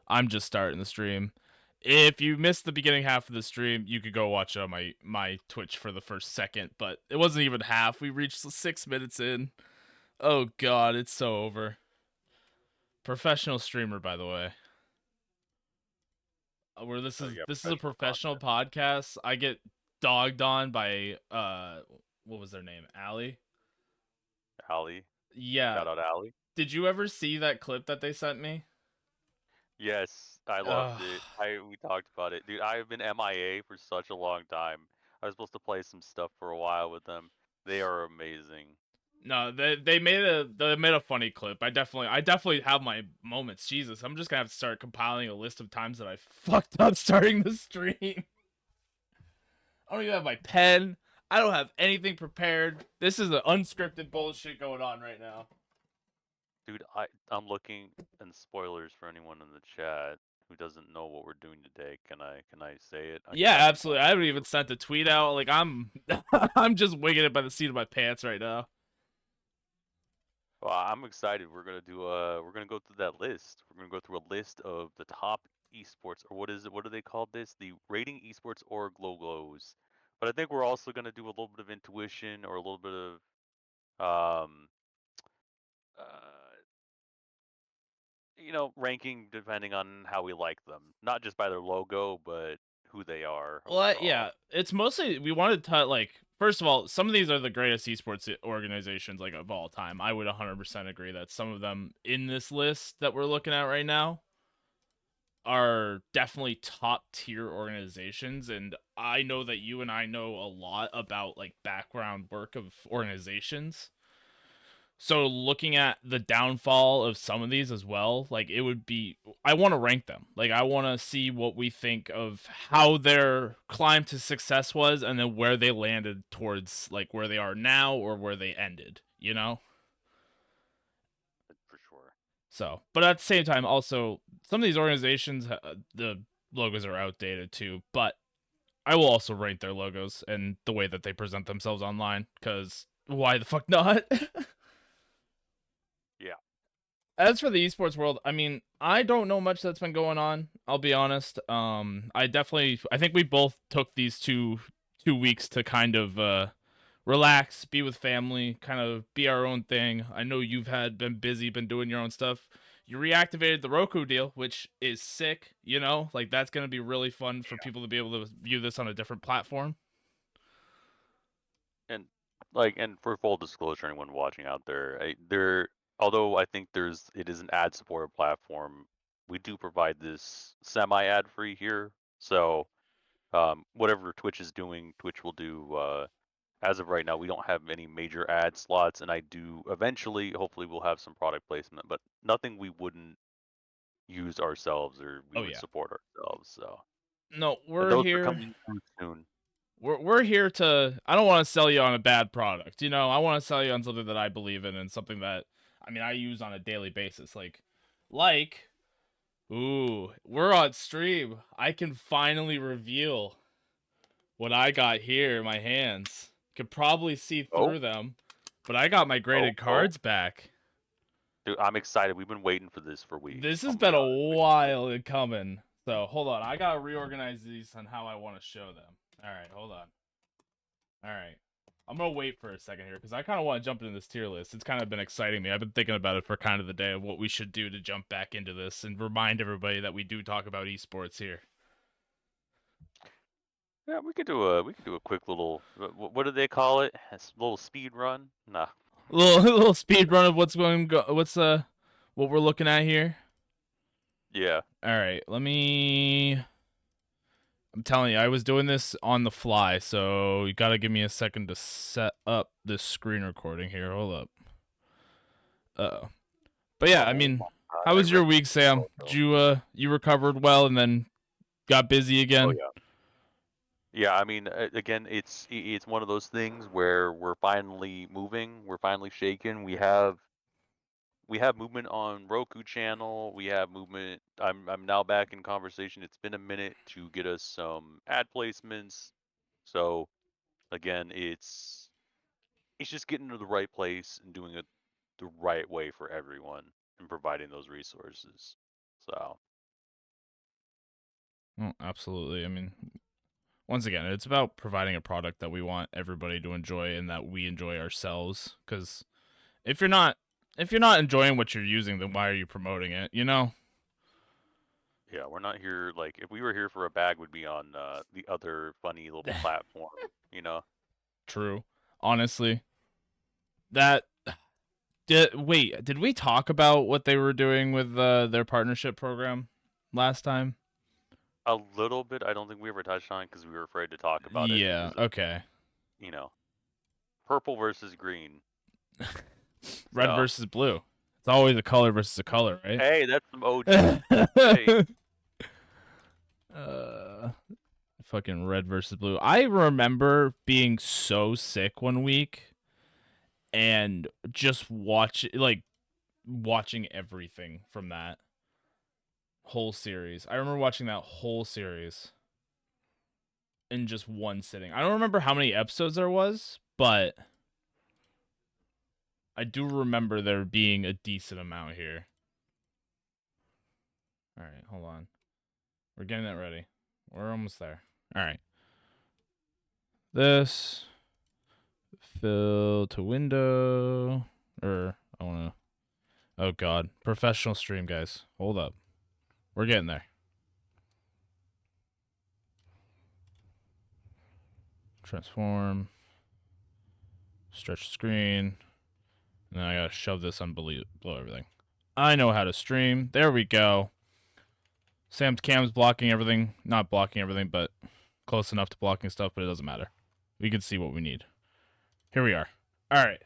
I'm just starting the stream. If you missed the beginning half of the stream, you could go watch my Twitch for the first second, but it wasn't even half. We reached 6 minutes in. Oh god, it's so over. Professional streamer, by the way. Where this Oh is yeah, this is a professional professional content. podcast. I get dogged on by what was their name? Allie? Allie. Yeah. Shout out Allie. Did you ever see that clip that they sent me? Yes, I loved Ugh. it. We talked about it. Dude, I've been MIA for such a long time. I was supposed to play some stuff for a while with them. They are amazing. No, they made a funny clip. I definitely have my moments. Jesus, I'm just gonna have to start compiling a list of times that I fucked up starting the stream. I don't even have my pen. I don't have anything prepared. This is the unscripted bullshit going on right now. Dude, I'm looking, and spoilers for anyone in the chat who doesn't know what we're doing today. Can I say it? I Yeah, got some absolutely. I haven't even sent a tweet out. Like I'm I'm just winging it by the seat of my pants right now. Well, I'm excited. We're gonna go through that list. We're gonna go through a list of the top esports, or what is it? What do they call this? The rating esports org logos. But I think we're also gonna do a little bit of intuition or a little bit of um uh ranking depending on how we like them. Not just by their logo, but who they are Well, overall. yeah, it's mostly we wanted to like first of all, some of these are the greatest esports organizations like of all time. I would 100% agree that some of them in this list that we're looking at right now are definitely top tier organizations, and I know that you and I know a lot about like background work of organizations. So looking at the downfall of some of these as well, like it would be I want to rank them. Like I want to see what we think of how their climb to success was and then where they landed towards like where they are now or where they ended, you know? For sure. So, but at the same time also some of these organizations the logos are outdated too, but I will also rank their logos and the way that they present themselves online cuz why the fuck not? Yeah. As for the esports world, I mean, I don't know much that's been going on. I'll be honest. I think we both took these two weeks to kind of relax, be with family, kind of be our own thing. I know you've had been busy, been doing your own stuff. You reactivated the Roku deal, which is sick. You know, like that's gonna be really fun for people to be able to view this on a different platform. And for full disclosure, anyone watching out there, although I think it is an ad supported platform, we do provide this semi ad free here. So whatever Twitch is doing, Twitch will do. As of right now, we don't have any major ad slots, and I do eventually, hopefully, we'll have some product placement, but nothing we wouldn't use ourselves or we Oh would yeah, support ourselves. So, no, and we're those are here. coming through soon. We're here to I don't want to sell you on a bad product. You know, I want to sell you on something that I believe in and something that I mean I use on a daily basis. Like ooh, we're on stream. I can finally reveal what I got here in my hands. Could probably see Oh, through them, but I got my oh, graded oh. cards back. Dude, I'm excited. We've been waiting for this for This weeks. Oh has my been a god. while in coming. So hold on, I gotta reorganize these on how I want to show them. All right, hold on. All right. I'm gonna wait for a second here because I kind of want to jump into this tier list. It's kind of been exciting me. I've been thinking about it for kind of the day of what we should do to jump back into this and remind everybody that we do talk about esports here. Yeah, we could do a quick little what do they call it? Little speed run? Nah. A little little speed run of what's what we're looking at here. Yeah. All right, let me. I'm telling you, I was doing this on the fly, so you gotta give me a second to set up this screen recording here. Hold up. Uh, but yeah, I Oh mean, my god, how I was your recognize week, Sam? the Did logo. you recovered well and then got busy Oh again? yeah. Yeah, I mean, again, it's one of those things where we're finally moving, we're finally shaking. We have movement on Roku channel. We have movement. I'm now back in conversation. It's been a minute to get us some ad placements. So again, it's just getting to the right place and doing it the right way for everyone and providing those resources. So Well, absolutely. I mean, once again, it's about providing a product that we want everybody to enjoy and that we enjoy ourselves. Because if you're not enjoying what you're using, then why are you promoting it? You know? Yeah, we're not here. Like, if we were here for a bag, would be on the other funny little platform. You know. True. Honestly, that did we talk about what they were doing with their partnership program last time? A little bit. I don't think we ever touched on it because we were afraid to talk about it Yeah. because of, Okay. you know, purple versus green. Red So, versus blue. It's always a color versus a color, right? hey, that's some OG. Hey, uh, fucking red versus blue. I remember being so sick one week and just watching everything from that whole series. I remember watching that whole series in just one sitting. I don't remember how many episodes there was, but I do remember there being a decent amount here. All right, hold on. We're getting that ready. We're almost there. All right. This fill to window or I want to Oh god, professional stream guys. Hold up. We're getting there. Transform, stretch screen, and then I got to shove this on below everything. I know how to stream. There we go. Sam's cam's blocking everything. Not blocking everything, but close enough to blocking stuff, but it doesn't matter. We can see what we need. Here we are. All right.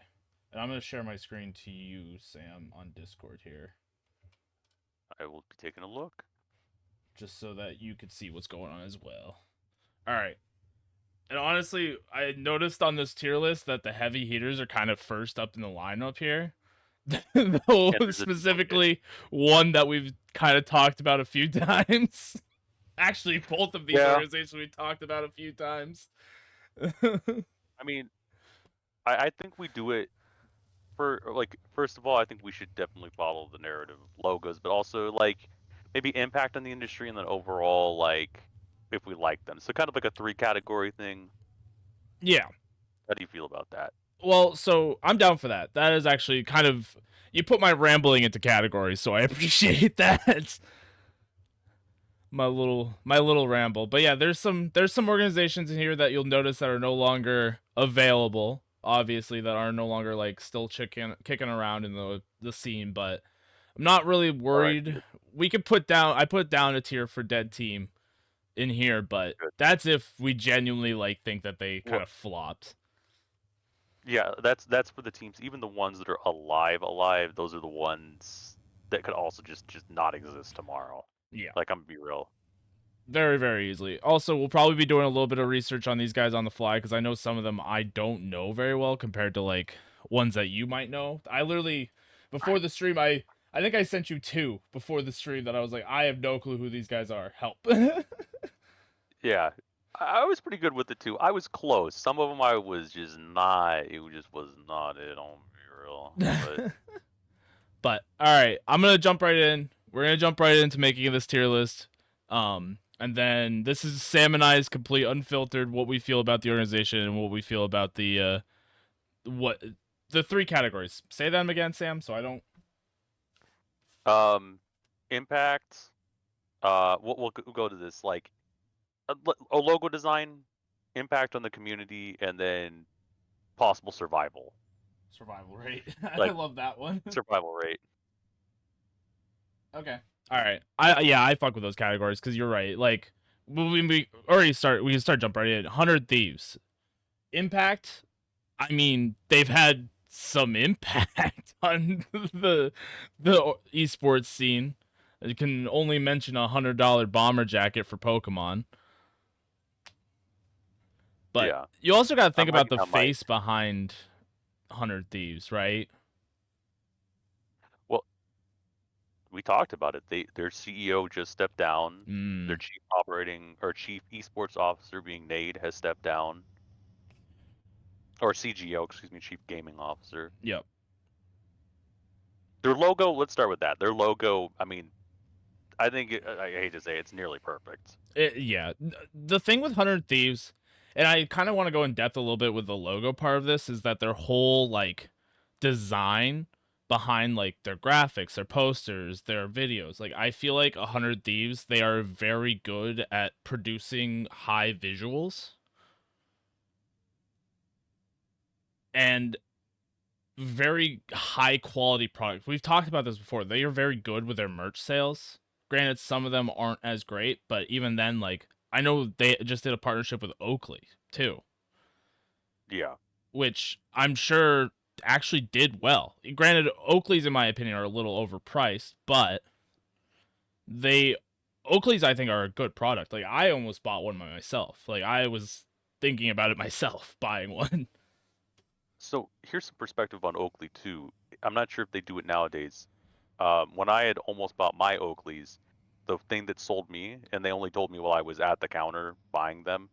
And I'm going to share my screen to you, Sam, on Discord here, I will be taking a look. just so that you could see what's going on as well. All right. And honestly, I noticed on this tier list that the heavy heaters are kind of first up in the lineup here. Though And there's a okay. specifically one that we've kind of talked about a few times. Actually, both of these Yeah, organizations we talked about a few times. I mean, I think we do it for like first of all, I think we should definitely follow the narrative of logos, but also like maybe impact on the industry and then overall like if we like them. So kind of like a three category thing. Yeah. How do you feel about that? Well, so I'm down for that. That is actually kind of you put my rambling into categories, so I appreciate that. My little ramble. But yeah, there's some organizations in here that you'll notice that are no longer available. Obviously, that are no longer like still kicking around in the scene. But I'm not really All right, worried. good, We could put down. I put down a tier for Dead Team in here, but good. that's if we genuinely like think that they kind Well, of flopped. yeah, that's for the teams, even the ones that are alive, those are the ones that could also just not exist tomorrow. Yeah. Like I'm gonna be real. Very, very easily. Also, we'll probably be doing a little bit of research on these guys on the fly because I know some of them I don't know very well compared to like ones that you might know. I literally before the stream I think I sent you two before the stream that I was like I have no clue who these guys are. Help. Yeah. I was pretty good with it too. I was close. Some of them I was just not. It just was not it on me real. But But all right, I'm gonna jump right in. We're gonna jump right into making this tier list. And then this is Sam and I's complete unfiltered what we feel about the organization and what we feel about what the three categories. Say them again, Sam, so I don't. um, impact. We'll go to this like a logo design, impact on the community, and then possible survival. Survival rate. I Like love that one. survival rate. Okay. All right. I fuck with those categories because you're right. Like we already start. We can start jump right in. 100 Thieves. Impact. I mean, they've had some impact on the esports scene. You can only mention $100 bomber jacket for Pokemon, but Yeah, you also got to I think about mean the I might. face behind 100 Thieves, right? Well, we talked about it. Their CEO just stepped down. Their Mm. chief operating or chief esports officer being Nade has stepped down. Or CGO, excuse me, chief gaming officer. Yep. Their logo, let's start with that. Their logo, I mean, I think I hate to say it's nearly perfect. Yeah. The thing with 100 Thieves, and I kind of want to go in depth a little bit with the logo part of this, is that their whole like design behind like their graphics, their posters, their videos. Like I feel like 100 Thieves, they are very good at producing high visuals and very high quality product. We've talked about this before. They are very good with their merch sales. Granted, some of them aren't as great, but even then, like I know they just did a partnership with Oakley too, Yeah. which I'm sure actually did well. Granted, Oakley's in my opinion are a little overpriced, but they Oakley's I think are a good product. Like I almost bought one by myself. Like I was thinking about it myself buying one. So here's some perspective on Oakley too. I'm not sure if they do it nowadays. When I had almost bought my Oakleys, the thing that sold me, and they only told me while I was at the counter buying them,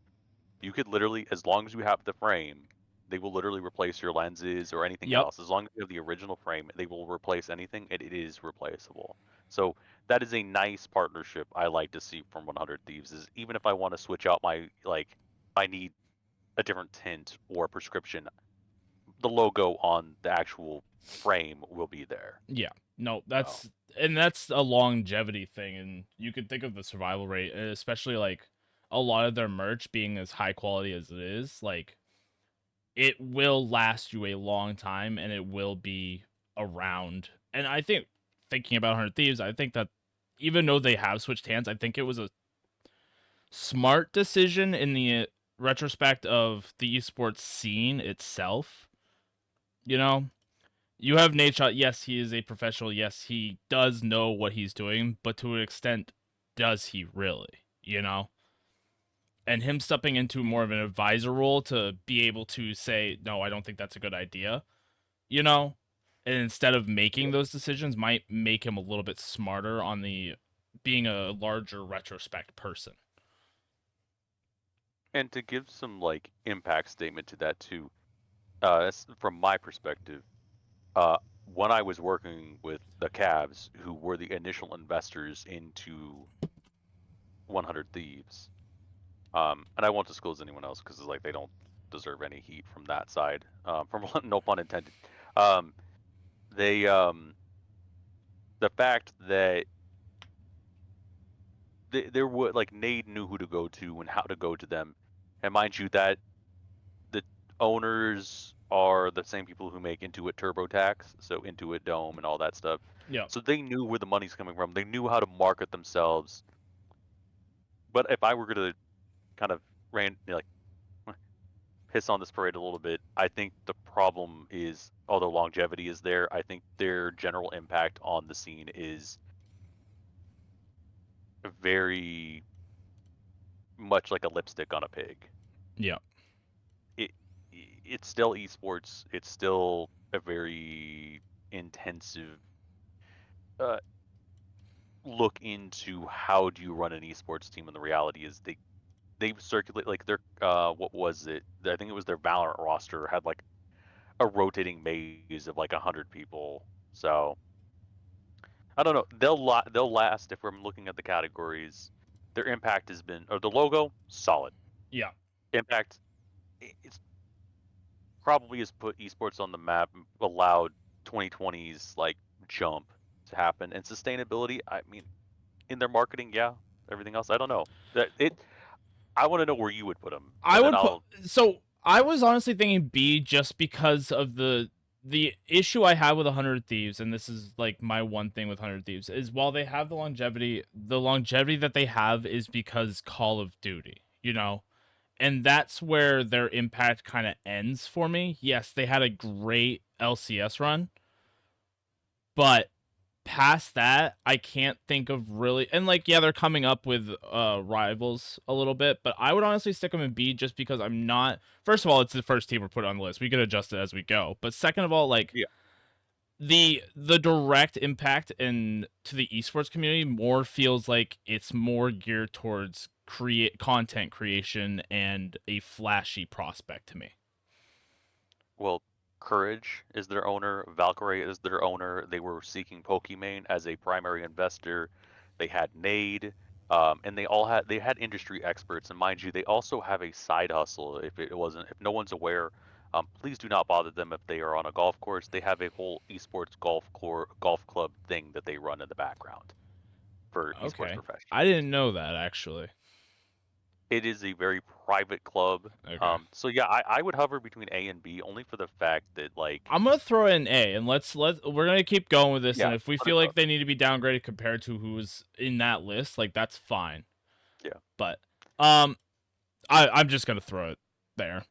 you could literally, as long as you have the frame, they will literally replace your lenses or anything Yep. else. As long as you have the original frame, they will replace anything, and it is replaceable. So that is a nice partnership I like to see from 100 Thieves. Is even if I want to switch out my like, I need a different tint or prescription, the logo on the actual frame will be there. Yeah. No, So that's a longevity thing, and you could think of the survival rate, especially like a lot of their merch being as high quality as it is, like it will last you a long time and it will be around. And I think thinking about 100 Thieves, I think that even though they have switched hands, I think it was a smart decision in the retrospect of the esports scene itself. You know, you have Nadeshot. Yes, he is a professional. Yes, he does know what he's doing, but to an extent, does he really? You know, and him stepping into more of an advisor role to be able to say, no, I don't think that's a good idea. You know, and instead of making those decisions, might make him a little bit smarter on the being a larger retrospect person. and to give some like impact statement to that too, from my perspective, when I was working with the Cavs, who were the initial investors into 100 Thieves, and I won't disclose anyone else because like they don't deserve any heat from that side. From no pun intended. Um, they the fact that there would like Nate knew who to go to and how to go to them, and mind you that the owners are the same people who make Intuit TurboTax, so Intuit Dome and all that stuff. Yep. So they knew where the money's coming from. They knew how to market themselves. But if I were going to kind of like piss on this parade a little bit, I think the problem is, although longevity is there, I think their general impact on the scene is very much like a lipstick on a pig. Yep. It it's still esports. It's still a very intensive uh, look into how do you run an esports team, and the reality is they circulate like their what was it? I think it was their Valorant roster had like a rotating maze of like 100 people. So I don't know. They'll last if I'm looking at the categories. Their impact has been, or the logo solid. Yeah. Impact, it's probably has put esports on the map, allowed 2020's like jump to happen, and sustainability. I mean, in their marketing, yeah. Everything else, I don't know. That it. I want to know where you would put them, I and then would put I'll. so I was honestly thinking B just because of the issue I have with 100 Thieves, and this is like my one thing with 100 Thieves is while they have the longevity that they have is because Call of Duty, you know, and that's where their impact kind of ends for me. Yes, they had a great LCS run, but past that, I can't think of really, and like yeah, they're coming up with rivals a little bit, but I would honestly stick them in B just because I'm not. First of all, it's the first team we're put on the list. We could adjust it as we go. But second of all, like Yeah. the direct impact in to the esports community more feels like it's more geared towards create content creation and a flashy prospect to me. Well, Courage is their owner. Valkyrie is their owner. They were seeking Pokimane as a primary investor. they had Nade, and they had industry experts. And mind you, they also have a side hustle. If no one's aware, please do not bother them if they are on a golf course. They have a whole esports golf club thing that they run in the background for esports Okay. I professionals. didn't know that actually. It is a very private club. Okay. So yeah, I would hover between A and B only for the fact that like I'm gonna throw in A, and we're gonna keep going with this. yeah, And if we put it feel like up. they need to be downgraded compared to who's in that list, like that's fine. Yeah. But um, I'm just gonna throw it there.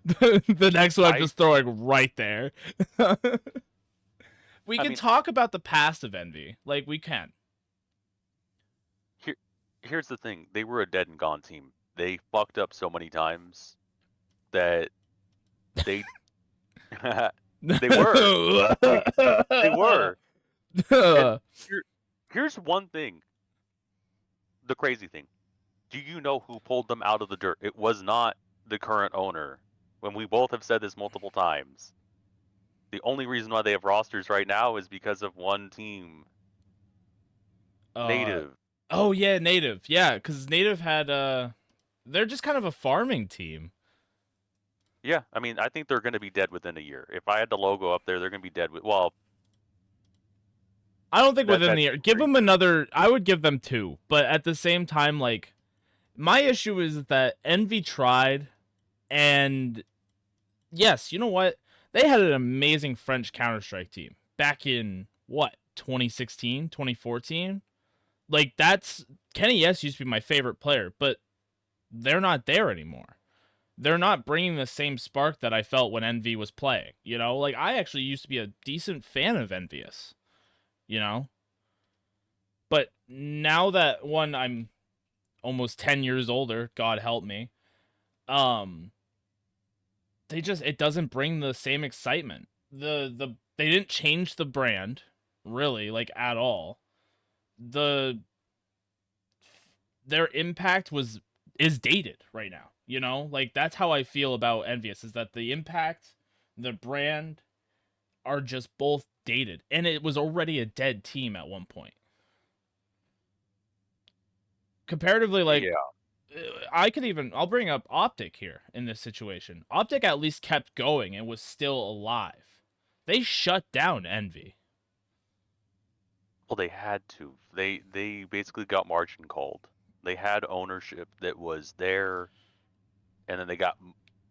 The next one I'm I just throwing right there. We I can mean talk about the past of Envy, like we can. here here's the thing. They were a dead and gone team. They fucked up so many times that they they were like they were. And here here's one thing, the crazy thing. Do you know who pulled them out of the dirt? It was not the current owner. When we both have said this multiple times. The only reason why they have rosters right now is because of one team, uh, Native. oh yeah, Native, yeah, because Native had they're just kind of a farming team. Yeah, I mean, I think they're going to be dead within a year. If I had the logo up there, they're going to be dead with. Well, I don't think within the that's year. too Give them crazy. another. I would give them two, but at the same time, like my issue is that Envy tried, and yes, you know what? They had an amazing French Counter Strike team back in what 2016, 2014. Like that's Kenny S used to be my favorite player, but they're not there anymore. They're not bringing the same spark that I felt when Envy was playing. You know, like I actually used to be a decent fan of Envious. You know, but now that one I'm almost 10 years older, God help me. Um it doesn't bring the same excitement. They didn't change the brand really like at all. The Their impact was is dated right now, you know? Like that's how I feel about Envious is that the impact, the brand are just both dated and it was already a dead team at one point. Comparatively like Yeah. I'll bring up Optic here in this situation. Optic at least kept going and was still alive. They shut down Envy. Well, they had to. They basically got margin called. They had ownership that was there, and then they got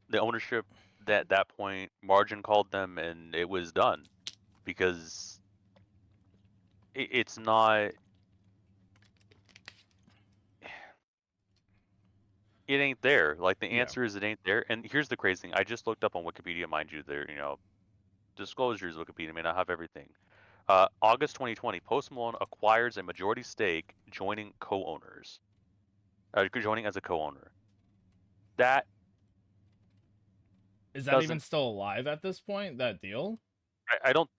the ownership that that point margin called them, and it was done because it's not. It ain't there. Like the Yeah. answer is it ain't there. And here's the crazy thing. I just looked up on Wikipedia, mind you. There, disclosures. Wikipedia may not have everything. August 2020, Post Malone acquires a majority stake, joining co-owners. Joining as a co-owner. That Is that even doesn't. still alive at this point, that deal? I don't.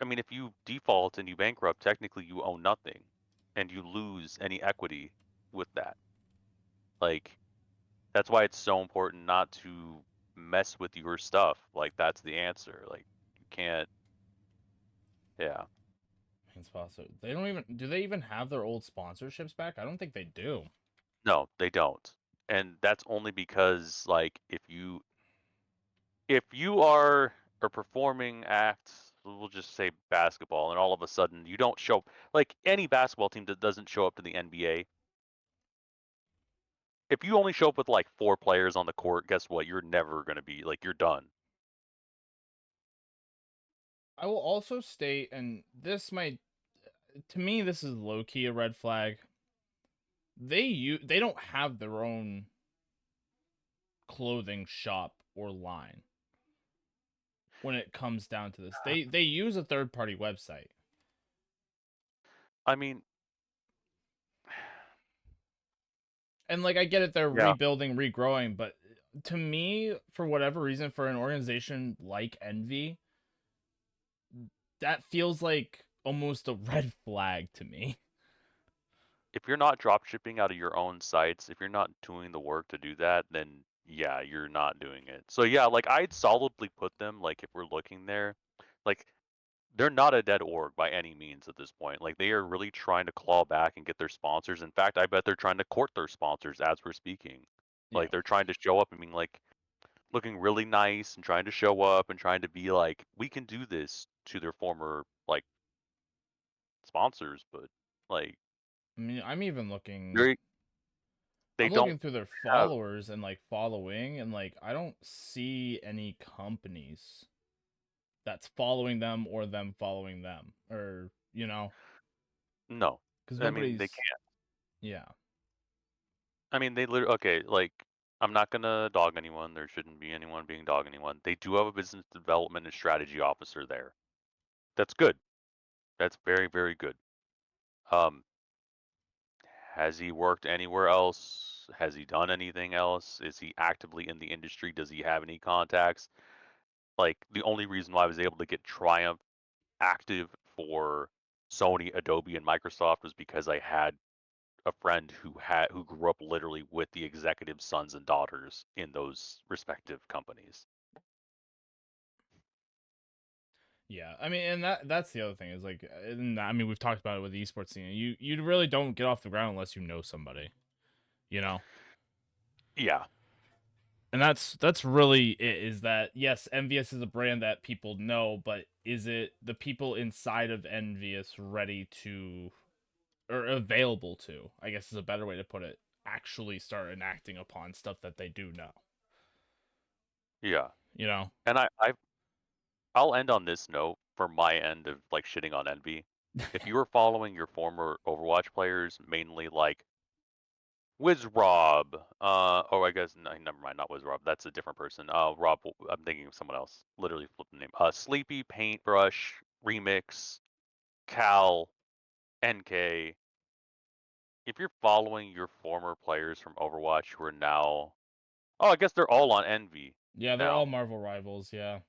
I mean, if you default and you bankrupt, technically you own nothing, and you lose any equity with that. Like that's why it's so important not to mess with your stuff. Like that's the answer. Like you can't. Yeah. It's possible. They don't even do they even have their old sponsorships back? I don't think they do. No, they don't. And that's only because like if you are a performing act, we'll just say basketball, and all of a sudden you don't show like any basketball team that doesn't show up to the NBA. If you only show up with like 4 players on the court, guess what? You're never gonna be like you're done. I will also state, and this might to me this is low key a red flag. They don't have their own clothing shop or line when it comes down to this. They use a third party website. I mean, And like I get it, they're yeah. rebuilding, regrowing, but to me, for whatever reason, for an organization like Envy, that feels like almost a red flag to me. If you're not drop shipping out of your own sites, if you're not doing the work to do that, then yeah, you're not doing it. So yeah, like I'd solidly put them like if we're looking there, like they're not a dead org by any means at this point. Like they are really trying to claw back and get their sponsors. In fact, I bet they're trying to court their sponsors as we're speaking. Yeah. Like they're trying to show up and being like looking really nice and trying to show up and trying to be like, we can do this to their former like sponsors, but like I mean, I'm even looking. they they I'm don't looking through their have followers and like following, and like I don't see any companies that's following them or them following them, or no. because I mean they nobody's. can't. Yeah. I mean they literally okay, like I'm not gonna dog anyone. There shouldn't be anyone being dog anyone. They do have a business development and strategy officer there. That's good. That's very, very good. Um, has he worked anywhere else? Has he done anything else? Is he actively in the industry? Does he have any contacts? Like the only reason why I was able to get Triumph active for Sony, Adobe, and Microsoft was because I had a friend who grew up literally with the executive sons and daughters in those respective companies. Yeah, I mean, and that's the other thing is like, and I mean, we've talked about it with the esports scene. You really don't get off the ground unless you know somebody, you know. Yeah, And that's really it. Is that yes, Envious is a brand that people know, but is it the people inside of Envious ready to or available to? I guess is a better way to put it. Actually, start enacting upon stuff that they do know. yeah. You know. And I'll end on this note for my end of like shitting on Envy. If you were following your former Overwatch players, mainly like Wiz Rob, oh I guess no, never mind, not Wiz Rob. That's a different person. Rob, I'm thinking of someone else. Literally flipped the name. Sleepy, Paintbrush, Remix, Cal, NK. If you're following your former players from Overwatch who are now, oh I guess they're all on Envy Yeah, they're all now. Marvel rivals. Yeah.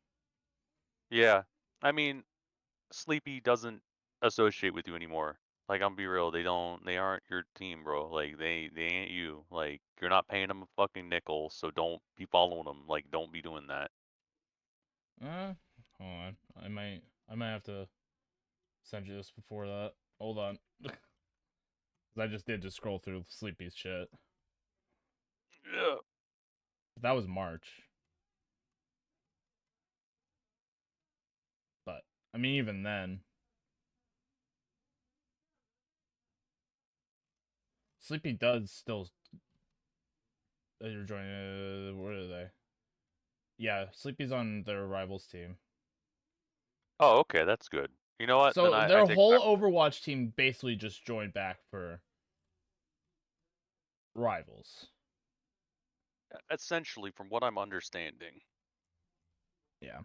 Yeah, I mean Sleepy doesn't associate with you anymore. Like I'm be real, they aren't your team, bro. Like they ain't you. Like you're not paying them a fucking nickel, so don't be following them. Like don't be doing that. Hold on. I might have to send you this before that. Hold on. I just did just scroll through Sleepy's shit. Yeah. That was March. But I mean, even then, Sleepy does still. You're joining. Where are they? Yeah, Sleepy's on their rivals team. Oh, okay, that's good. You know what? Then So I their take whole back what Overwatch team basically just joined back for rivals. essentially from what I'm understanding. Yeah.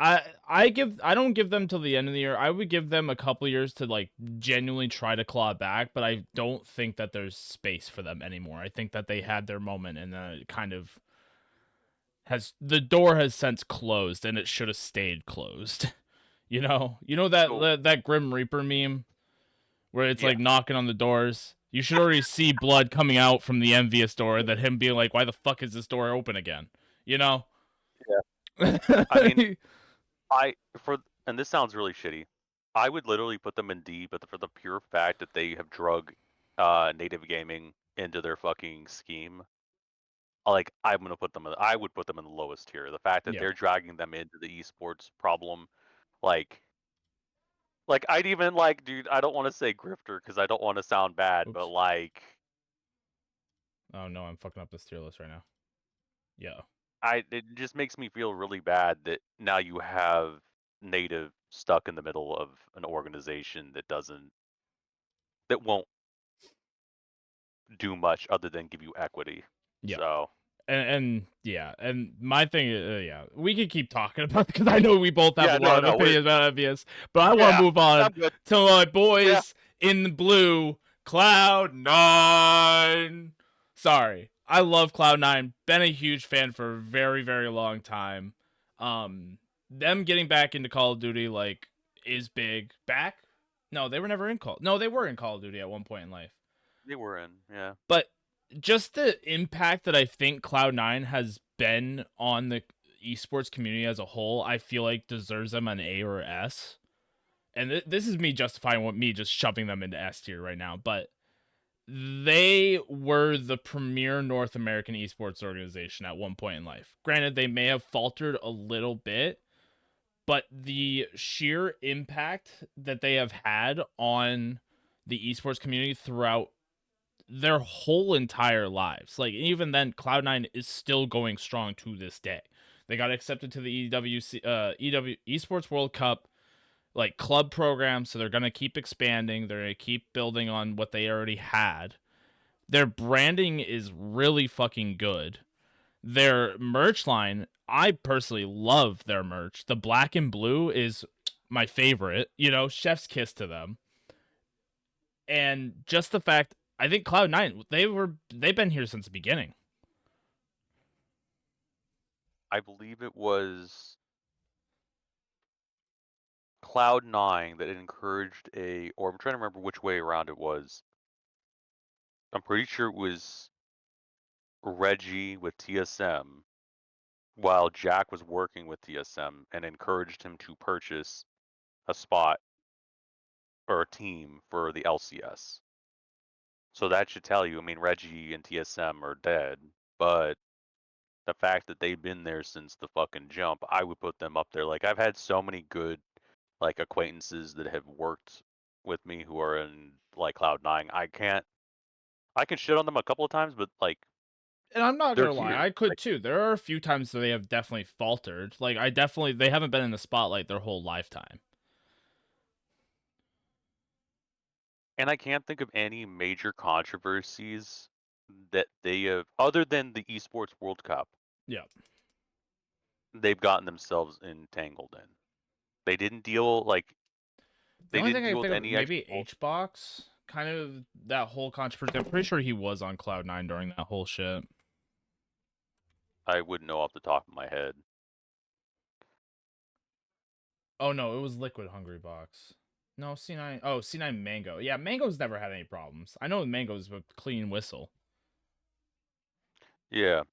I don't give them till the end of the year. I would give them a couple years to like genuinely try to claw back, but I don't think that there's space for them anymore. I think that they had their moment and it kind of has the door has since closed and it should have stayed closed. So That Grim Reaper meme where it's yeah, like knocking on the doors. You should already see blood coming out from the envious door. That him being like, "Why the fuck is this door open again?" You know. yeah. I mean, I for and this sounds really shitty. I would literally put them in D, but for the pure fact that they have drug native gaming into their fucking scheme, like I'm gonna put them I would put them in the lowest tier. The fact that Yeah. they're dragging them into the esports problem, like I'd even like, dude, I don't want to say grifter because I don't want to sound bad, but Oops. like Oh no, I'm fucking up this tier list right now. Yeah. it just makes me feel really bad that now you have native stuck in the middle of an organization that won't do much other than give you equity. Yeah. So And yeah, and my thing, yeah, we could keep talking about because I know we both have a yeah, lot of no, we're opinions about MVS, but I want to yeah, move on I'm good. to my Yeah, boys in the blue, Cloud9. Sorry, I love Cloud9. Been a huge fan for a very, very long time. Them getting back into Call of Duty like is big. Back? No, they were never in Call. No, they were in Call of Duty at one point in life. they were in. Yeah, But just the impact that I think Cloud9 has been on the esports community as a whole, I feel like deserves them an A or S. and this is me justifying what me just shoving them into S tier right now, but they were the premier North American esports organization at one point in life. Granted, they may have faltered a little bit, but the sheer impact that they have had on the esports community throughout their whole entire lives. Like even then, Cloud9 is still going strong to this day. They got accepted to the EW Esports World Cup like club program, so they're gonna keep expanding. They're gonna keep building on what they already had. Their branding is really fucking good. Their merch line, I personally love their merch. The black and blue is my favorite. You know, chef's kiss to them. And just the fact, I think Cloud9, they've been here since the beginning. I believe it was Cloud9 that encouraged or I'm trying to remember which way around it was. I'm pretty sure it was Reggie with TSM while Jack was working with TSM and encouraged him to purchase a spot or a team for the LCS. So that should tell you, I mean, Reggie and TSM are dead, but the fact that they've been there since the fucking jump, I would put them up there. Like I've had so many good like acquaintances that have worked with me who are in like Cloud9. I can shit on them a couple of times, but like And I'm not they're gonna lie, here. I could Like, too. There are a few times that they have definitely faltered. Like I definitely they haven't been in the spotlight their whole lifetime. and I can't think of any major controversies that they have other than the Esports World Cup. Yeah. They've gotten themselves entangled in. They didn't deal like The they only thing didn't I can deal with think of any extra maybe HBox, kind of that whole controversy. I'm pretty sure he was on Cloud9 during that whole shit. I wouldn't know off the top of my head. Oh no, it was Liquid Hungry Box. No, C9. Oh, C9 Mango. Yeah, Mango's never had any problems. I know Mango's a clean whistle. Yeah.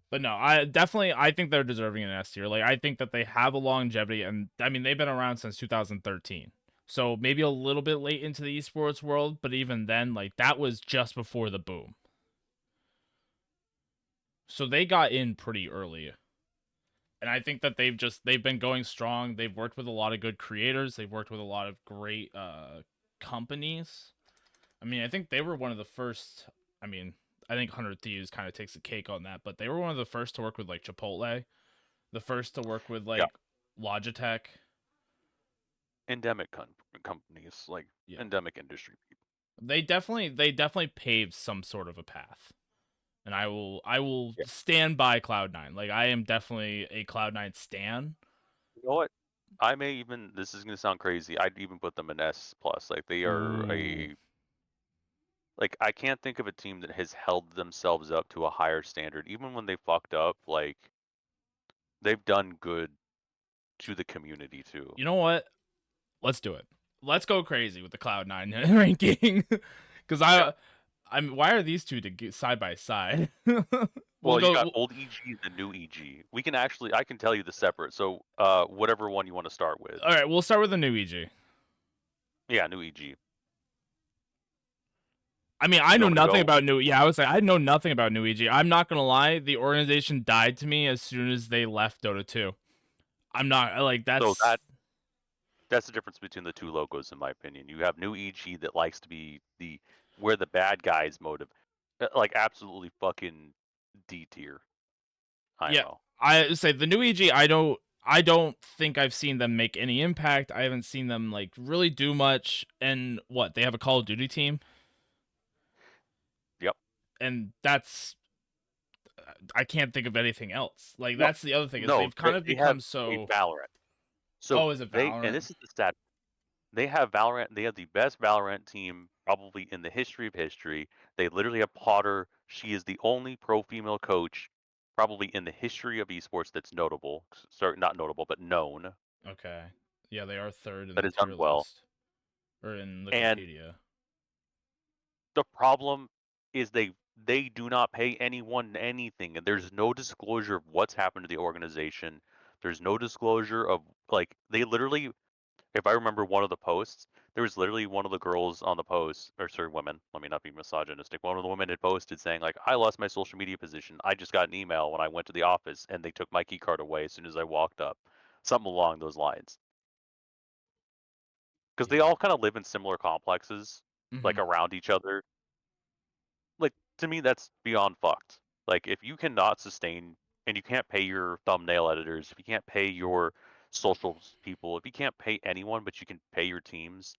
But no, I think they're deserving an S tier. Like I think that they have a longevity, and I mean they've been around since 2013. So maybe a little bit late into the esports world, but even then, like that was just before the boom. So they got in pretty early. And I think that they've been going strong. They've worked with a lot of good creators. They've worked with a lot of great companies. I mean, I think they were one of the first. I mean, I think 100 Thieves kind of takes the cake on that, but they were one of the first to work with like Chipotle, the first to work with Yeah. like Logitech. Endemic companies, like Yeah, endemic industry people. they definitely paved some sort of a path, and I will stand by Cloud9. Like I am definitely a Cloud9 stan. You know what? I may even this is gonna sound crazy. I'd even put them in S plus. Like they are Ooh, a like I can't think of a team that has held themselves up to a higher standard. Even when they fucked up, like they've done good to the community too. you know what? Let's do it. Let's go crazy with the Cloud9 ranking, because Yeah. I'm. Why are these two side by side? We'll Well, you go. got old EG and the new EG. We can actually I can tell you the separate. So whatever one you want to start with. All right, we'll start with the new EG. Yeah, new EG. I mean, I You know want me to nothing go? about new. Yeah, I would say I know nothing about new EG. I'm not gonna lie. The organization died to me as soon as they left Dota 2. I'm not like So that's. that's the difference between the two logos, in my opinion. You have new EG that likes to be the where the bad guys motive, like absolutely fucking D tier Yeah, IMO. I say the new EG. I don't think I've seen them make any impact. I haven't seen them like really do much. And what they have a Call of Duty team, Yep. and that's I can't think of anything else. Like No, that's the other thing is no, they've kind of they have become a so. Valorant. So Oh, is it they and Valorant? this is the stat. They have Valorant. They have the best Valorant team probably in the history of history. They literally have Potter. She is the only pro female coach probably in the history of esports that's notable. Sorry, not notable, but known. Okay, yeah, they are third in That the has tier done well. list or in And Wikipedia. the problem is they do not pay anyone anything, and there's no disclosure of what's happened to the organization. There's no disclosure of like they literally. If I remember one of the posts, there was literally one of the girls on the post, or sorry, women. Let me not be misogynistic. One of the women had posted saying like, "I lost my social media position. I just got an email when I went to the office, and they took my key card away as soon as I walked up." Something along those lines. Because they Yeah. all kind of live in similar complexes, like Hmm. around each other. Like to me, that's beyond fucked. Like if you cannot sustain and you can't pay your thumbnail editors, if you can't pay your socials people, if you can't pay anyone, but you can pay your teams,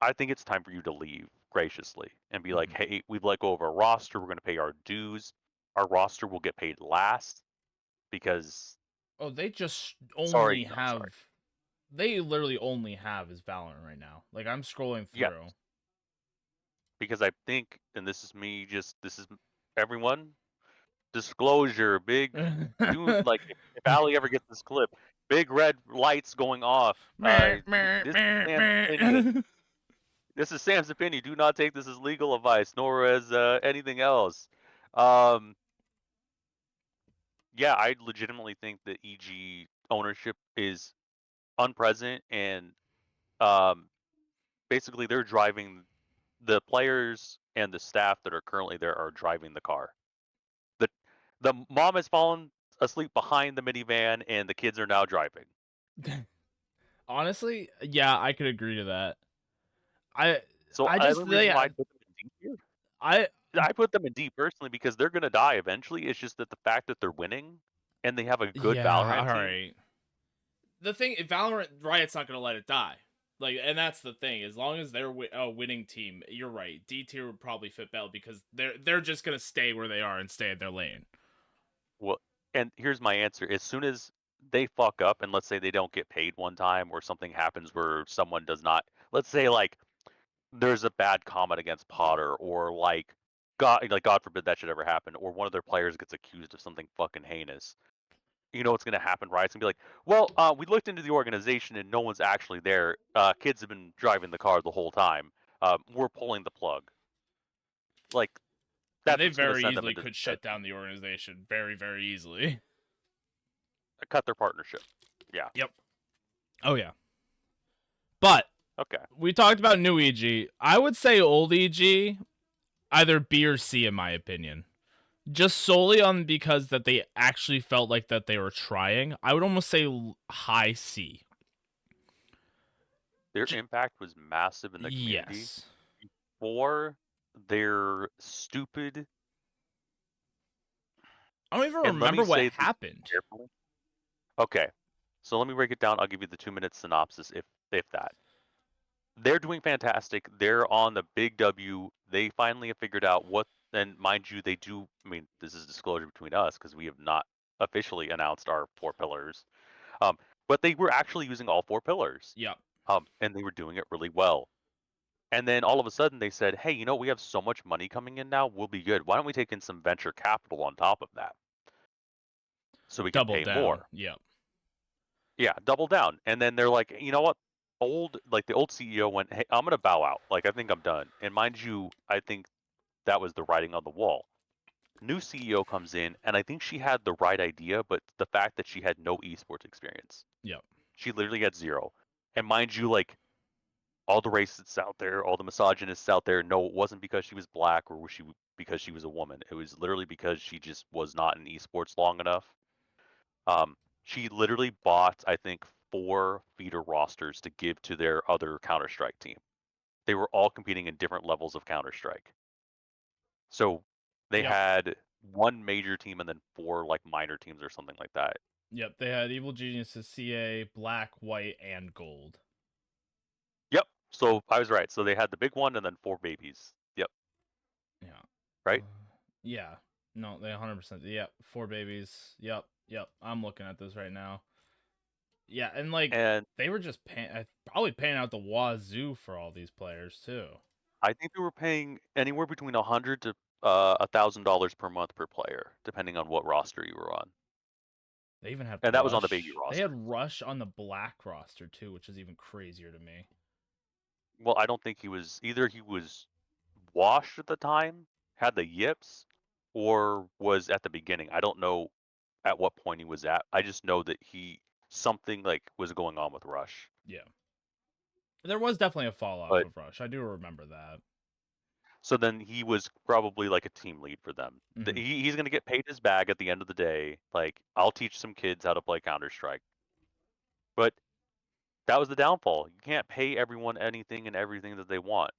I think it's time for you to leave graciously and be like, Hmm. hey, we've let go of our roster. We're going to pay our dues. Our roster will get paid last because, Oh, they just sorry, only not sorry. have. They literally only have is Valorant right now. Like I'm scrolling Yeah, through. because I think, and this is me just, this is everyone, disclosure, big, do like, if Ali ever gets this clip, big red lights going off. Meh, meh, This is meh, Sam's opinion. meh. This is Sam's opinion. Do not take this as legal advice, nor as anything else. Um, Yeah, I legitimately think that EG ownership is unpresent and um, basically they're driving the players and the staff that are currently there are driving the car. The the mom has fallen asleep behind the minivan and the kids are now driving. Honestly, yeah, I could agree to that. I So I other just reason they why I put them in D tier, I I put them in D personally because they're gonna die eventually. It's just that the fact that they're winning and they have a good yeah, Valorant all team. right. The thing, Valorant Riot's not gonna let it die. Like, and that's the thing. As long as they're a winning team, you're right. D tier would probably fit better because they're just gonna stay where they are and stay in their lane. Well, and here's my answer. As soon as they fuck up and let's say they don't get paid one time or something happens where someone does not, let's say like there's a bad comment against Potter or God forbid that should ever happen or one of their players gets accused of something fucking heinous. You know what's going to happen, right? It's going to be like, well, we looked into the organization and no one's actually there. Kids have been driving the car the whole time. We're pulling the plug. Like, And that's they what's going to very send them easily into could shut down the organization very, very easily. cut their partnership. Yeah. Yep. Oh yeah. But Okay. we talked about new EG. I would say old EG either B or C in my opinion. Just solely on because that they actually felt like that they were trying. I would almost say high C. Their impact was massive in the community. Yes. Or they're stupid, I don't even and let me remember what say this happened. carefully. Okay, so let me break it down. I'll give you the 2 minute synopsis, if that. They're doing fantastic. They're on the big W. They finally have figured out what. And mind you, they do. I mean, this is disclosure between us because we have not officially announced our 4 pillars. Um, but they were actually using all 4 pillars. Yep. And they were doing it really well. And then all of a sudden they said, hey, we have so much money coming in now, we'll be good. Why don't we take in some venture capital on top of that so we can Double pay down. more? Yep. Yeah, double down. And then they're like, you know what? The old CEO went, hey, I'm going to bow out. Like, I think I'm done. And mind you, I think that was the writing on the wall. New CEO comes in, and I think she had the right idea, but the fact that she had no esports experience, Yep. she literally had zero. And mind you, like, all the racists out there, all the misogynists out there, no, it wasn't because she was black or was she because she was a woman. It was literally because she just was not in esports long enough. She literally bought, I think, 4 feeder rosters to give to their other Counter Strike team. They were all competing in different levels of Counter Strike. So they Yep. had one major team and then 4 like minor teams or something like that. Yep. They had Evil Geniuses, CA, black, white, and gold. Yep. So I was right. So they had the big one and then 4 babies. Yep. Yeah. Right. Yeah. No, they 100%. Yep. Four babies. Yep. Yep. I'm looking at this right now. Yeah, and like And they were just probably paying out the wazoo for all these players too. I think they were paying anywhere between $100 to $1,000 per month per player, depending on what roster you were on. They even had And that was on the baby Rush. They roster. had Rush on the black roster too, which is even crazier to me. Well, I don't think he was either. He was washed at the time, had the yips, or was at the beginning. I don't know at what point he was at. I just know that something like was going on with Rush. Yeah. There was definitely a fall off But of Rush. I do remember that. so then he was probably like a team lead for them. Hmm. He's going to get paid his bag at the end of the day. Like, I'll teach some kids how to play Counter Strike. But that was the downfall. You can't pay everyone anything and everything that they want.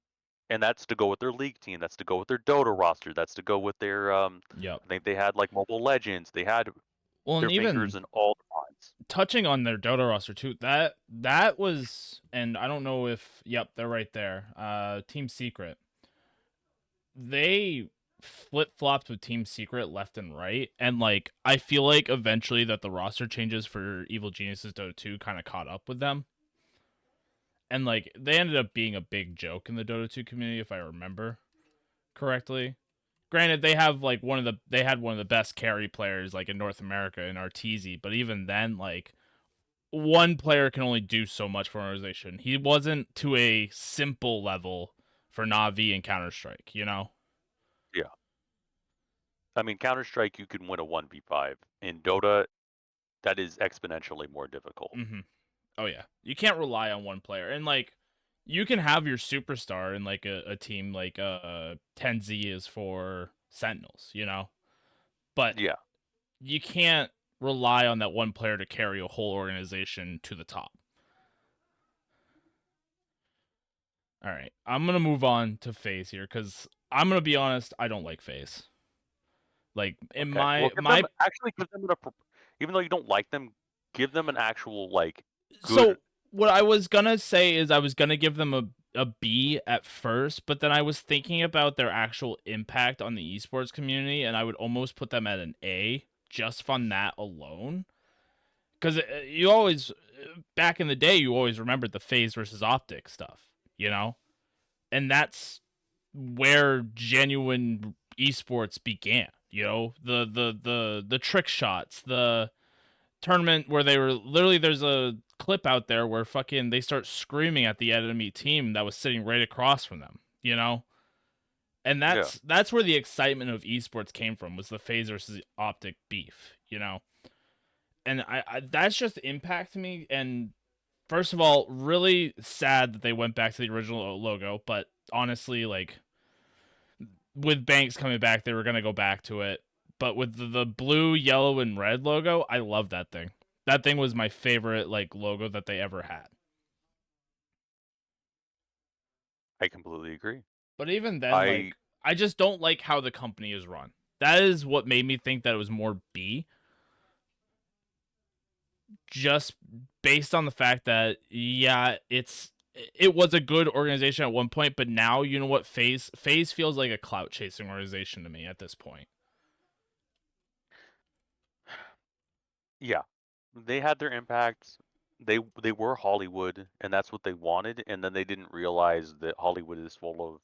And that's to go with their league team. That's to go with their Dota roster. That's to go with their Yep. I think they had like Mobile Legends. They had Well, and their fingers even in all the pies. touching on their Dota roster too, that was, and I don't know if, yep, they're right there. Team Secret. They flip flopped with Team Secret left and right, and like I feel like eventually that the roster changes for Evil Geniuses Dota 2 kind of caught up with them, and like they ended up being a big joke in the Dota 2 community if I remember correctly. Granted, they have like they had one of the best carry players like in North America in Arteezy, but even then, like one player can only do so much for an organization. He wasn't to a simple level for Navi and Counter Strike, you know? Yeah. I mean, Counter Strike, you can win a 1v5. In Dota, that is exponentially more difficult. Mm-hmm. Oh yeah, you can't rely on one player, and like you can have your superstar in like a team like 10Z is for Sentinels, you know, but Yeah. you can't rely on that one player to carry a whole organization to the top. All right, I'm gonna move on to FaZe here because I'm gonna be honest, I don't like FaZe. Like in Okay. Well, give them even though you don't like them, give them an actual like good. so what I was gonna say is I was gonna give them a B at first, but then I was thinking about their actual impact on the esports community, and I would almost put them at an A just on that alone. Because you always, back in the day, you always remembered the FaZe versus Optic stuff, you know, and that's where genuine esports began. You know, the trick shots, the tournament where they were literally, there's a clip out there where fucking they start screaming at the enemy team that was sitting right across from them, you know? And Yeah. that's where the excitement of esports came from, was the FaZe versus Optic beef, you know? And I that's just impact to me. And first of all, really sad that they went back to the original logo, but honestly, like with Banks coming back, they were gonna go back to it. But with the blue, yellow, and red logo, I love that thing. That thing was my favorite like logo that they ever had. I completely agree. But even then, I like I just don't like how the company is run. That is what made me think that it was more B, just based on the fact that yeah, it was a good organization at one point, but now you know what, FaZe feels like a clout chasing organization to me at this point. Yeah, they had their impact. They were Hollywood, and that's what they wanted. And then they didn't realize that Hollywood is full of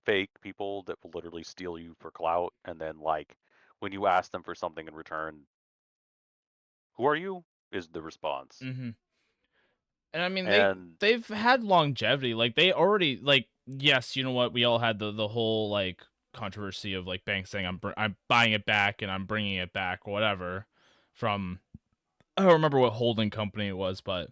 fake people that will literally steal you for clout. And then like when you ask them for something in return, who are you? Is the response. Mm-hmm. And I mean And they've had longevity. Like they already, like, yes, you know what, we all had the whole like controversy of like Banks saying I'm buying it back and I'm bringing it back, whatever, from, I don't remember what holding company it was, but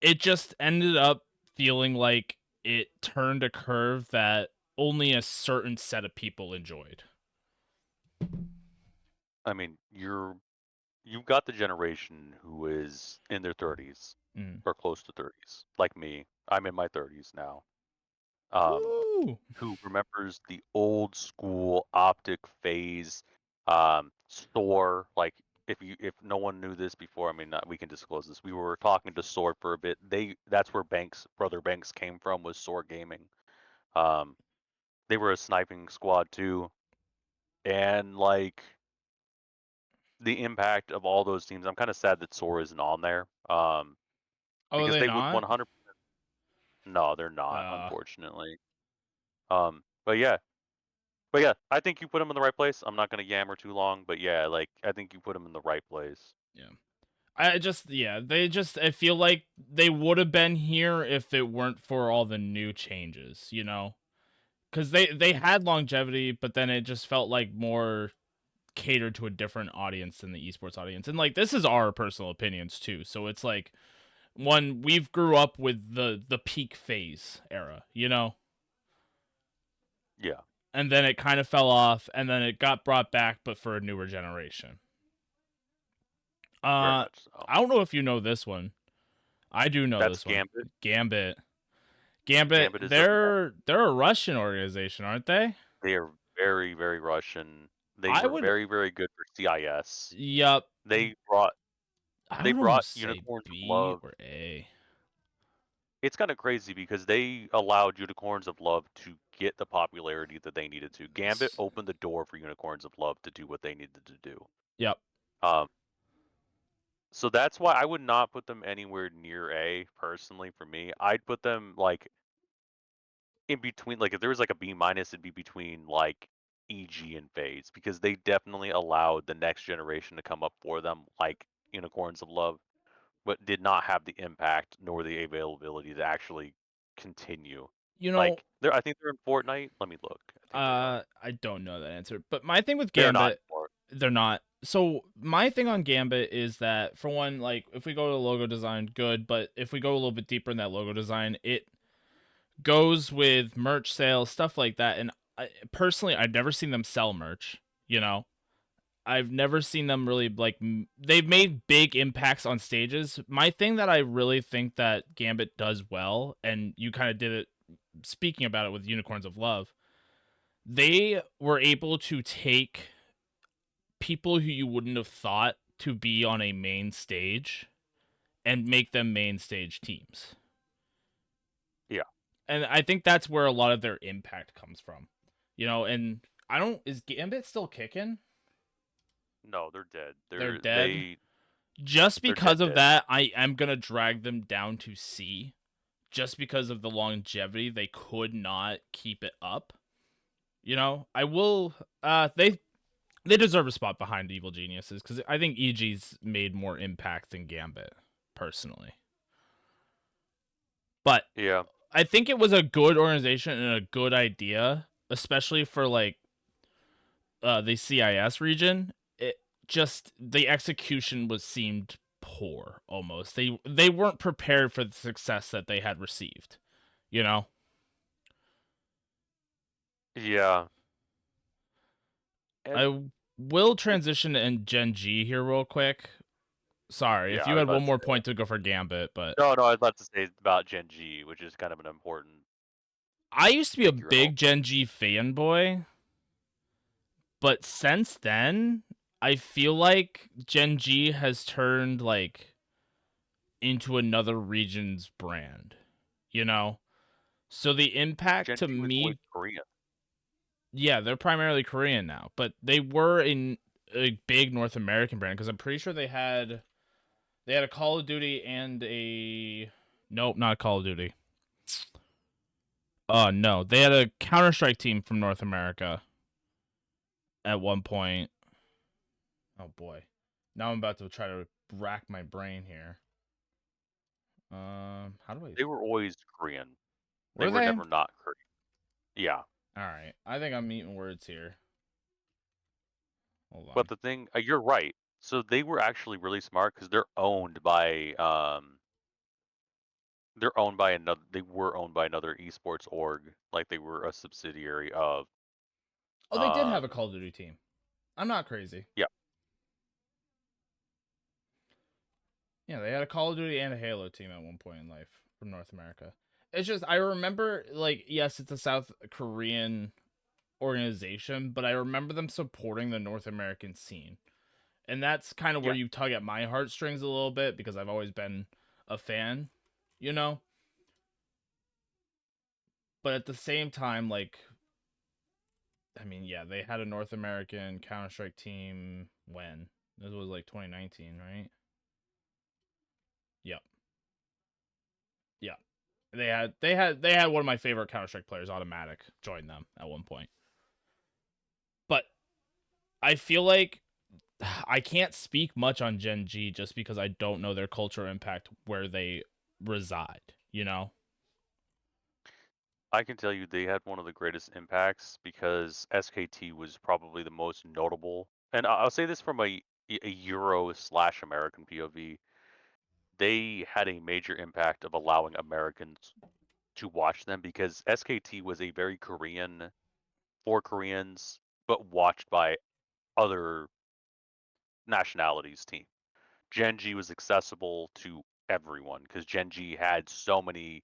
it just ended up feeling like it turned a curve that only a certain set of people enjoyed. I mean, you've got the generation who is in their 30s Mm. or close to 30s, like me. I'm in my 30s now. Um, Woo! who remembers the old school optic phase Soar. Like if no one knew this before, I mean we can disclose this. We were talking to Soar for a bit. That's where brother Banks came from, was Soar Gaming. Um, they were a sniping squad too, and like the impact of all those teams. I'm kind of sad that Soar isn't on there. Oh, are Because they they would not? 100. No, they're not, Uh, unfortunately. But yeah, But yeah, I think you put him in the right place. I'm not gonna yammer too long, but yeah, like I think you put him in the right place. yeah. I feel like they would have been here if it weren't for all the new changes, you know? Because they had longevity, but then it just felt like more. catered to a different audience than the esports audience. And like this is our personal opinions too. So it's like one we've grew up with the peak phase era, you know? Yeah, And then it kind of fell off and then it got brought back but for a newer generation. very Uh much so. I don't know if you know this one. I do know That's this one. Gambit. Gambit. Gambit, Gambit is a they're a Russian organization, aren't they? they are very, very Russian. They I were would very, very good for CIS. yup. They brought I they would brought almost say Unicorns of B Love. or A. It's kind of crazy because they allowed Unicorns of Love to get the popularity that they needed to. Gambit opened the door for Unicorns of Love to do what they needed to do. Yep. Um, so that's why I would not put them anywhere near A personally for me. I'd put them like in between, like if there was like a B minus, it'd be between like EG and Phase because they definitely allowed the next generation to come up for them, like Unicorns of Love, but did not have the impact nor the availability to actually continue. You know, Like I think they're in Fortnite. Let me look. I think they are. I don't know that answer. But my thing with They're not Gambit, anymore. they're not. So my thing on Gambit is that for one, like if we go to logo design, good. But if we go a little bit deeper in that logo design, it goes with merch sales, stuff like that. And personally, I've never seen them sell merch. You know, I've never seen them really like they've made big impacts on stages. My thing that I really think that Gambit does well, and you kind of did it speaking about it with Unicorns of Love, they were able to take people who you wouldn't have thought to be on a main stage and make them main stage teams. Yeah. And I think that's where a lot of their impact comes from. You know, and I don't is Gambit still kicking? No, they're dead. They're dead. They Just they're dead because of dead. that, I am going to drag them down to C just because of the longevity. They could not keep it up. You know, I will they deserve a spot behind Evil Geniuses because I think EG's made more impact than Gambit, personally. But Yeah. I think it was a good organization and a good idea, especially for like the CIS region. It just the execution was seemed poor almost. They weren't prepared for the success that they had received. You know, Yeah. And I will transition to Gen G here real quick. Sorry, yeah, if I you was had about one to more say that. point to go for Gambit, but No, I was about to say about Gen G, which is kind of an important I used to be a figure out. big Gen G fanboy, but since then, I feel like Gen G has turned like into another region's brand, you know? So the impact Gen to G was always me, Korean. yeah, they're primarily Korean now, but they were in a big North American brand because I'm pretty sure they had a Call of Duty and a nope, not a Call of Duty. No, they had a Counter Strike team from North America at one point. Oh boy. Now I'm about to try to rack my brain here. How do I They were always Korean. They were were they? never not Korean. Yeah. Alright. I think I'm eating words here. Hold But on. the thing, you're right. So they were actually really smart because they're owned by another. They were owned by another esports org, like they were a subsidiary of. Oh, they did have a Um, Call of Duty team. I'm not crazy. yeah, Yeah, they had a Call of Duty and a Halo team at one point in life from North America. It's just I remember like yes, it's a South Korean organization, but I remember them supporting the North American scene. And that's kind of where yeah. you tug at my heartstrings a little bit because I've always been a fan, you know? But at the same time, like, I mean, yeah, they had a North American Counter Strike team when? This was like 2019, right? Yep. Yeah. They had one of my favorite Counter Strike players, Automatic, join them at one point. But I feel like I can't speak much on Gen G just because I don't know their cultural impact where they reside, you know? I can tell you they had one of the greatest impacts because SKT was probably the most notable and I'll say this from a Euro slash American POV. They had a major impact of allowing Americans to watch them because SKT was a very Korean for Koreans, but watched by other nationalities team. Genji was accessible to everyone because Genji had so many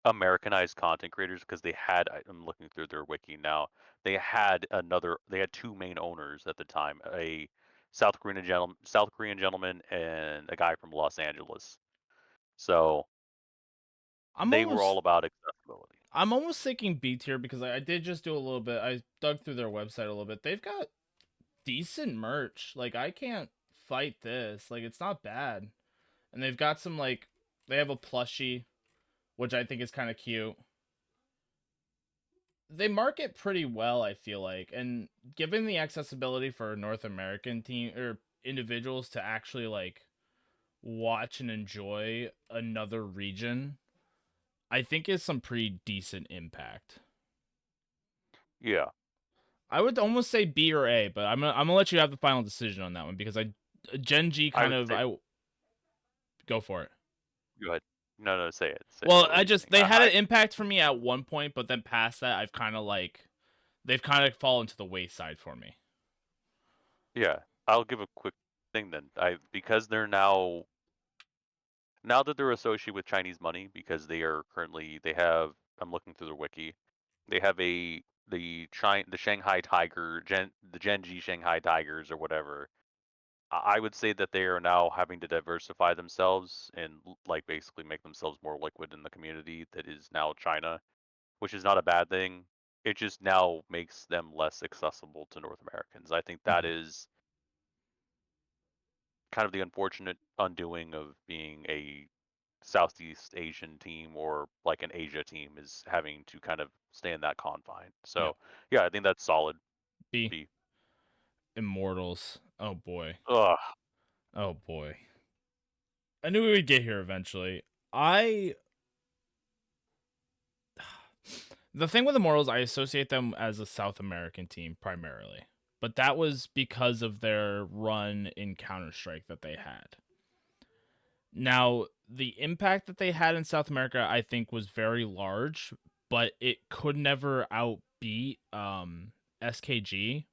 Americanized content creators because I'm looking through their wiki now. They had two main owners at the time, a South Korean gentleman and a guy from Los Angeles. So I'm they were all almost about accessibility. I'm almost thinking B tier because I did just do a little bit. I dug through their website a little bit. They've got decent merch. Like I can't fight this. Like it's not bad. And they've got some like they have a plushie, which I think is kind of cute. They market pretty well, I feel like. And given the accessibility for North American team or individuals to actually like watch and enjoy another region, I think is some pretty decent impact. Yeah, I would almost say B or A, but I'm gonna let you have the final decision on that one because I Gen G I kind would of say I go for it. go ahead. No, no, say it. Say Well, the I just reasoning. they had an impact for me at one point, but then past that, I've kind of like they've kind of fallen to the wayside for me. Yeah, I'll give a quick thing then. I because they're now that they're associated with Chinese money because they have I'm looking through their wiki. They have the Shanghai the Genji Shanghai Tigers or whatever. I would say that they are now having to diversify themselves and like basically make themselves more liquid in the community that is now China, which is not a bad thing. It just now makes them less accessible to North Americans. I think that Mhm. is kind of the unfortunate undoing of being a Southeast Asian team or like an Asia team is having to kind of stay in that confine. Yep. So yeah, I think that's solid. B. B. Immortals. Oh boy. Ugh. Oh boy. I knew we would get here eventually. I The thing with Immortals, I associate them as a South American team primarily. But that was because of their run in Counter-Strike that they had. Now, the impact that they had in South America, I think, was very large, but it could never outbeat SKG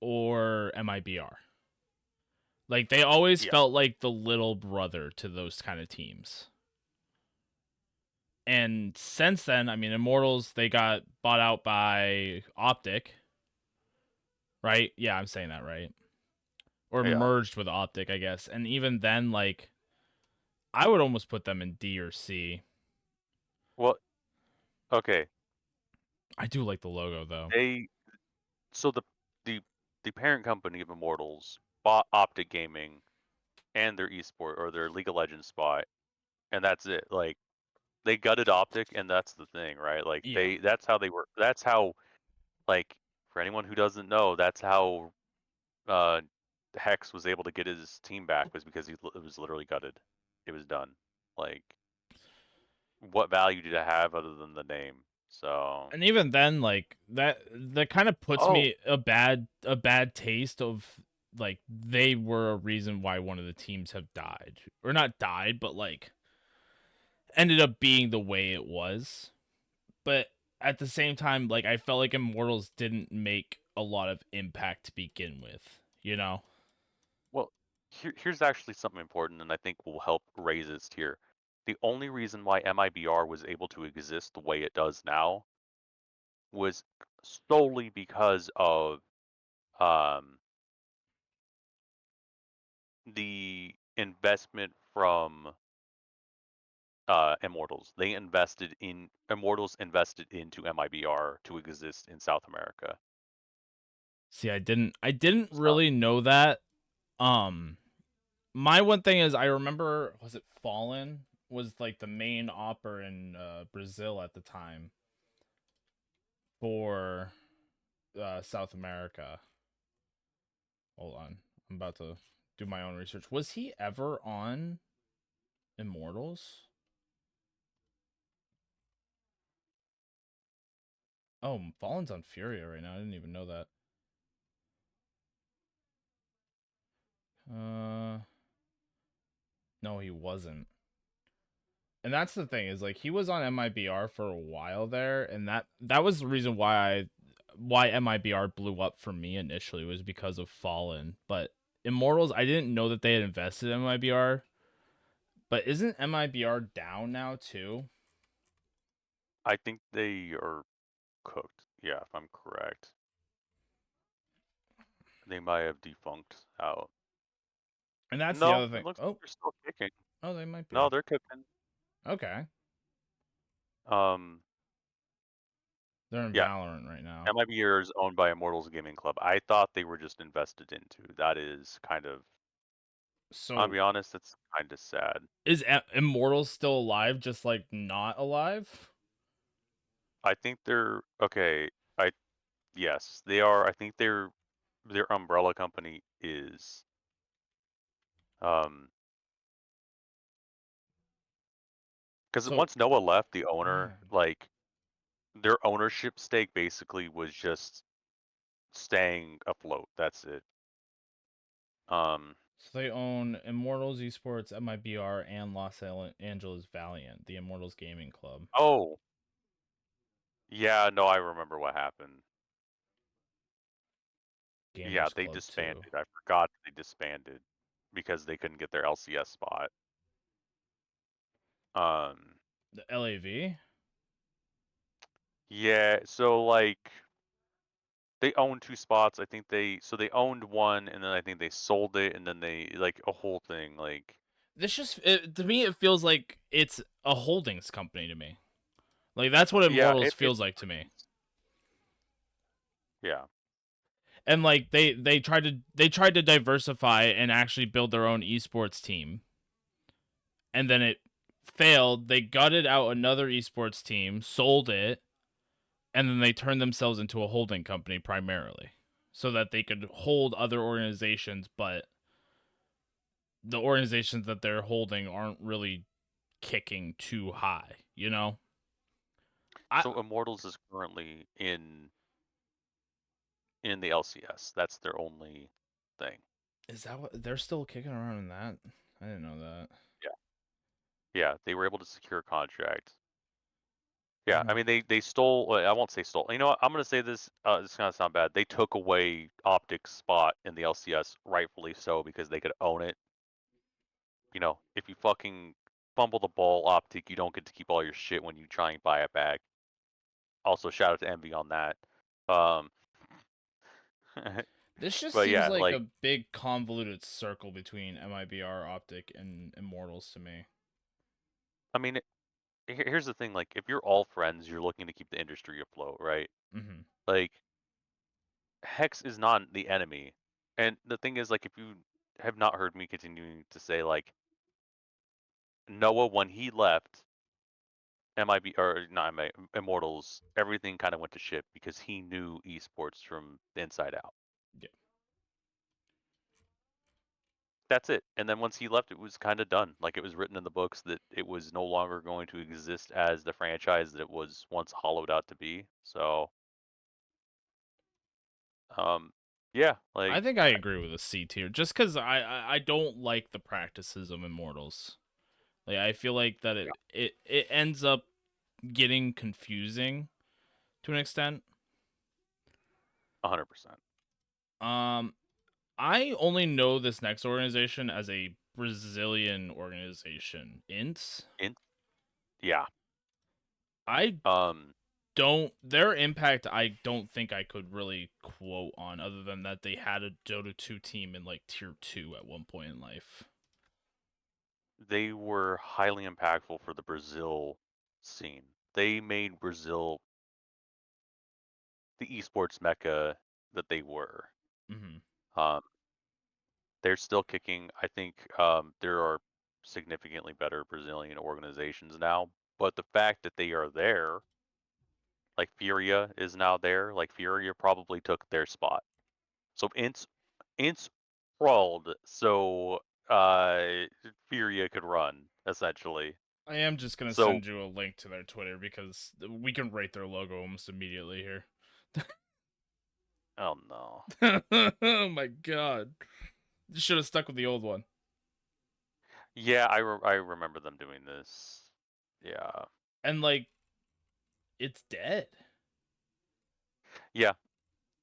or MIBR. Like they always Yeah. felt like the little brother to those kind of teams. And since then, I mean, Immortals they got bought out by Optic, right? Yeah, I'm saying that right. Or Yeah. merged with Optic, I guess. And even then, like, I would almost put them in D or C. Well, okay. I do like the logo though. They so the the parent company of Immortals bought Optic Gaming and their esport or their League of Legends spot, and that's it. Like they gutted Optic, and that's the thing, right? Like Yeah. that's how they were. That's how like for anyone who doesn't know, that's how uh, Hex was able to get his team back was because it was literally gutted. It was done. Like, what value did it have other than the name? So, And even then, like that kind of puts oh, me a bad taste of like they were a reason why one of the teams have died. Or not died, but like ended up being the way it was. But at the same time, like I felt like Immortals didn't make a lot of impact to begin with, you know? well, here's actually something important, and I think will help raise its tier. The only reason why MIBR was able to exist the way it does now was solely because of um, the investment from Immortals. Immortals invested into MIBR to exist in South America. See, I didn't So really know that. Um my one thing is I remember was it Fallen was like the main opera in Brazil at the time for South America. Hold on. I'm about to do my own research. Was he ever on Immortals? Oh, Fallen's on Furia right now. I didn't even know that. Uh, no, he wasn't. And that's the thing is like he was on MIBR for a while there, and that was the reason why MIBR blew up for me initially was because of Fallen. But Immortals, I didn't know that they had invested in MIBR. But isn't MIBR down now too? I think they are cooked. Yeah, if I'm correct. They might have defunct out. And that's the No, other it thing. looks like Oh, they're still kicking. oh, they might No, be. they're kicking. Okay, Um, they're in yeah, Valorant right now. MIBR is owned by Immortals Gaming Club. I thought they were just invested into. That is kind of, I'll So be honest, it's kind of sad. is Immortals still alive? Just like not alive? I think they're okay. I yes, they are. I think their umbrella company is um because So once Noah left, the owner man, like their ownership stake basically was just staying afloat. That's it. Um. so they own Immortals Esports, MIBR, and Los Angeles Valiant, the Immortals Gaming Club. Oh, yeah. No, I remember what happened. Yeah, Gamers they Club too. disbanded. I forgot they disbanded because they couldn't get their LCS spot. Um. The LAV? Yeah. So like they own two spots. I think they owned one and then I think they sold it and then they like a whole thing like To me it feels like it's a holdings company to me. Like that's what yeah, Immortals it feels like to me. yeah. And like they tried to diversify and actually build their own esports team. And then it failed. They gutted out another esports team, sold it, and then they turned themselves into a holding company primarily so that they could hold other organizations, but the organizations that they're holding aren't really kicking too high, you know? I So Immortals is currently in the LCS. That's their only thing. Is that what they're still kicking around in that? I didn't know that. Yeah. Yeah, they were able to secure a contract. Oh Yeah, I my. mean they stole. I won't say stole. You know what? I'm gonna say this. This is gonna sound bad. They took away Optic's spot in the LCS, rightfully so, because they could own it. You know, if you fucking fumble the ball, Optic, you don't get to keep all your shit when you try and buy it back. Also, shout out to Envy on that. Um, This just but seems yeah, like a like big convoluted circle between MIBR, Optic, and Immortals to me. I mean, here's the thing. Like, if you're all friends, you're looking to keep the industry afloat, right? Mm-hmm. Like, Hex is not the enemy. And the thing is, like, if you have not heard me continuing to say, like, Noah, when he left MIB, or not MIB, Immortals, everything kind of went to shit because he knew esports from the inside out. Yeah. That's it. And then once he left, it was kind of done. Like, it was written in the books that it was no longer going to exist as the franchise that it was once hollowed out to be. So, um, yeah, I like, think I agree with a C tier, just because I don't like the practices of Immortals. Like I feel like that yeah, it ends up getting confusing to an extent. 100%. Um, I only know this next organization as a Brazilian organization, INTS. In, yeah. I Um, don't their impact. I don't think I could really quote on other than that they had a Dota 2 team in like tier 2 at one point in life. they were highly impactful for the Brazil scene. They made Brazil the esports mecca that they were. Mm-hmm. Um, they're still kicking. I think there are significantly better Brazilian organizations now, but the fact that they are there, like Furia is now there, like Furia probably took their spot. So Ints crawled so uh Furia could run essentially. I am just gonna So send you a link to their Twitter because we can rate their logo almost immediately here. oh no. Oh my god. Should have stuck with the old one. Yeah, I remember them doing this. Yeah. And like, it's dead. Yeah,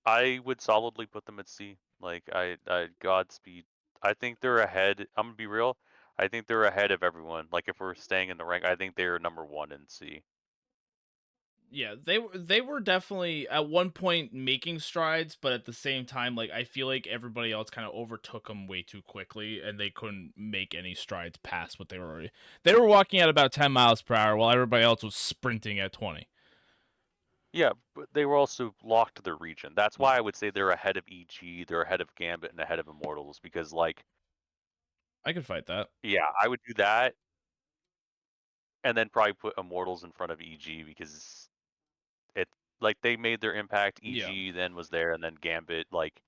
I would solidly put them at C. Like I Godspeed. I think they're ahead. I'm gonna be real. I think they're ahead of everyone. Like if we're staying in the rank, I think they're number one in C. Yeah, they were definitely at one point making strides, but at the same time, like I feel like everybody else kind of overtook them way too quickly, and they couldn't make any strides past what they were already. They were walking at about 10 miles per hour, while everybody else was sprinting at 20. Yeah, but they were also locked to their region. That's why Yeah, I would say they're ahead of EG, they're ahead of Gambit, and ahead of Immortals because like, I could fight that. yeah, I would do that and then probably put Immortals in front of EG because it like they made their impact. Yeah, EG then was there, and then Gambit. Like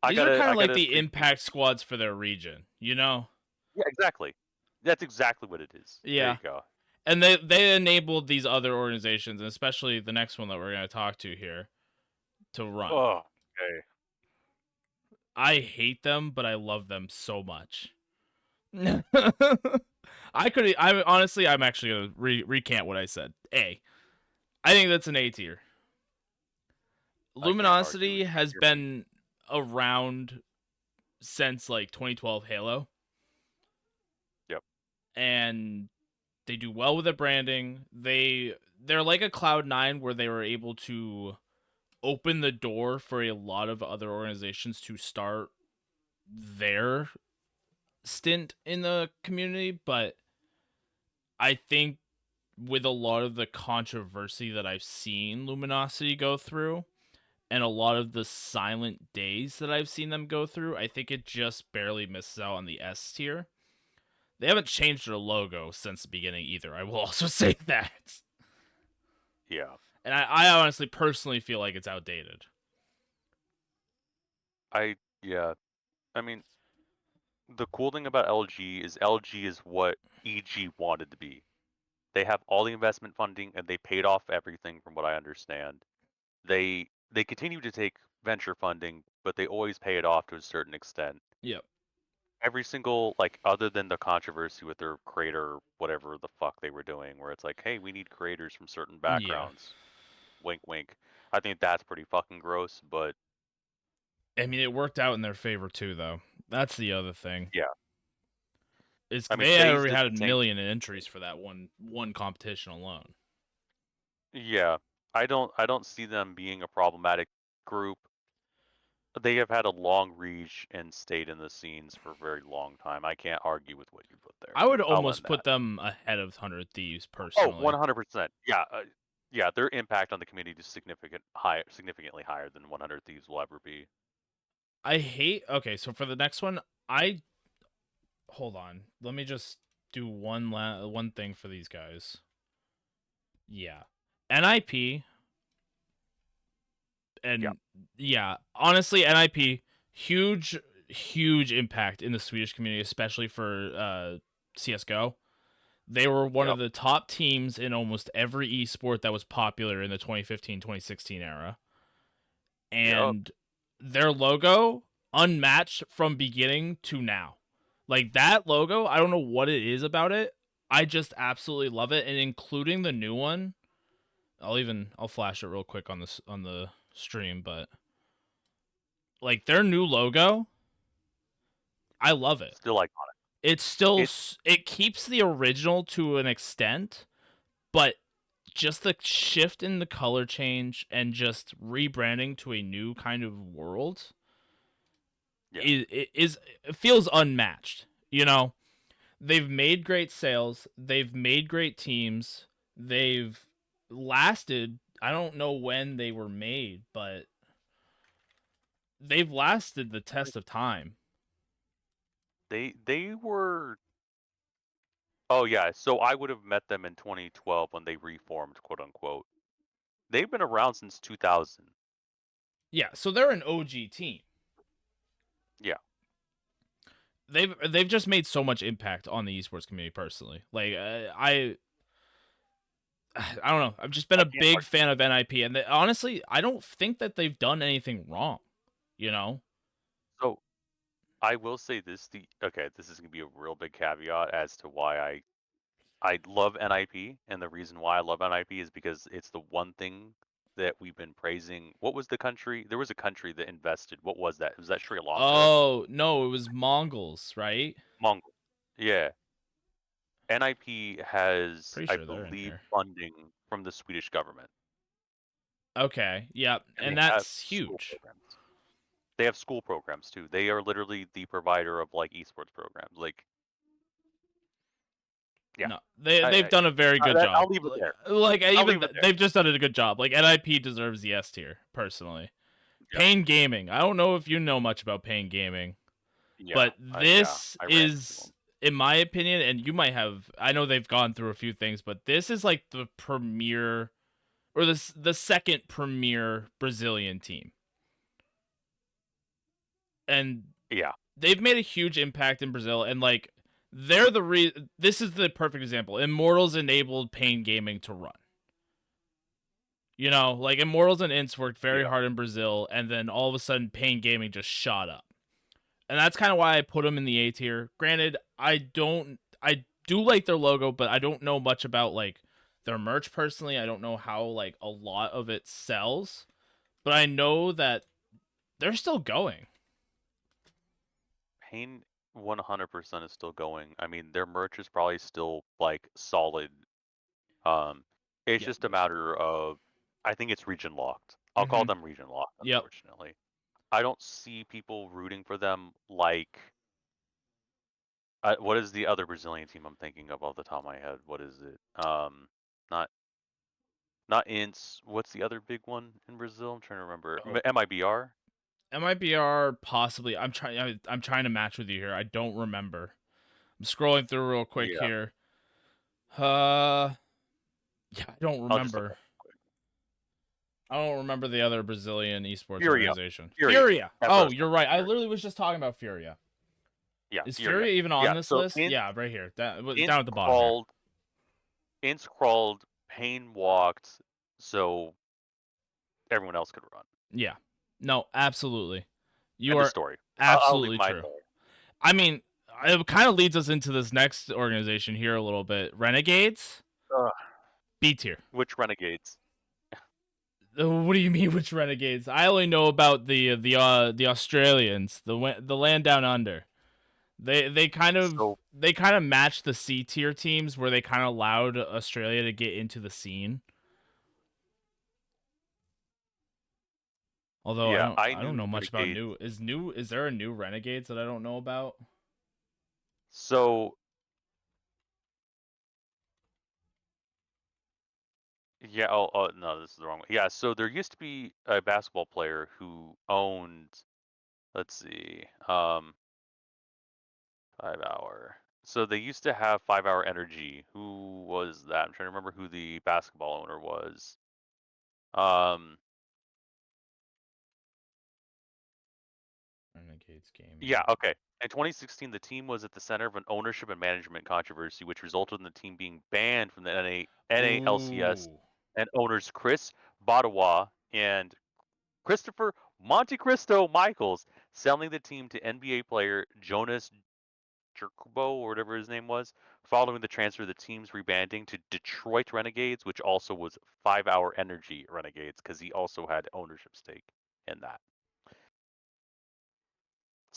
these are kind I of like gotta the appreciate. impact squads for their region, you know? Yeah, exactly. That's exactly what it is. There Yeah, you go. and they enabled these other organizations, and especially the next one that we're gonna talk to here, to run. Oh, okay. I hate them, but I love them so much. I could. I honestly, I'm actually gonna recant what I said. I think that's an A tier. I can't argue with Luminosity has your opinion. been around since like 2012 Halo, Yep. and they do well with their branding. They're like a Cloud9 where they were able to open the door for a lot of other organizations to start their stint in the community, but I think with a lot of the controversy that I've seen Luminosity go through and a lot of the silent days that I've seen them go through, I think it just barely misses out on the S tier. They haven't changed their logo since the beginning either. I will also say that. Yeah. And I honestly personally feel like it's outdated. Yeah. I mean, the cool thing about LG is what EG wanted to be. They have all the investment funding and they paid off everything from what I understand. They continue to take venture funding, but they always pay it off to a certain extent. Yep. Every single like other than the controversy with their creator, whatever the fuck they were doing, where it's like, hey, we need creators from certain Yeah. backgrounds. Wink, wink. I think that's pretty fucking gross, but I mean, it worked out in their favor too, though. That's the other thing. yeah. Is I mean, they FaZe already did had a the same. million entries for that one competition alone. Yeah, I don't see them being a problematic group. They have had a long reach and stayed in the scenes for a very long time. I can't argue with what you put there. I would I'll end almost that. put them ahead of 100 Thieves Oh, personally. 100%. Yeah, yeah, their impact on the community is significantly higher than 100 Thieves will ever be. I hate. Okay, so for the next one, I hold on. Let me just do one thing for these guys. Yeah, NIP Yeah, and yeah, honestly, NIP huge impact in the Swedish community, especially for CS:GO. They were one of yep, the top teams in almost every esport that was popular in the 2015-2016 era. yep. And their logo unmatched from beginning to now. Like that logo, I don't know what it is about it. I just absolutely love it, and including the new one. I'll flash it real quick on the stream, but like their new logo, I love it. Still iconic. It's still It's it keeps the original to an extent, but just the shift in the color change and just rebranding to a new kind of world yeah. is it feels unmatched. You know, they've made great sales, they've made great teams, they've lasted. I don't know when they were made, but they've lasted the test of time. They were. Oh yeah, so I would have met them in 2012 when they reformed, quote unquote. They've been around since 2000. Yeah, so they're an OG team. Yeah, They've just made so much impact on the esports community personally. Like I don't know. I've just been I a can't big argue. fan of NIP, and honestly, I don't think that they've done anything wrong. You know? So I will say this: this is gonna be a real big caveat as to why I love NIP, and the reason why I love NIP is because it's the one thing that we've been praising. What was the country? There was a country that invested. What was that? Was that Sri Lanka? Oh no, it was Mongols, right? Mongol. Yeah. NIP has, Pretty I sure they're in believe, here. funding from the Swedish government, Okay, yep, and they and have that's school huge. programs. They have school programs too. They are literally the provider of like esports programs. Like, yeah, No, they've done a very good I'll job. leave it there. I'll Even leave it there. they've just done a good job. Like NIP deserves the S tier, personally. Yeah, Pain Gaming. I don't know if you know much about Pain Gaming, yeah, but yeah. this I ran into is, them. in my opinion, and you might have. I know they've gone through a few things, but this is like the premier, or the second premier Brazilian team, and Yeah, they've made a huge impact in Brazil. And like they're this is the perfect example. Immortals enabled Pain Gaming to run. You know, like Immortals and Ints worked very yeah. hard in Brazil, and then all of a sudden, Pain Gaming just shot up, and that's kind of why I put them in the A tier. Granted, I do like their logo, but I don't know much about like their merch personally. I don't know how like a lot of it sells, but I know that they're still going. Pain 100% is still going. I mean, their merch is probably still like solid. Um, it's Yep. just a matter of, I think it's region locked. I'll call Mm-hmm. them region locked, Yep. unfortunately. I don't see people rooting for them like. What is the other Brazilian team I'm thinking of off the top of my head? What is it? Not not Ints. What's the other big one in Brazil? I'm trying to remember. Oh, MIBR. MIBR possibly. I'm trying to match with you here. I don't remember. I'm scrolling through real quick Yeah, here. Uh, yeah, I don't I'll just look remember. up quick. I don't remember the other Brazilian esports Furia. organization. Furia. Furia. That's what I Oh, was you're trying to right. I Furia. literally was just talking about Furia. Yeah, Is Furia. Furia even on Yeah. this So list? Ints Yeah, right here. Ints Down at the bottom here. crawled. Ints crawled. Pain walked. So everyone else could run. Yeah. No, absolutely. You End of are story. I'll leave absolutely mine true. there. I mean, it kind of leads us into this next organization here a little bit. Renegades, Ugh, B tier. which renegades? What do you mean, which renegades? I only know about the Australians, the land down under. They kind of So they kind of matched the C tier teams where they kind of allowed Australia to get into the scene. Although yeah, I I don't know knew much about renegades. is there a new Renegades that I don't know about? So yeah. Oh, no, this is the wrong one. Yeah. So there used to be a basketball player who owned. Let's see. 5 hour. So they used to have 5 hour energy. Who was that? I'm trying to remember who the basketball owner was. Um, Renegades yeah, Gaming. okay. In 2016, the team was at the center of an ownership and management controversy, which resulted in the team being banned from the NALCS, Ooh. and owners Chris Badawa and Christopher Monte Cristo Michaels selling the team to NBA player Jonas Jerkubo, or whatever his name was, following the transfer of the team's rebanding to Detroit Renegades, which also was 5 hour energy Renegades, because he also had ownership stake in that.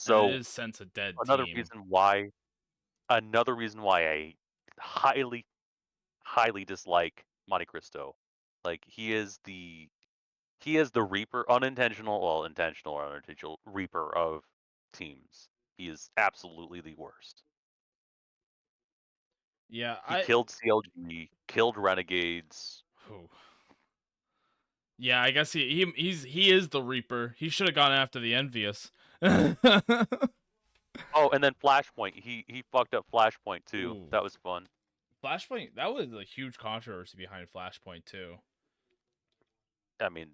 And it So is since a dead another team. reason why another reason why I highly, highly dislike Monte Cristo. Like he is the reaper, unintentional, well, intentional or unintentional reaper of teams. He is absolutely the worst. Yeah, He killed CLG, killed Renegades. Ooh. Yeah, I guess he is the Reaper. He should have gone after the Envious. Oh, and then Flashpoint. He fucked up Flashpoint too. Ooh. That was fun. Flashpoint, that was a huge controversy behind Flashpoint too. I mean,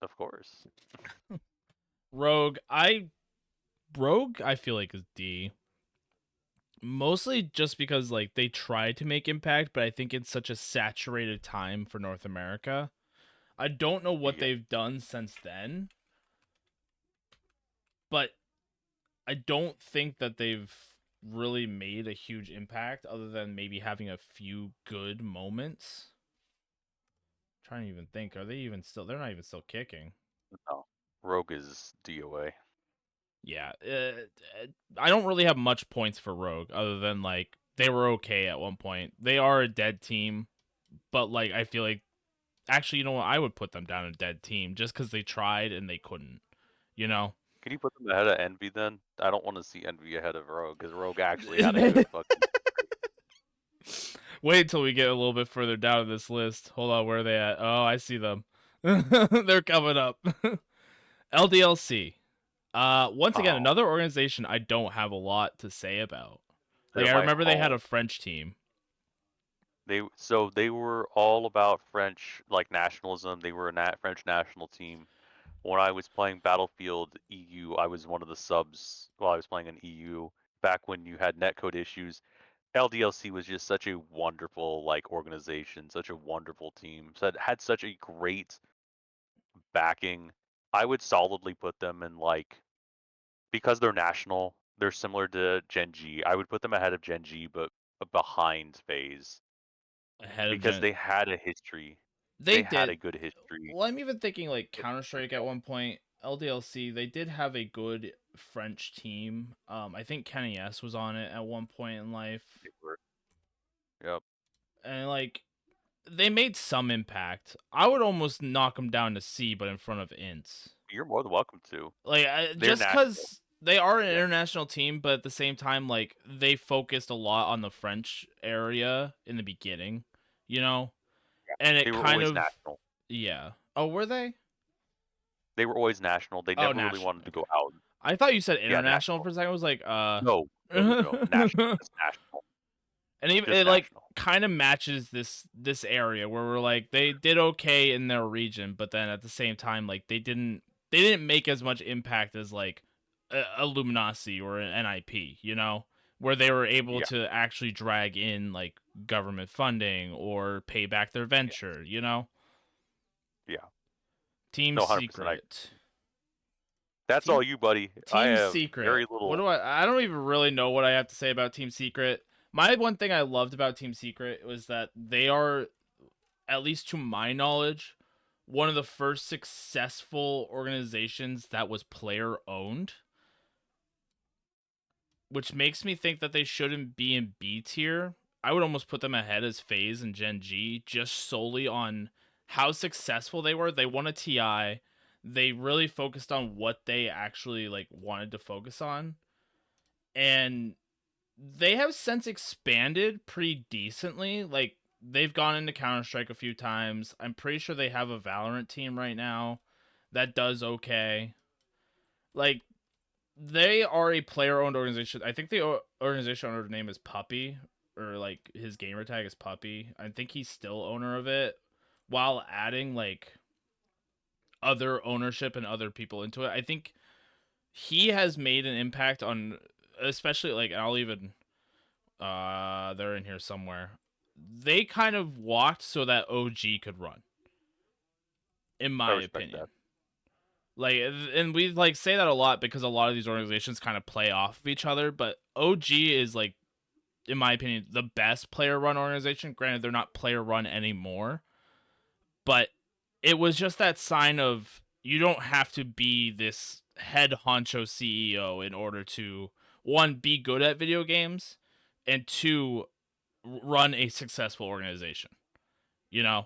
of course. Rogue, I feel like is D. Mostly just because like they tried to make impact, but I think it's such a saturated time for North America. I don't know what Yeah. they've done since then, but I don't think that they've really made a huge impact other than maybe having a few good moments. I'm trying to even think, are they even still? They're not even still kicking. No, Rogue is DOA. Yeah, I don't really have much points for Rogue other than like they were okay at one point. They are a dead team, but like I feel like actually, you know what? I would put them down a dead team just because they tried and they couldn't. You know. Can you put them ahead of Envy then? I don't want to see Envy ahead of Rogue because Rogue actually had a good fucking. Wait until we get a little bit further down this list. Hold on, where are they at? Oh, I see them. They're coming up. LDLC. Once again, Oh, another organization I don't have a lot to say about. Like they're I my remember they had home. a French team. They were all about French like nationalism. They were a French national team. When I was playing Battlefield EU, I was one of the subs while I was playing in EU back when you had netcode issues. LDLC was just such a wonderful like organization, such a wonderful team. So it had such a great backing. I would solidly put them in like because they're national, they're similar to Gen G. I would put them ahead of Gen G, but behind Phase Ahead of because Gen. they had a history. They They had did. a good history. Well, I'm even thinking like With Counter Strike at French. one point. LDLC, they did have a good French team. I think Kenny S was on it at one point in life, They were. Yep. and like they made some impact. I would almost knock them down to C, but in front of Ints. You're more than welcome to. Like They're just national. because they are an Yeah. international team, but at the same time, like they focused a lot on the French area in the beginning, you know, and They it were kind always of national. yeah. Oh, were they? They were always national. They Oh, never really national. wanted to Okay. go out. I thought you said Yeah, international national. for a second. I was like, No, no, no, no. National. Just national. and even Just it like national. kind of matches this area where we're like they did okay in their region, but then at the same time, like they didn't make as much impact as like a Luminosity or an NIP, you know, where they were able Yeah, to actually drag in like government funding or pay back their yeah, venture, you know. yeah. Team No, 100%. Secret. That's all Team you, buddy. I Team have Secret. very What little. do I don't even really know what I have to say about Team Secret. My one thing I loved about Team Secret was that they are, at least to my knowledge, one of the first successful organizations that was player owned, which makes me think that they shouldn't be in B tier. I would almost put them ahead as FaZe and Gen G just solely on how successful they were. They won a TI. They really focused on what they actually like wanted to focus on. And they have since expanded pretty decently. Like they've gone into Counter Strike a few times. I'm pretty sure they have a Valorant team right now that does okay. Like they are a player-owned organization. I think the organization owner name is Puppy, or like his gamer tag is Puppy. I think he's still owner of it, while adding like other ownership and other people into it. I think he has made an impact on, especially like I'll even they're in here somewhere. They kind of walked so that OG could run, in I my respect opinion. that. Like, and we like say that a lot because a lot of these organizations kind of play off of each other. But OG is like, in my opinion, the best player run organization. Granted, they're not player run anymore, but it was just that sign of you don't have to be this head honcho CEO in order to, one, be good at video games, and two, run a successful organization, you know.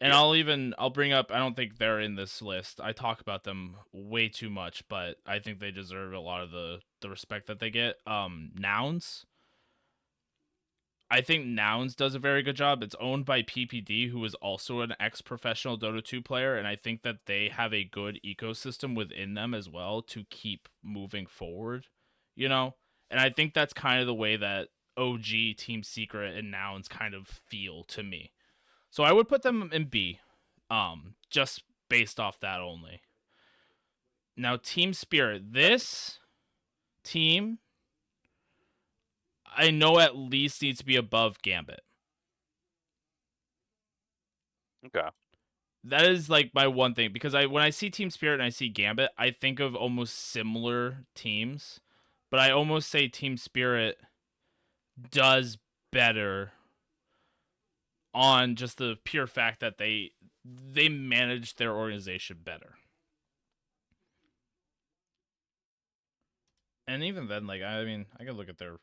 And Yeah. I'll bring up, I don't think they're in this list. I talk about them way too much, but I think they deserve a lot of the respect that they get. Nouns. I think Nouns does a very good job. It's owned by PPD, who is also an ex-professional Dota 2 player, and I think that they have a good ecosystem within them as well to keep moving forward, you know? And I think that's kind of the way that OG, Team Secret, and Nouns kind of feel to me. So I would put them in B, just based off that only. Now, Team Spirit. This team, I know at least needs to be above Gambit. Okay. That is like my one thing because I when I see Team Spirit and I see Gambit, I think of almost similar teams. but I almost say Team Spirit does better on just the pure fact that they manage their organization better. And even then, like, I mean, I can look at their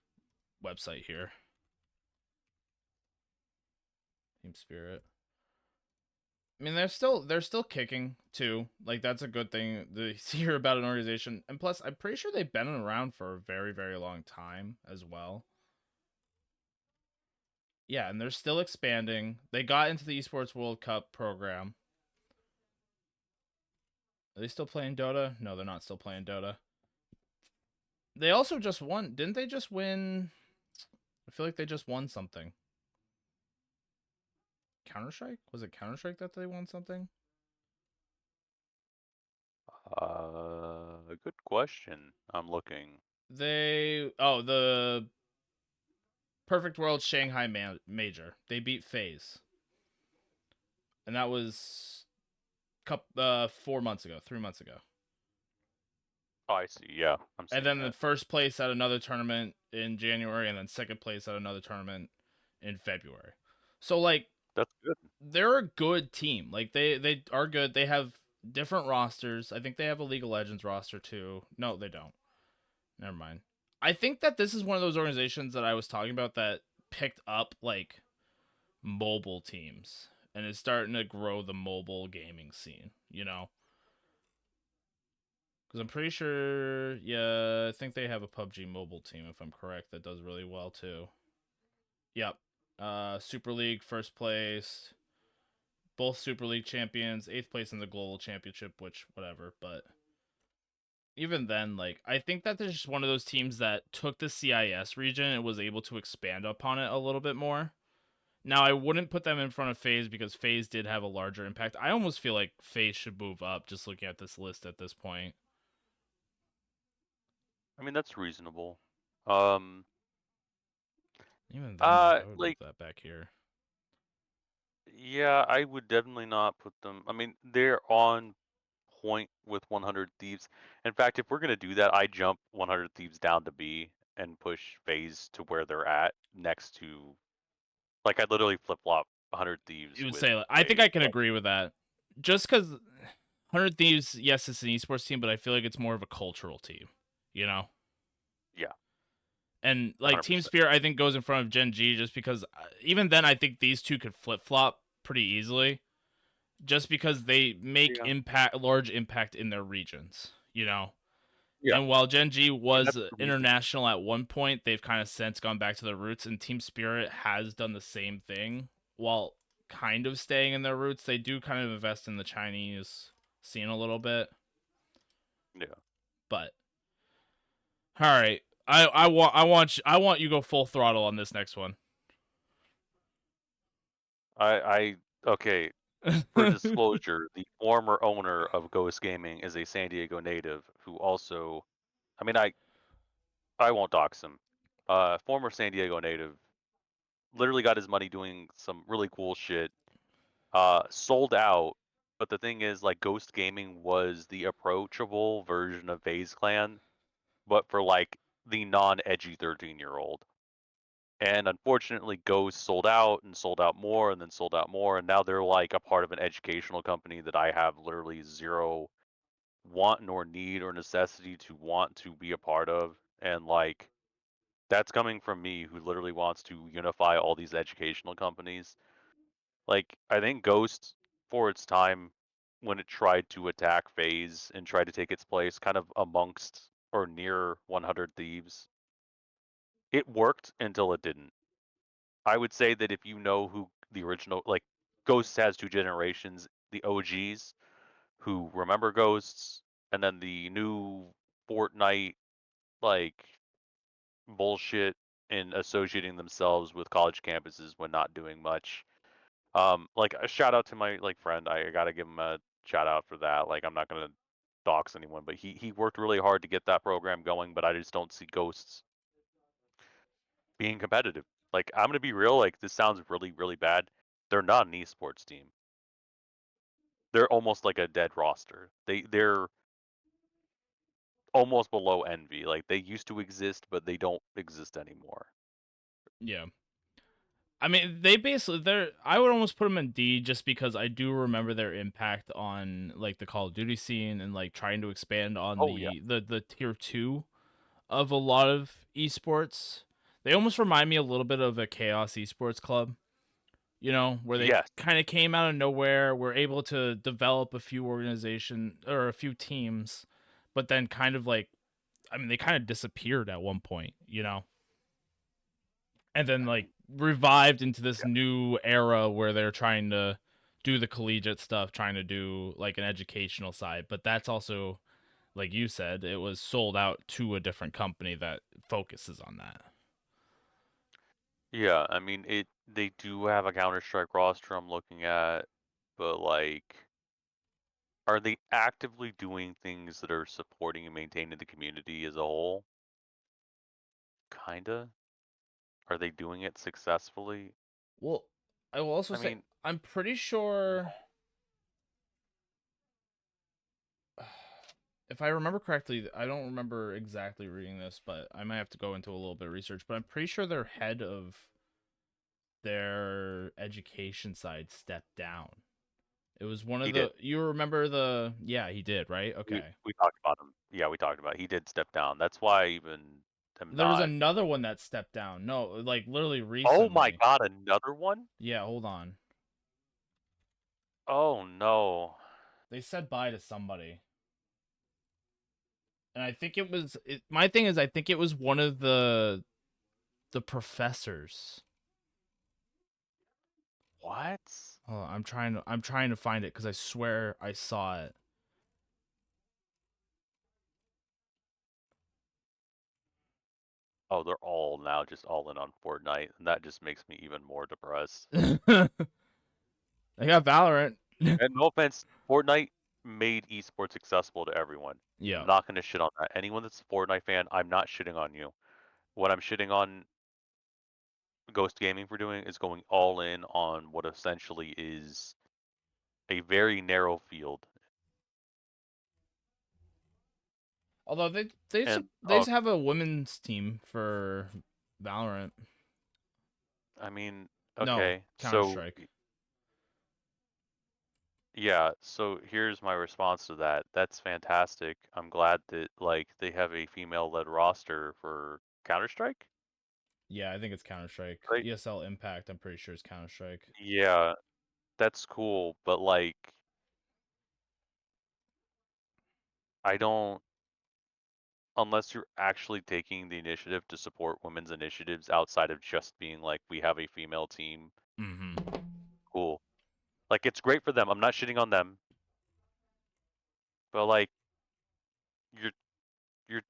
website here. Team Spirit. I mean, they're still kicking too. Like that's a good thing to hear about an organization. And plus, I'm pretty sure they've been around for a very very long time as well. Yeah, and they're still expanding. They got into the Esports World Cup program. Are they still playing Dota? No, they're not still playing Dota. They also just won. Didn't they just win? I feel like they just won something. Counter Strike? Was it Counter Strike that they won something? A good question. I'm looking. The Perfect World Shanghai Major. They beat FaZe, and that was 4 months ago, 3 months ago. Oh, I see. Yeah, I'm And seeing then the that. first place at another tournament in January, and then second place at another tournament in February. So like That's good. they're a good team. Like they are good. They have different rosters. I think they have a League of Legends roster too. No, they don't. Never mind. I think that this is one of those organizations that I was talking about that picked up like mobile teams and is starting to grow the mobile gaming scene, you know? Because I'm pretty sure, yeah, I think they have a PUBG mobile team, if I'm correct, that does really well too. Yep. Super League, first place. Both Super League champions, eighth place in the Global Championship, which, whatever. But even then, like, I think that there's just one of those teams that took the CIS region and was able to expand upon it a little bit more. Now, I wouldn't put them in front of FaZe because FaZe did have a larger impact. I almost feel like FaZe should move up just looking at this list at this point. I mean, that's reasonable. Um, Even then, like, I would move like, that back here. yeah, I would definitely not put them. I mean, they're on point with 100 Thieves. In fact, if we're gonna do that, I jump 100 Thieves down to B and push FaZe to where they're at next to. Like, I literally flip flop 100 You Thieves would with say, I think FaZe. I can agree with that. Just because 100 Thieves, yes, it's an esports team, but I feel like it's more of a cultural team, you know? Yeah, And like Team 100%. Spirit, I think goes in front of Gen G just because even then, I think these two could flip flop pretty easily, just because they make Yeah. large impact in their regions, you know. Yeah. And while Gen G I mean, was that's the reason. international at one point, they've kind of since gone back to their roots, and Team Spirit has done the same thing while kind of staying in their roots. They do kind of invest in the Chinese scene a little bit, Yeah. but all right. I want you to go full throttle on this next one. I okay. For disclosure, the former owner of Ghost Gaming is a San Diego native who also, I mean, I won't dox him. Former San Diego native, literally got his money doing some really cool shit. Sold out, but the thing is, like, Ghost Gaming was the approachable version of FaZe Clan, but for like the non-edgy 13-year-old. And unfortunately, Ghost sold out and sold out more and then sold out more, and now they're like a part of an educational company that I have literally zero want nor need or necessity to want to be a part of. And like that's coming from me who literally wants to unify all these educational companies. Like I think Ghost for its time when it tried to attack FaZe and tried to take its place kind of amongst or near 100 Thieves, it worked until it didn't. I would say that if you know who the original, like Ghosts has two generations, the OGs who remember Ghosts, and then the new Fortnite like bullshit in associating themselves with college campuses when not doing much. Like a shout out to my like friend. I gotta give him a shout out for that. Like I'm not gonna dox anyone, but he worked really hard to get that program going. But I just don't see Ghosts being competitive. Like I'm gonna be real. Like this sounds really really bad. They're not an esports team. They're almost like a dead roster. They're almost below envy. Like they used to exist, but they don't exist anymore. Yeah. I mean, they basically they're I would almost put them in D just because I do remember their impact on like the Call of Duty scene and like trying to expand on Oh yeah. the tier 2 of a lot of esports. They almost remind me a little bit of a Chaos Esports Club, where they Yes. kind of came out of nowhere, were able to develop a few organization or a few teams, but then kind of like I mean they kind of disappeared at one point. And then I like mean, revived into this yeah. new era where they're trying to do the collegiate stuff, trying to do like an educational side, but that's also like you said, it was sold out to a different company that focuses on that. Yeah, I mean it they do have a Counter-Strike roster I'm looking at, but like are they actively doing things that are supporting and maintaining the community as a whole? Kinda. Are they doing it successfully? Well, I will also I say mean, I'm pretty sure if I remember correctly, I don't remember exactly reading this, but I might have to go into a little bit of research, but I'm pretty sure their head of their education side stepped down. It was one of he did. the you remember the yeah, he did, right? Okay. We talked about him. Yeah, we talked about it. He did step down. That's why I even am There was not. another one that stepped down. No, like literally Oh my recently. God, another one? Yeah, hold on. Oh no. They said bye to somebody. And I think my thing is I think it was one of the professors. What? Oh, I'm trying to find it cuz I swear I saw it. Oh, they're all now just all in on Fortnite, and that just makes me even more depressed. I got Valorant. And no offense, Fortnite made esports accessible to everyone. I'm Yeah. not gonna shit on that. Anyone that's a Fortnite fan, I'm not shitting on you. What I'm shitting on Ghost Gaming for doing is going all in on what essentially is a very narrow field. Although And they have a women's team for Valorant. I mean, No, okay, Counter so Strike. yeah, so here's my response to that. That's fantastic. I'm glad that like they have a female-led roster for Counter-Strike, Yeah, I think it's Counter Strike. right? ESL Impact. I'm pretty sure it's Counter Strike. Yeah, that's cool, but like I don't unless you're actually taking the initiative to support women's initiatives outside of just being like we have a female team, Mm-hmm. cool. Like it's great for them. I'm not shitting on them, but like you're you're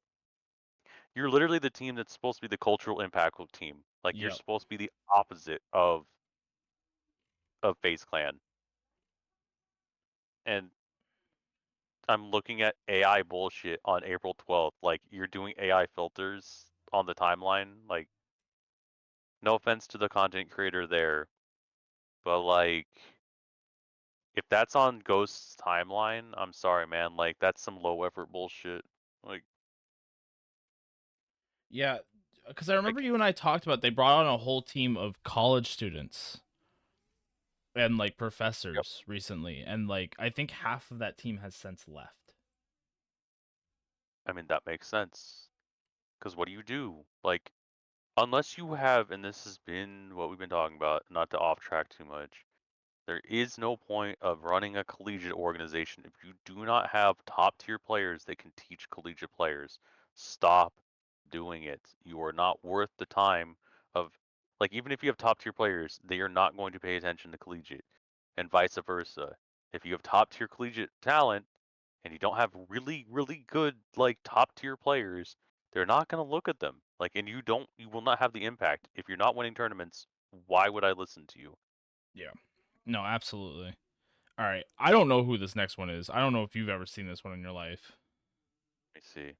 you're literally the team that's supposed to be the cultural impact team. Like you're Yep. supposed to be the opposite of FaZe Clan. And I'm looking at AI bullshit on April 12th. Like you're doing AI filters on the timeline. Like no offense to the content creator there, but like if that's on Ghost's timeline, I'm sorry, man. Like that's some low effort bullshit. Like Yeah, because I remember like you and I talked about they brought on a whole team of college students and like yep. professors recently, and like I think half of that team has since left. I mean that makes sense. Cause what do you do? Like unless you have, and this has been what we've been talking about, not to off track too much. There is no point of running a collegiate organization if you do not have top tier players that can teach collegiate players. Stop doing it. You are not worth the time of, like, even if you have top tier players, they are not going to pay attention to collegiate, and vice versa. If you have top tier collegiate talent and you don't have really, really good, like, top tier players, they're not going to look at them. Like, and you will not have the impact. If you're not winning tournaments, why would I listen to you? Yeah. No, absolutely. All right. I don't know who this next one is. I don't know if you've ever seen this one in your life. Let me see.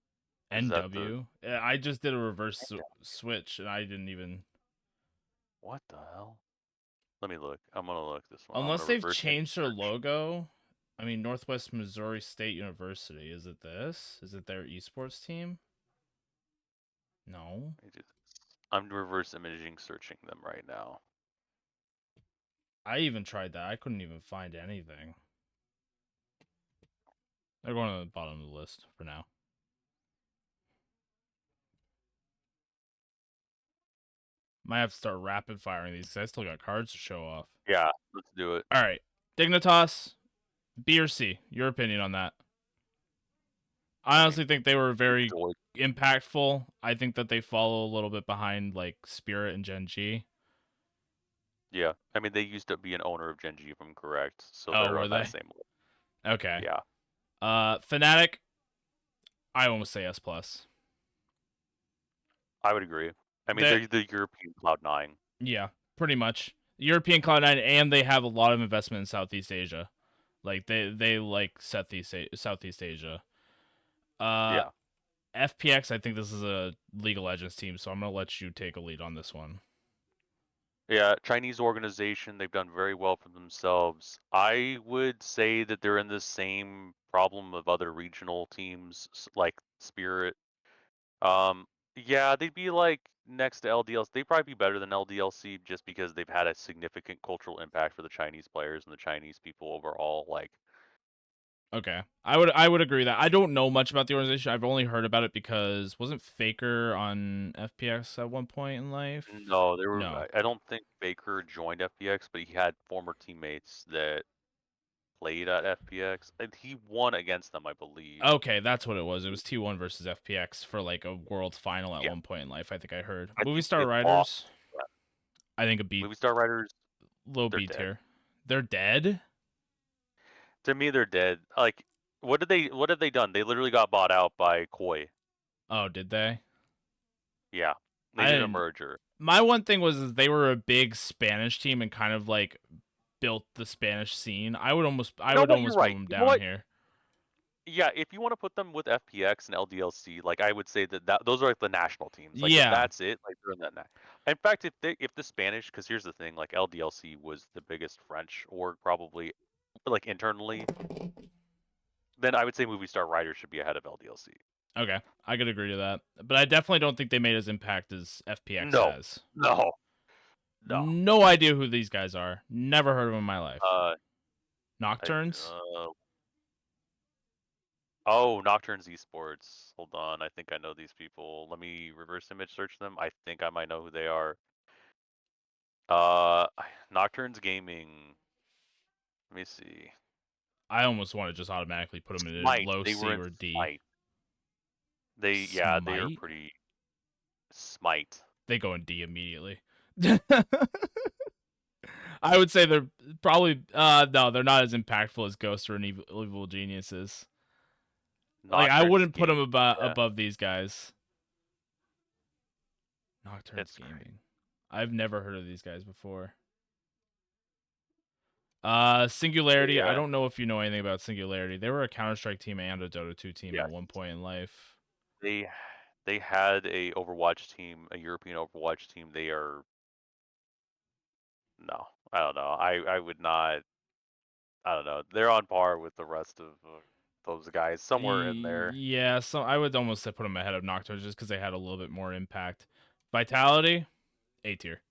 Is that the NW. I just did a reverse switch and I didn't even. what the hell? Let me look. I'm gonna look this one. I'm Unless gonna they've reverse image changed their search. logo. I mean, Northwest Missouri State University. Is it this? Is it their esports team? No. I'm reverse imaging searching them right now. I even tried that. I couldn't even find anything. They're going to the bottom of the list for now. Might have to start rapid firing these because I still got cards to show off. Yeah, let's do it. All right. Dignitas, B or C? Your opinion on that? I I honestly mean, think they were very enjoy. impactful. I think that they follow a little bit behind like Spirit and Gen G. Yeah, I mean they used to be an owner of Gen G, if I'm correct, so Oh, they're were on that they? same list. Okay. Yeah, Fnatic, I almost say S plus. I would agree. I mean That they're the European Cloud9. Yeah, pretty much. European Cloud9, and they have a lot of investment in Southeast Asia. Like they like Southeast Asia. Uh, Yeah, FPX, I think this is a League of Legends team, so I'm gonna let you take a lead on this one. yeah, Chinese organization. They've done very well for themselves. I would say that they're in the same problem of other regional teams like Spirit. Um, yeah, they'd be like next to LDLC. They'd probably be better than LDLC just because they've had a significant cultural impact for the Chinese players and the Chinese people overall. Like, Okay, I would agree that I don't know much about the organization. I've only heard about it because wasn't Faker on FPX at one point in life? no, they were. No. I don't think Baker joined FPX, but he had former teammates that played at FPX, and he won against them, I believe. Okay, that's what it was. It was T1 versus FPX for like a world final at Yeah, one point in life. I think I heard. I Movie think Star they lost. Riders. I think a B, Movie Star Writers, low they're B dead. tier. They're dead. To me, they're dead. Like, What have they done? They literally got bought out by Koi. Oh, did they? Yeah, they I did a didn't. merger. My one thing was is they were a big Spanish team and kind of like built the Spanish scene. I You know would what? You're almost move right. them You know down what? here. Yeah, if you want to put them with FPX and LDLC, like I would say that those are like the national teams. Like if Yeah. that's it, like they're in that. In fact, if the Spanish, because here's the thing, like LDLC was the biggest French org probably, like internally, then I would say Movie Star Riders should be ahead of LDLC. Okay. I could agree to that. But I definitely don't think they made as impact as FPX No, has. no, no. No idea who these guys are. Never heard of them in my life. Uh, I, Nocturnes? oh, Nocturne's esports. Hold on, I think I know these people. Let me reverse image search them. I think I might know who they are. Uh, Nocturne's gaming. Let me see. I almost want to just automatically put them in a Smite. low They were C in or D. Smite. They are Smite? pretty Smite. They go in D immediately. I would say they're probably no, they're not as impactful as Ghost or an Evil Geniuses. Like I Nocturne's wouldn't put them gaming. Yeah, above these guys. Nocturne's it's crazy. Gaming. I've never heard of these guys before. Singularity. I Yeah, don't know if you know anything about Singularity. They were a Counter Strike team and a Dota 2 team at yes. one point in life. They they had a Overwatch team, a European Overwatch team. They are no, I don't know. I would not. I don't know. They're on par with the rest of those guys, somewhere in there. Yeah, so I would almost say put them ahead of Nocturne just because they had a little bit more impact. Vitality, A tier.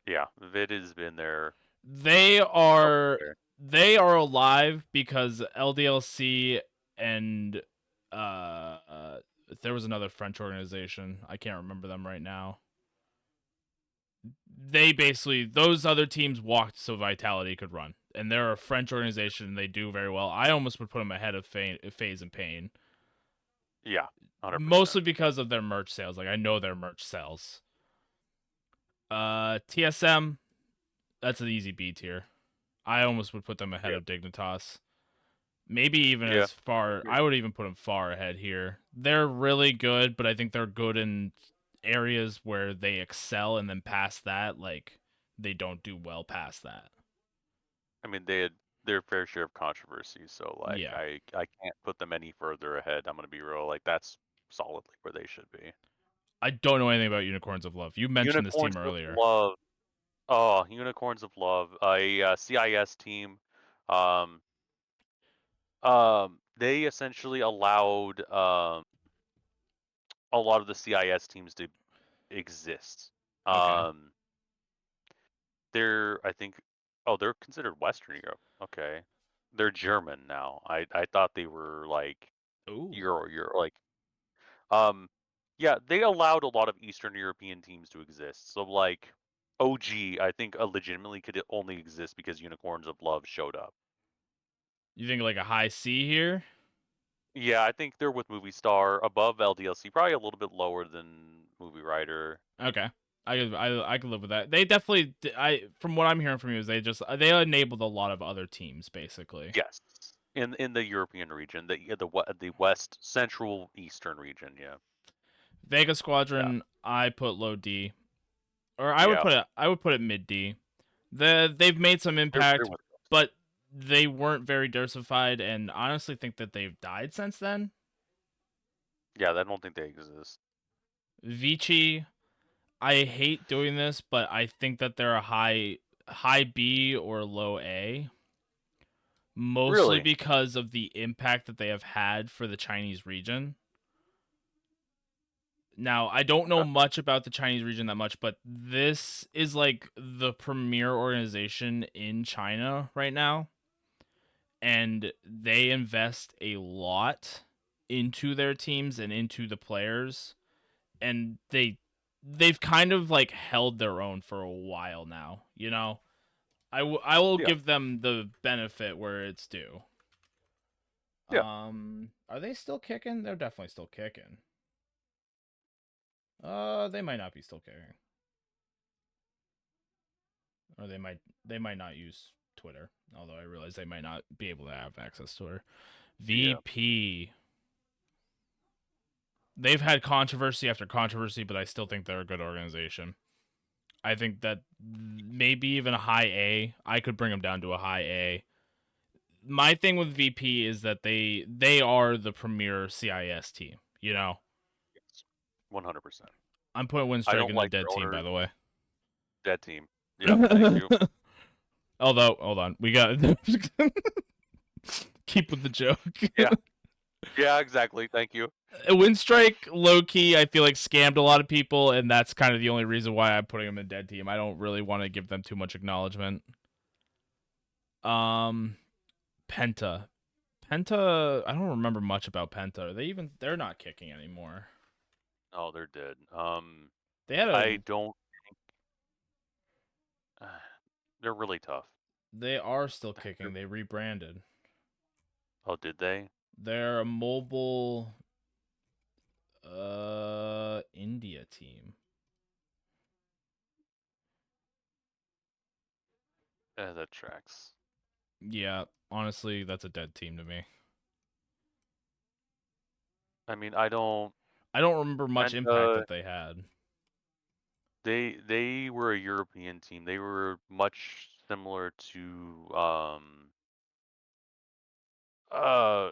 Yeah, Vid has been there They up are there. they are alive because LDLC and there was another French organization. I can't remember them right now. They basically those other teams walked so Vitality could run, and they're a French organization. And they do very well. I almost would put them ahead of Phase and Pain, Yeah, 100%. mostly because of their merch sales. Like I know their merch sells. TSM, that's an easy B tier. I almost would put them ahead Yeah, of Dignitas. Maybe even yeah. as far, I would even put them far ahead here. They're really good, but I think they're good in areas where they excel, and then past that, like they don't do well past that. I mean, they had their fair share of controversy, so like Yeah, I can't put them any further ahead. I'm gonna be real. Like that's solidly where they should be. I don't know anything about Unicorns of Love. You mentioned this team Unicorns of earlier. Love. Oh, Unicorns of Love, a CIS team. Um, They essentially allowed a lot of the CIS teams to exist. Okay. Um, they're I think oh they're considered Western Europe. Okay, they're German now. I thought they were like Ooh. Euro like um yeah they allowed a lot of Eastern European teams to exist. So like OG I think legitimately could only exist because Unicorns of Love showed up. You think like a high C here? Yeah, I think they're with Movie Star above LDLC, probably a little bit lower than Movie Writer. Okay. I could live with that. They definitely I from what I'm hearing from you is they enabled a lot of other teams basically. Yes, in the European region, the West Central Eastern region. Yeah, Vega yeah, Squadron I put low D, or yeah. I would put it mid D. They've made some They're impact, with us. but they weren't very diversified, and honestly think that they've died since then. Yeah, I don't think they exist. Vici, I hate doing this, but I think that they're a high B or low A, mostly Really? because of the impact that they have had for the Chinese region. Now, I don't know Okay. much about the Chinese region that much, but this is like the premier organization in China right now, and they invest a lot into their teams and into the players, and they've kind of like held their own for a while now, you know. I will Yeah, give them the benefit where it's due. yeah. Are they still kicking? They're definitely still kicking. They might not be still kicking. Or they might not use Twitter, although I realize they might not be able to have access to Twitter. Yeah. VP. They've had controversy after controversy, but I still think they're a good organization. I think that maybe even a high A. I could bring them down to a high A. My thing with VP is that they are the premier CIS team. You know, Yes. 100%. I'm putting I Winstrike don't in the like dead their team, by owners. the way. Dead team. Yep. Thank you. Although, hold on, we got keep with the joke. Yeah. Yeah. Exactly. Thank you. Winstrike, low key, I feel like scammed a lot of people, and that's kind of the only reason why I'm putting them in dead team. I don't really want to give them too much acknowledgement. Um, Penta, Penta. I don't remember much about Penta. They're not kicking anymore. Oh, they're dead. They had a I don't. They're really tough. they are still kicking. They rebranded. Oh, did they? They're a mobile India team. That tracks. Yeah, honestly, that's a dead team to me. I mean, I don't. I don't remember much impact Penta. that they had. They were a European team. They were much similar to uh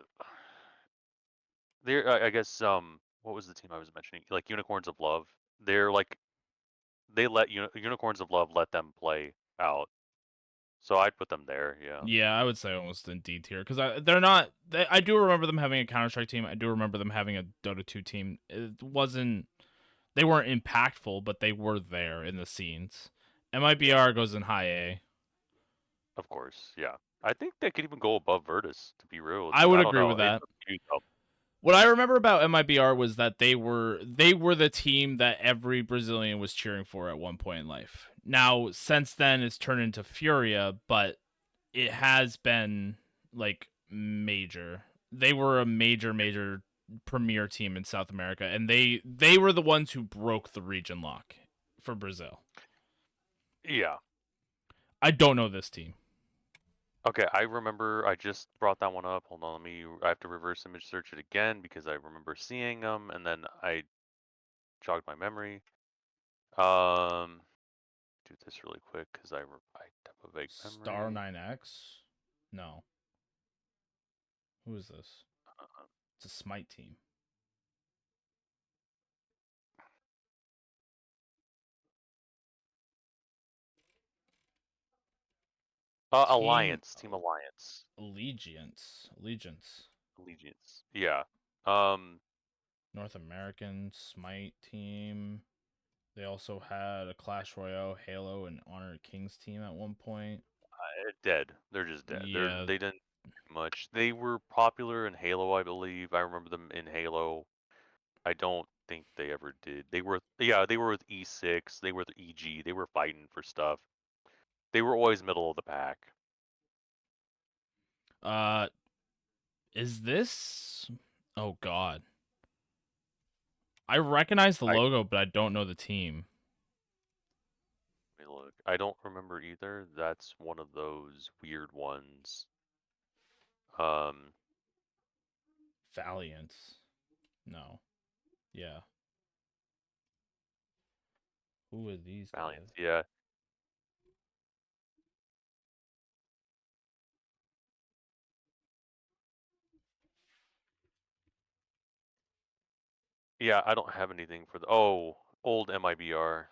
I guess what was the team I was mentioning? Like Unicorns of Love. They're like they let Unicorns of Love let them play out. So I'd put them there, yeah. Yeah, I would say almost in D tier because they're not. I do remember them having a Counter Strike team. I do remember them having a Dota 2 team. It wasn't. They weren't impactful, but they were there in the scenes. Yeah, MIBR goes in high A. of course. Yeah. I think they could even go above Virtus, to be real with I you. would I don't agree know. with It's that. up to you though. What I remember about MIBR was that they were the team that every Brazilian was cheering for at one point in life. Now, since then, it's turned into Furia, but it has been like major. They were a major premier team in South America, and they were the ones who broke the region lock for Brazil. Yeah. I don't know this team. Okay, I remember I just brought that one up. Hold on, I have to reverse image search it again because I remember seeing them and then I jogged my memory. Um, do this really quick because I have a vague Star memory. 9X? No. Who is this? Uh, It's a Smite team. Team Alliance, Team Alliance, Allegiance. Allegiance. Yeah. Um, North American Smite team. They also had a Clash Royale, Halo, and Honor Kings team at one point. dead. They're just dead. Yeah, They didn't do much. They were popular in Halo, I believe. I remember them in Halo. I don't think they ever did. They were with E6. They were with EG. They were fighting for stuff. They were always middle of the pack. uh, is this? Oh God, I recognize the I logo, but I don't know the team. Let me look. I don't remember either. That's one of those weird ones. Um, Valiant. No. Yeah. Who are these Valiance. guys? Yeah, yeah. I don't have anything for the. Oh, old MIBR.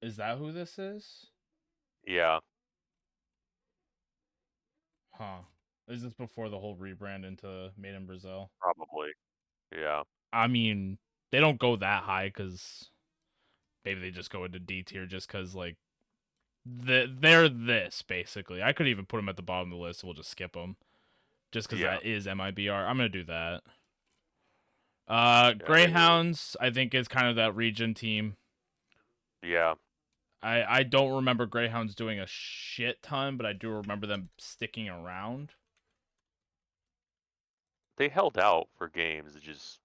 Is that who this is? Yeah, Huh. Is this before the whole rebrand into Made in Brazil? probably. Yeah, I mean, they don't go that high because maybe they just go into D tier just because like they're this basically. I could even put them at the bottom of the list. We'll just skip them just because yeah, that is MIBR. I'm gonna do that. yeah. They were. Greyhounds, I think is kind of that region team. Yeah, I don't remember Greyhounds doing a shit ton, but I do remember them sticking around. they held out for games. It just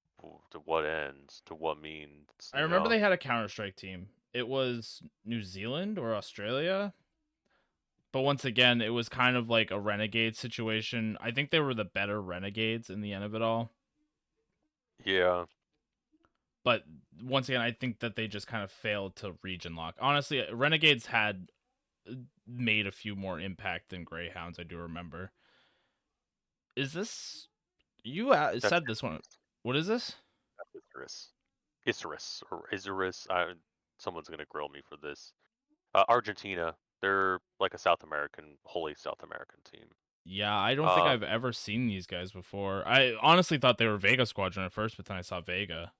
to what ends, to what means. I remember they had a Counter Strike team. It was New Zealand or Australia, but once again, it was kind of like a renegade situation. I think they were the better renegades in the end of it all. Yeah, But once again, I think that they just kind of failed to region lock. Honestly, renegades had made a few more impact than Greyhounds. I do remember. Is this you that's said this one? What is this? Isurus. Isurus or Isurus. Someone's gonna grill me for this. Argentina. They're like a South American, wholly South American team. Yeah, I don't think Um, I've ever seen these guys before. I honestly thought they were Vega Squadron at first, but then I saw Vega.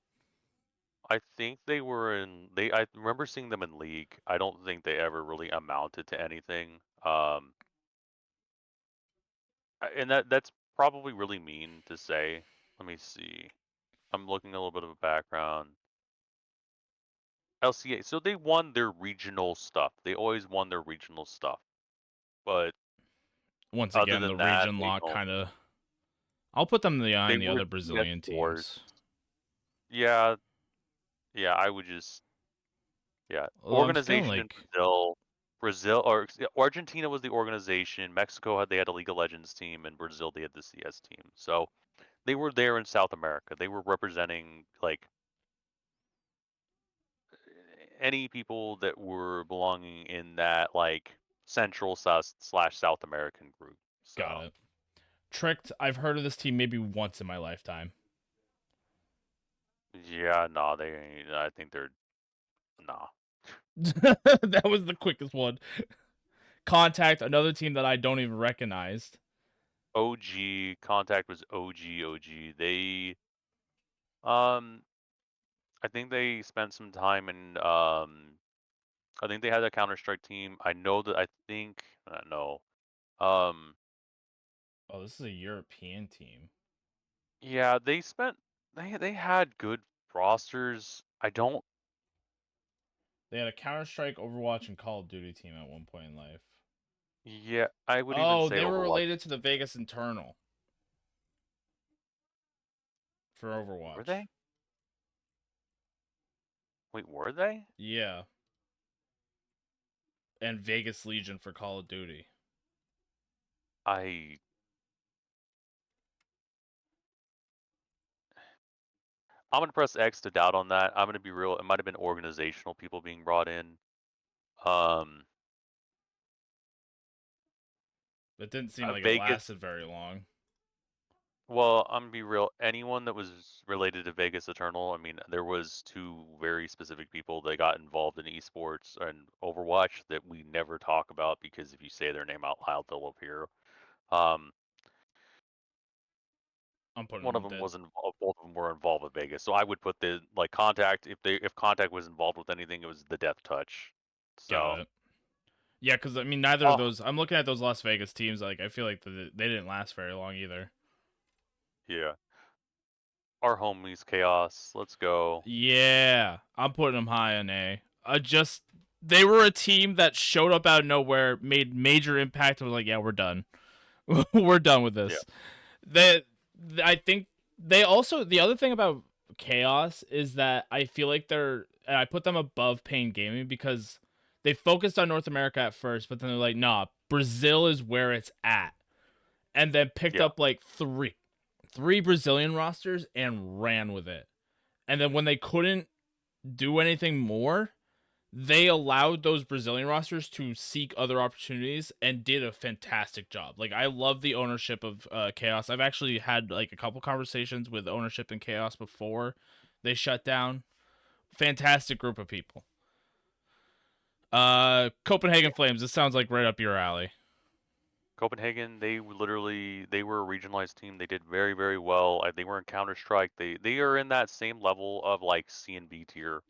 I think they were in. I remember seeing them in league. I don't think they ever really amounted to anything. And that's probably really mean to say. Let me see. I'm looking at a little bit of a background. LCA. So they won their regional stuff. They always won their regional stuff. But Once other again, the than that, region they lock don't. kind of. I'll put them They behind the were other CS Brazilian sports. teams. Yeah, yeah. I would just. Yeah, Although I'm feeling organization in like, Brazil or Argentina was the organization. Mexico they had a League of Legends team, and Brazil they had the CS team. So they were there in South America. They were representing like any people that were belonging in that like Central slash South American group. got So it. Tricked. I've heard of this team maybe once in my lifetime. yeah, no, they ain't. I think they're nah. That was the quickest one. Contact, another team that I don't even recognize. OG Contact was OG. Um I think they spent some time in I think they had a Counter Strike team. I know that I think no. Um Oh, this is a European team. yeah, they had good rosters. I don't They had a Counter Strike, Overwatch, and Call of Duty team at one point in life. Yeah, I would even Oh, say they were Overwatch. related to the Vegas Internal for Were Overwatch. they? Wait, were they? Yeah, and Vegas Legion for Call of Duty. I I'm gonna press X to doubt on that. I'm gonna be real. It might have been organizational people being brought in. Um, It didn't seem like it Vegas. lasted very long. Well, I'm gonna be real. Anyone that was related to Vegas Eternal, I mean, there was two very specific people that got involved in esports and Overwatch that we never talk about because if you say their name out loud, they'll appear. Um, I'm putting One of them them dead. was involved. Both of them were involved with Vegas, so I would put the like Contact. If Contact was involved with anything, it was the Death Touch. Got So, it. Yeah, because I mean, neither of oh those. I'm looking at those Las Vegas teams. Like, I feel like they didn't last very long either. yeah, our homies, Chaos. Let's go. Yeah, I'm putting them high on A. Just they were a team that showed up out of nowhere, made major impact. And was like, yeah, we're done. We're done with Yeah, this. That I think they also the other thing about Chaos is that I feel like I put them above Pain Gaming because they focused on North America at first, but then they're like, nah, Brazil is where it's at, and then picked yeah. up like three Brazilian rosters and ran with it. And then when they couldn't do anything more, they allowed those Brazilian rosters to seek other opportunities and did a fantastic job. Like I love the ownership of Chaos. I've actually had like a couple conversations with ownership in Chaos before they shut down. Fantastic group of people. Copenhagen Flames. This sounds like right up your alley. Copenhagen, they were a regionalized team. They did very, very well. They were in Counter Strike. They are in that same level of like C and B tier.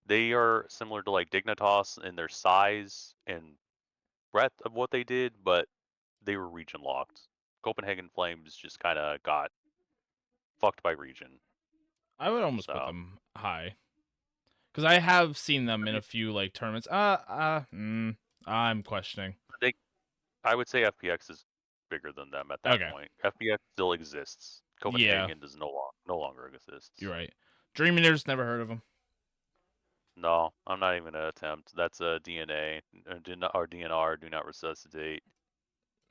They are similar to like Dignitas in their size and breadth of what they did, but they were region locked. Copenhagen Flames just kind of got fucked by region. I would almost put So them high because I have seen them I in mean, a few like tournaments. I'm questioning. they I would say FPX is bigger than them at that Okay, point. FPX still exists. yeah, Copenhagen does no longer you're exists. right. Dreamers, never heard of them. No, I'm not even gonna attempt. That's a DNA or DNR. Do not resuscitate.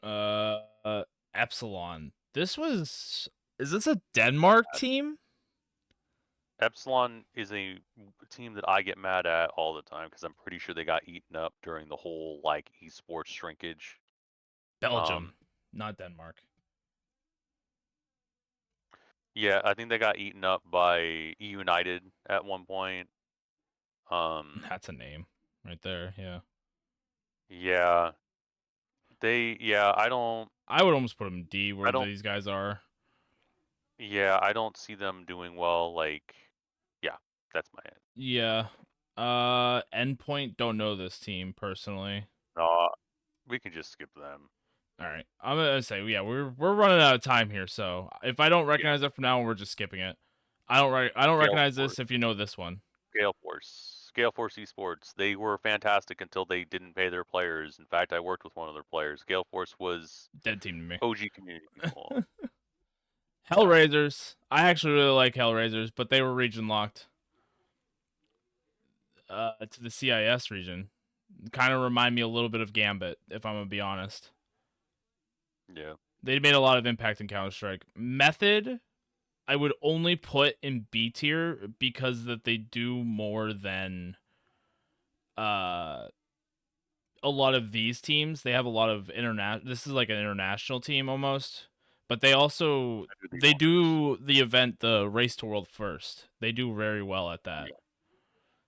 Uh, Epsilon. Is this a Denmark team? Epsilon is a team that I get mad at all the time because I'm pretty sure they got eaten up during the whole like esports shrinkage. Belgium, Um, not Denmark. yeah, I think they got eaten up by E United at one point. Um, That's a name right there. Yeah, yeah, yeah, I would almost put them D I where don't, these guys are. yeah, I don't see them doing well. Like, yeah, that's my end. Yeah. Endpoint. Don't know this team personally. No, we can just skip them. All right, I'm gonna say yeah. We're running out of time here, so if I don't Yeah, recognize it from now on, we're just skipping it. I don't Gale recognize Force. this if you know this one. Gale Force Esports. They were fantastic until they didn't pay their players. In fact, I worked with one of their players. Gale Force was Dead team to me. OG community people. So Hellraisers. I actually really like Hellraisers, but they were region locked to the CIS region. Kind of remind me a little bit of Gambit, if I'm gonna be honest. yeah, They made a lot of impact in Counter Strike. Method, I would only put in B tier because that they do more than uh a lot of these teams. They have a lot of international. This is like an international team almost, but I do the they honors. do the event, the race to world first. They do very well at that, Yeah,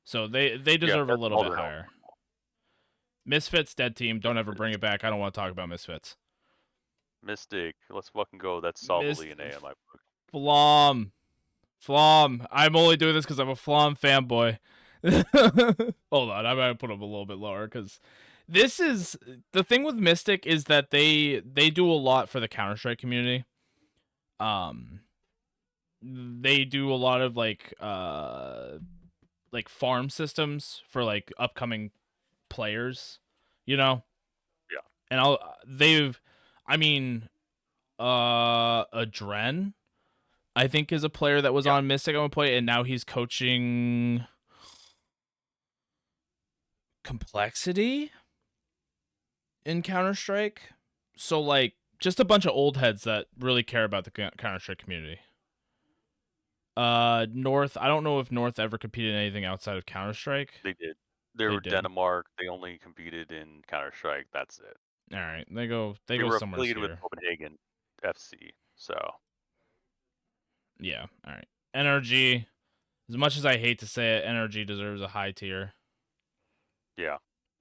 so they yeah, deserve a that's little all bit they're known higher. for. Misfits, dead team. Don't ever bring Misfits, it back. I don't want to talk about Misfits. Mystic. Let's fucking go. That's Miss solidly an A in my book. Flom. Flom. I'm only doing this because I'm a Flom fanboy. Hold on, I'm gonna put them a little bit lower because this is the thing with Mystic is that they do a lot for the Counter Strike community. Um, they do a lot of like farm systems for like upcoming players, you know. Yeah, And I mean, Adren I think is a player that was yeah, on Mystic at one point, and now he's coaching Complexity in Counter Strike. So like just a bunch of old heads that really care about the Counter Strike community. North. I don't know if North ever competed in anything outside of Counter Strike. they did. They They were did. Denmark. They only competed in Counter Strike. That's it. All right, they They go were somewhere affiliated with here. Copenhagen FC. So. Yeah. All right. NRG. As much as I hate to say it, NRG deserves a high tier. Yeah.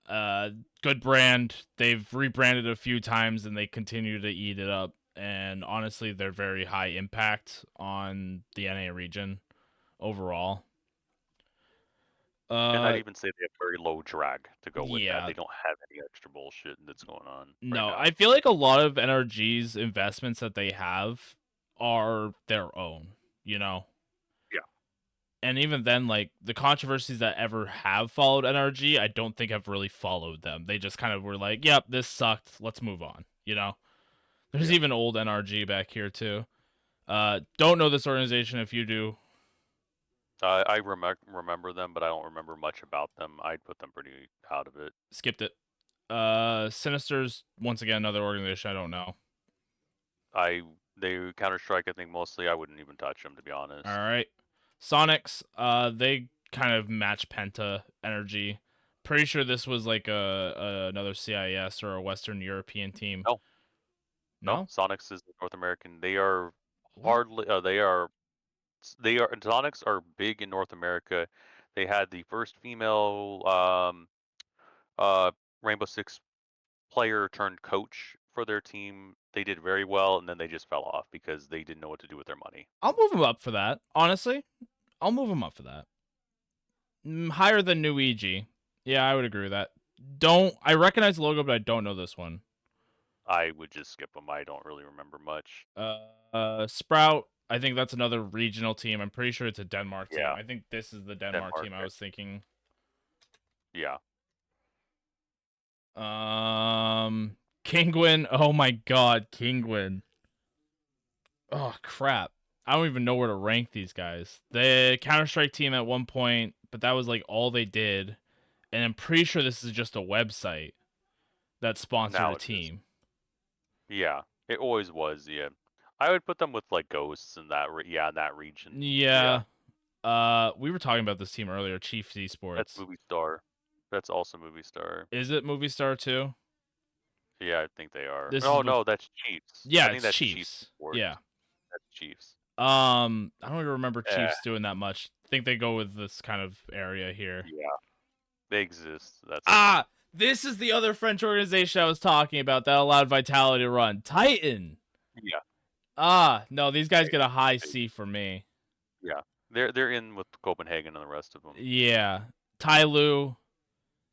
Uh, Good brand. They've rebranded a few times and they continue to eat it up. And honestly, they're very high impact on the NA region overall. And I'd Uh, even say they have very low drag to go with that. yeah. They don't have any extra bullshit that's going on right No, I now. feel like a lot of NRG's investments that they have are their own, you know? Yeah. And even then, like, the controversies that ever have followed NRG, I don't think have really followed them. They just kind of were like, yep, this sucked. Let's move on, you know? There's Yeah. even old NRG back here, too. Don't know this organization if you do. I remember them, but I don't remember much about them. I'd put them pretty out of it. Skipped it. Sinister's, once again, another organization I don't know. They Counter Strike. I think mostly. I wouldn't even touch them to be All honest. right. Sonics, they kind of match Penta energy. Pretty sure this was like another CIS or a Western European team. No, no. No? Sonics is North American. They are What? hardly. They are. Sonics are big in North America. They had the first female uh Rainbow Six player turned coach for their team. They did very well, and then they just fell off because they didn't know what to do with their money. I'll move him up for that. Honestly, I'll move him up for that. Higher than New EG. Yeah, I would agree with that. Don't I recognize the logo, but I don't know this one. I would just skip them. I don't really remember much. Sprout. I think that's another regional team. I'm pretty sure it's a Denmark team. Yeah, I think this is the Denmark Denmark. team I was thinking. Yeah, Kingwin. Oh my God, Kingwin. Oh crap. I don't even know where to rank these guys. The Counter Strike team at one point, but that was like all they did. And I'm pretty sure this is just a website that sponsored now a it is. team. Yeah, it always was. Yeah, I would put them with like Ghosts in that. Yeah, in that region. Yeah, Yeah. We were talking about this team earlier, Chiefs that's Esports. Movie Star. That's also Movie Star. Is it Movie Star too? Yeah, I think they are. This is Oh the no, that's Chiefs. Yeah, I think it's that's Chiefs Chiefs. Sports. Yeah. That's Chiefs. I don't even remember Eh, Chiefs doing that much. I think they go with this kind of area here. yeah, they exist. That's it. Ah, this is the other French organization I was talking about that allowed Vitality to run. Titan. Yeah, Ah, no, these guys they, get a high they, C for me. yeah. They're in with Copenhagen and the rest of them. Yeah. Tai Lu.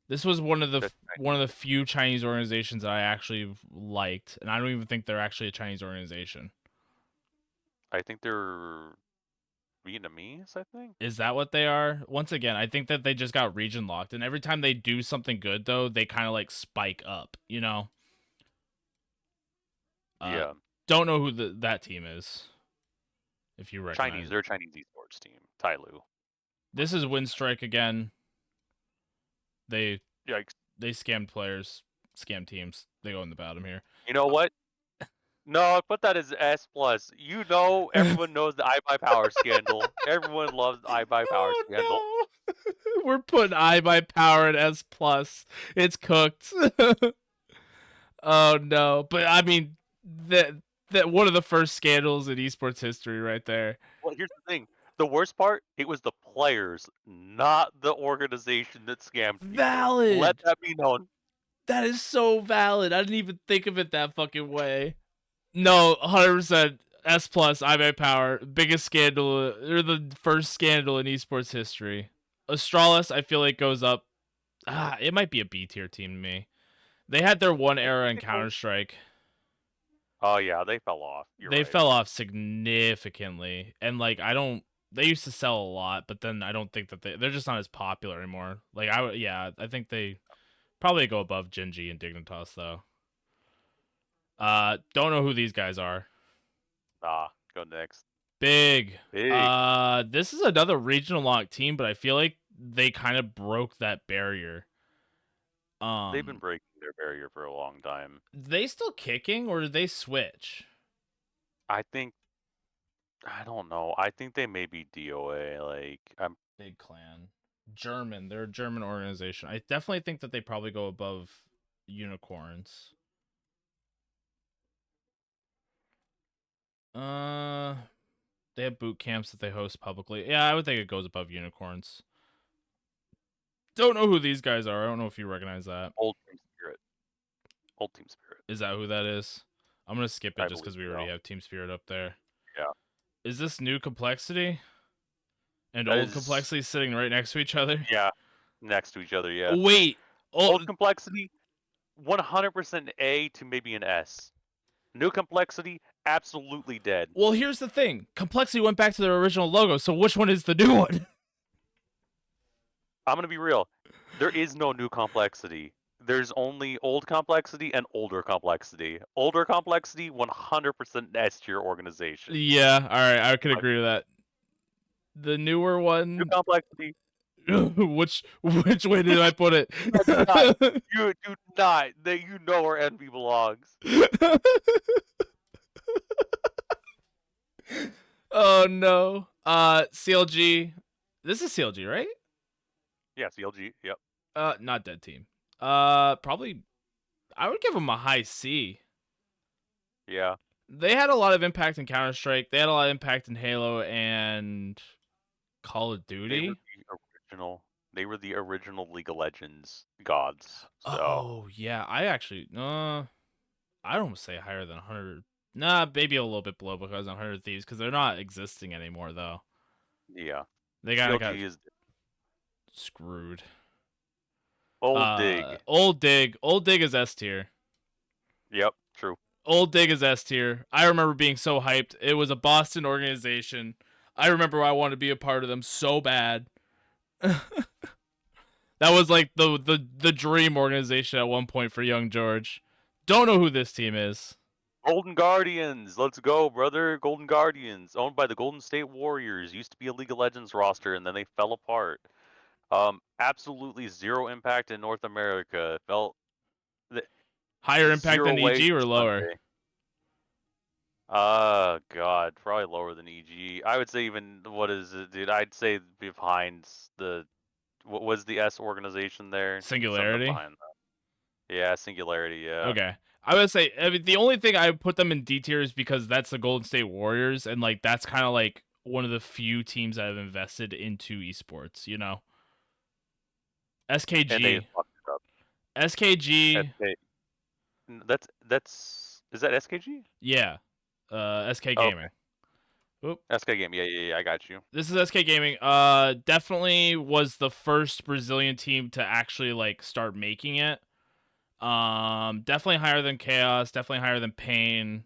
This was That's one of the Chinese. few Chinese organizations that I actually liked, and I don't even think they're actually a Chinese organization. I think they're Vietnamese. I think. Is that what they are? Once again, I think that they just got region locked, and every time they do something good, though, they kind of like spike up. You know. Uh, Yeah, don't know who that team is. If you recognize Chinese. it, They're a Chinese esports team. Tyloo. this is Winstrike again. They Yikes. they scammed players, scam teams. They go in the bottom here. You know what? No, I put that as S plus. You know, everyone knows the iBuyPower scandal. Everyone loves the iBuyPower scandal. Oh no, we're putting I by power at S plus. It's cooked. Oh no, but I mean that one of the first scandals in esports history, right there. Well, here's the thing. The worst part, it was the players, not the organization that scammed people. Let Valid. that be known. That is so valid. I didn't even think of it that fucking way. No, 100% S plus. I by power. Biggest scandal or the first scandal in esports history. Astralis, I feel like goes up. It might be a B tier team to me. They had their one I era think in they go. Counter Strike. Oh yeah, they fell off. You're They right. fell off significantly, and like I don't. They used to sell a lot, but then I don't think that they're just not as popular anymore. Like yeah, I think they probably go above Genji and Dignitas though. Don't know who these guys are. Go next. Big. Big. This is another regional lock team, but I feel like they kind of broke that barrier. They've been Um, breaking their barrier for a long time. they still kicking or did they switch? I think. I don't know. I think they may be DOA. Like I'm. Big clan. German. They're a German organization. I definitely think that they probably go above unicorns. Uh They have boot camps that they host publicly. Yeah, I would think it goes above unicorns. Don't know who these guys are. I don't know if you recognize that. Old Team Spirit. Old Team Spirit. Is that who that is? I'm gonna skip it I just believe because we already so. have Team Spirit up there. Yeah. Is this new complexity and That old is, complexity sitting right next to each other? yeah, next to each other. Yeah. Wait. Oh, Old Complexity, 100% A to maybe an S. New Complexity, absolutely dead. well, here's the thing. Complexity went back to their original logo, so which one is the new one? I'm gonna be real. There is no new Complexity. There's only old Complexity and older Complexity. Older Complexity, 100% S tier organization. Yeah, all right, I can But agree with that. The newer new one, Complexity, which way did I put it? do not, you do not. That you know where envy belongs. Oh no. CLG. This is CLG, right? Yeah, CLG. Yep. Not Dead Team. Probably. I would give them a high C. Yeah. They had a lot of impact in Counter Strike. They had a lot of impact in Halo and Call of They were Duty. the original. They were the original League of Legends gods. So Oh yeah, I actually I'd almost say higher than 100. Nah, maybe a little bit below because 100 Thieves because they're not existing anymore though. yeah, They kind of got CLG is screwed. old dig. Old Dig is S tier. Yep, true. Old Dig is S tier. I remember being so hyped. It was a Boston organization. I remember I wanted to be a part of them so bad. That was like the dream organization at one point for young George. Don't know who this team is. Golden Guardians, let's go, brother. Golden Guardians, owned by the Golden State Warriors, used to be a League of Legends roster, and then they fell apart. Absolutely zero impact in North America. Felt Higher impact zero than way EG to or lower? Sunday. God, probably lower than EG. I would say even what is it, dude? I'd say behind the what was the S organization there? Something Singularity. behind that. Yeah, Singularity. Yeah, Okay. I would say I mean the only thing I would put them in D tier is because that's the Golden State Warriors and like that's kind of like one of the few teams that have invested into esports, you know. and they SKG. fucked it up. SKG. SK. That's is that SKG? Yeah. SK Oh, okay. Gaming. Oop. SK game. Yeah, yeah, yeah. I got you. This is SK Gaming. Definitely was the first Brazilian team to actually like start making it. Definitely higher than Chaos, definitely higher than Pain.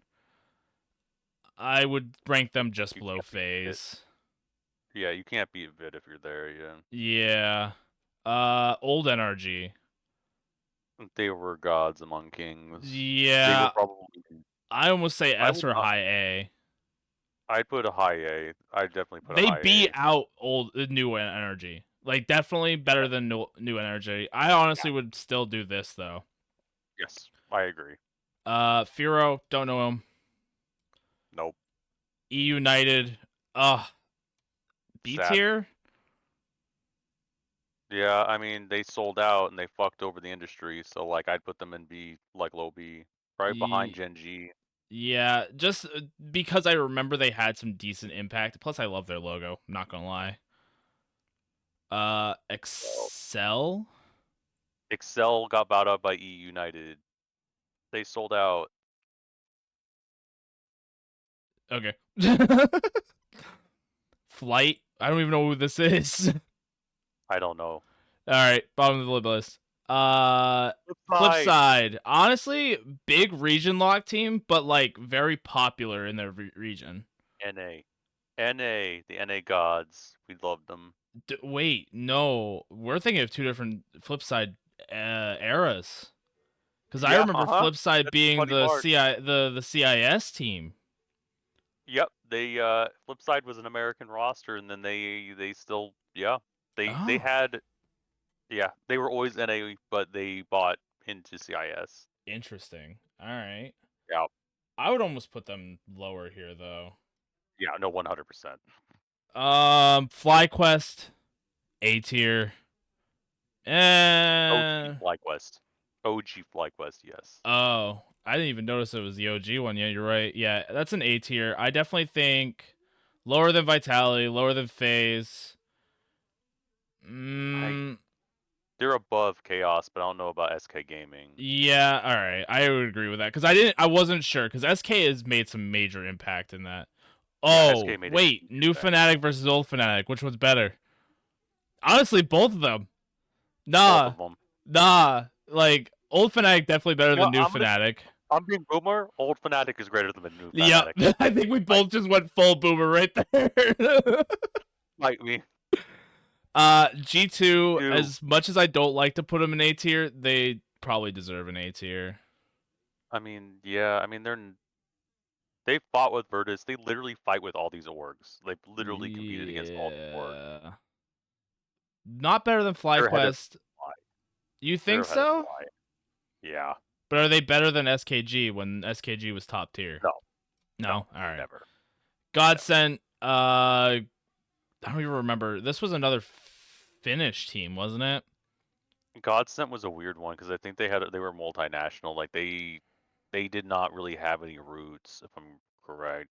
I would rank them just You below can't beat it. Phase. Yeah, you can't beat Vid if you're there. Yeah, Yeah. Old NRG. they were gods among kings. They were Yeah. probably. I almost say I S would or not. high A. I'd put a high A. I'd definitely put a They high beat A. out old new energy. Like definitely better than new energy. I Yeah. honestly would still do this though. Yes, I agree. Firo, don't know him. Nope. E United, B Sad. tier. Yeah, I mean they sold out and they fucked over the industry. So like I'd put them in B, like low B, right behind Gen G. Yeah, just because I remember they had some decent impact. Plus, I love their logo. I'm not gonna lie. So Excel. Excel got bought out by E United. They sold out. Okay. Flight. I don't even know who this is. I don't know. All right, bottom of the list. Flip Side. side. Honestly, big region lock team, but like very popular in their region. NA. NA. The NA gods. We loved them. Wait, no, we're thinking of two different flip side eras. Because I Yeah. remember Uh huh. Flipside That's the being funny the part. the CIS team. Yep. They Flipside was an American roster, and then they still they Oh, had they were always NA, but they bought into CIS. interesting. All right. Yeah. I would almost put them lower here though. Yeah. No, 100%. FlyQuest, A tier. OG Eh. FlyQuest. OG FlyQuest. Yes. I didn't even notice it was the OG one. Yeah, you're right. Yeah, that's an A tier. I definitely think Lower than Vitality, lower than FaZe. I Mm, they're above Chaos, but I don't know about SK Gaming. yeah, all right. I would agree with that cuz I wasn't sure cuz SK has made some major impact in that. Yeah, SK Oh, made a wait, huge new impact. Fnatic versus old Fnatic. Which one's better? Honestly, both of them. Both Nah. of them. Nah. Like old Fnatic definitely better You know, than new Fnatic. I'm being boomer. Old Fnatic is greater than the new Yep. Fnatic. I think we Like, both just went full boomer right there. like me. G2, Two. as much as I don't like to put them in A tier, they probably deserve an A tier. I mean, yeah. I mean, they fought with Virtus. They literally fight with all these orgs. They've literally competed against all these orgs. Yeah. Not better than They're ahead of FlyQuest. Fly. You They're think ahead of so? Fly. Yeah. But are they better than SKG when SKG was top tier? No. No. No? Alright. Never. Never. Godsent, I don't even remember. This was another Finnish team, wasn't it? Godsent was a weird one because I think they were multinational. Like they did not really have any roots, if I'm correct.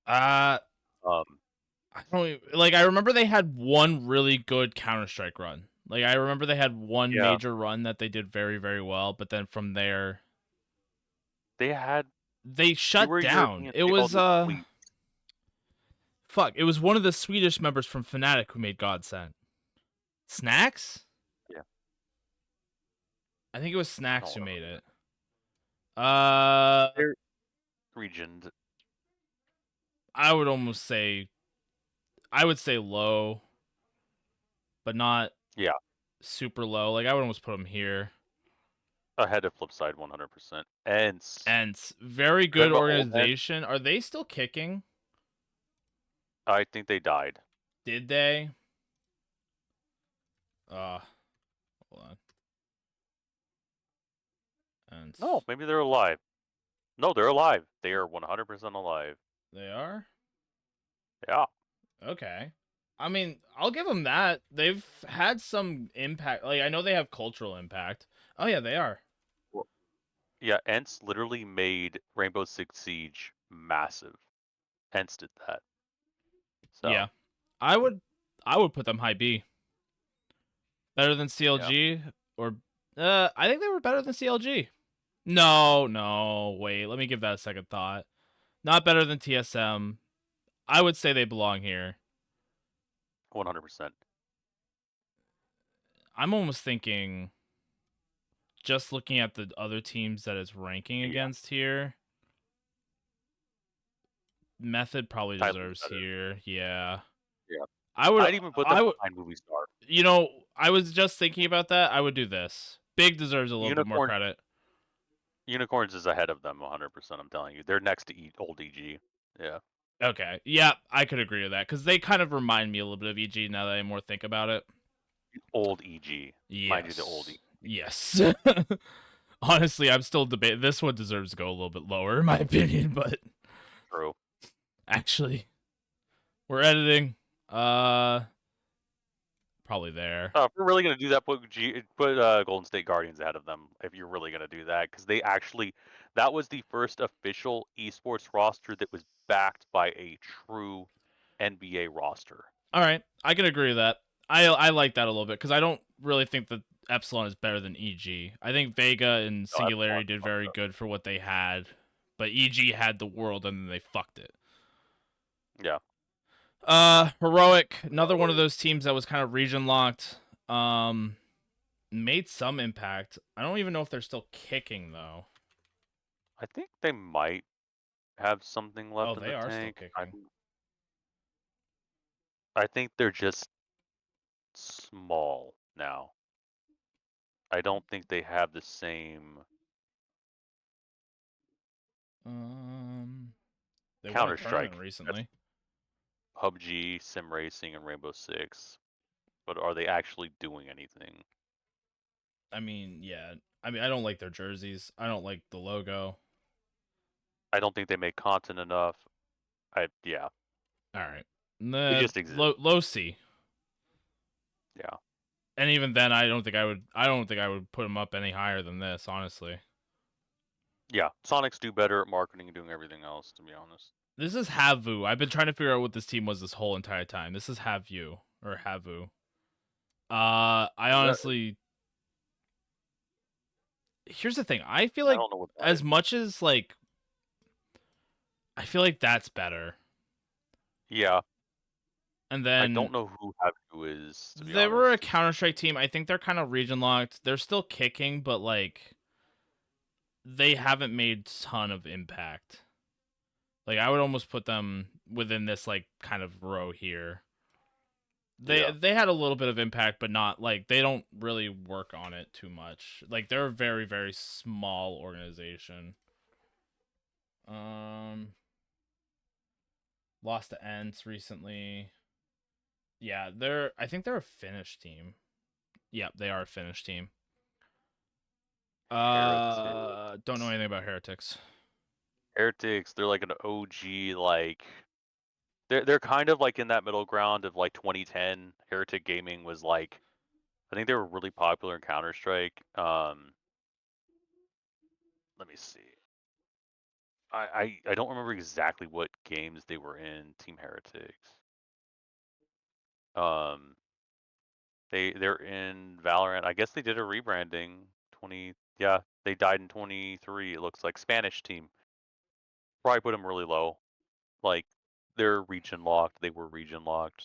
Uh Um, I don't like I remember they had one really good Counter-Strike run. Like I remember they had one yeah, major run that they did very very well, but then from there they had they they shut were down. European. It They called was it Sweet. fuck, it was one of the Swedish members from Fnatic who made Godsent. Snacks? Yeah, I think it was Snacks no, who no, made no. it. Uh They're regioned. I would almost say I would say low, but not Yeah, super low. Like I would almost put them here. ahead of Flipside 100%. Ents. And very You heard good about old Ents? organization. Are they still kicking? I think they died. Did they? Uh, hold on. And No, maybe they're alive. No, they're alive. They are 100% alive. they are? Yeah. Okay. I mean, I'll give them that. They've had some impact. Like I know they have cultural impact. Oh yeah, they are. Well, yeah, Ents literally made Rainbow Six Siege massive. Ents did that. Yeah. So, I would I would put them high B. Better than yeah. CLG or I think they were better than CLG. No, no, wait. Let me give that a second thought. Not better than TSM. I would say they belong here. 100%. I'm almost thinking just looking at the other teams that it's ranking Yeah. against here. Method probably Tyler's deserves better. here. Yeah. Yeah. I would I'd even put them I would behind Movie Star. I was just thinking about that. I would do this. Big deserves a little bit more Unicorn credit. Unicorns is ahead of them 100%, I'm telling you. They're next to old EG. Yeah. Okay. Yeah, I could agree with that cuz they kind of remind me a little bit of EG now that I more think about it. Old EG. Mind you, the old Yes. EG. Yes. Honestly, I'm still debating. This one deserves to go a little bit lower, in my opinion. But True. actually, we're editing. Uh, Probably there. If we're really gonna do that, put Golden State Guardians ahead of them. If you're really gonna do that, because that was the first official esports roster that was backed by a true NBA roster. All right, I can agree with that. I like that a little bit because I don't really think that Epsilon is better than EG. I think Vega and No, that's Singularity one. did very good for what they had, but EG had the world and then they fucked it. Yeah. Heroic, another one of those teams that was kind of region locked. Made some impact. I don't even know if they're still kicking though. I think they might have something Oh, left in they the are still tank. kicking. I think they're just small now. I don't think they have the same Um, they won a Counter tournament Strike. That's recently. PUBG, Sim Racing, and Rainbow Six. But are they actually doing anything? I mean, yeah. I mean, I don't like their jerseys. I don't like the logo. I don't think they make content enough. Yeah, All right. they The just exist. low C. Yeah. And even then, I don't think I would. I don't think I would put them up any higher than this. Honestly. Yeah, Sonics do better at marketing and doing everything else, to be honest. This is Havu. I've been trying to figure out what this team was this whole entire time. This is Havu or Havu. I That, honestly, here's the thing. I feel I like don't know what that as is. much as like, I feel like that's better. Yeah, And I then don't know who Habu is, to be they were a honest. Counter Strike team. I think they're kind of region locked. They're still kicking, but like they haven't made ton of impact. Like I would almost put them within this like kind of row here. They Yeah, they had a little bit of impact, but not like they don't really work on it too much. Like they're a very small organization. Um, lost to Ents recently. Yeah, I think they're a Finnish team. Yeah, they are a Finnish team. Heretic. Don't know anything about Heretics. Heretics, they're like an OG, like they're kind of like in that middle ground of like 2010. Heretic Gaming was like, I think they were really popular in Counter Strike. Let me see. I don't remember exactly what games they were in. Team Heretics. Um, they're in Valorant. I guess they did a rebranding. 20. Yeah, they died in 23. It looks like Spanish team. Probably put them really low. Like they're region locked. They were region locked.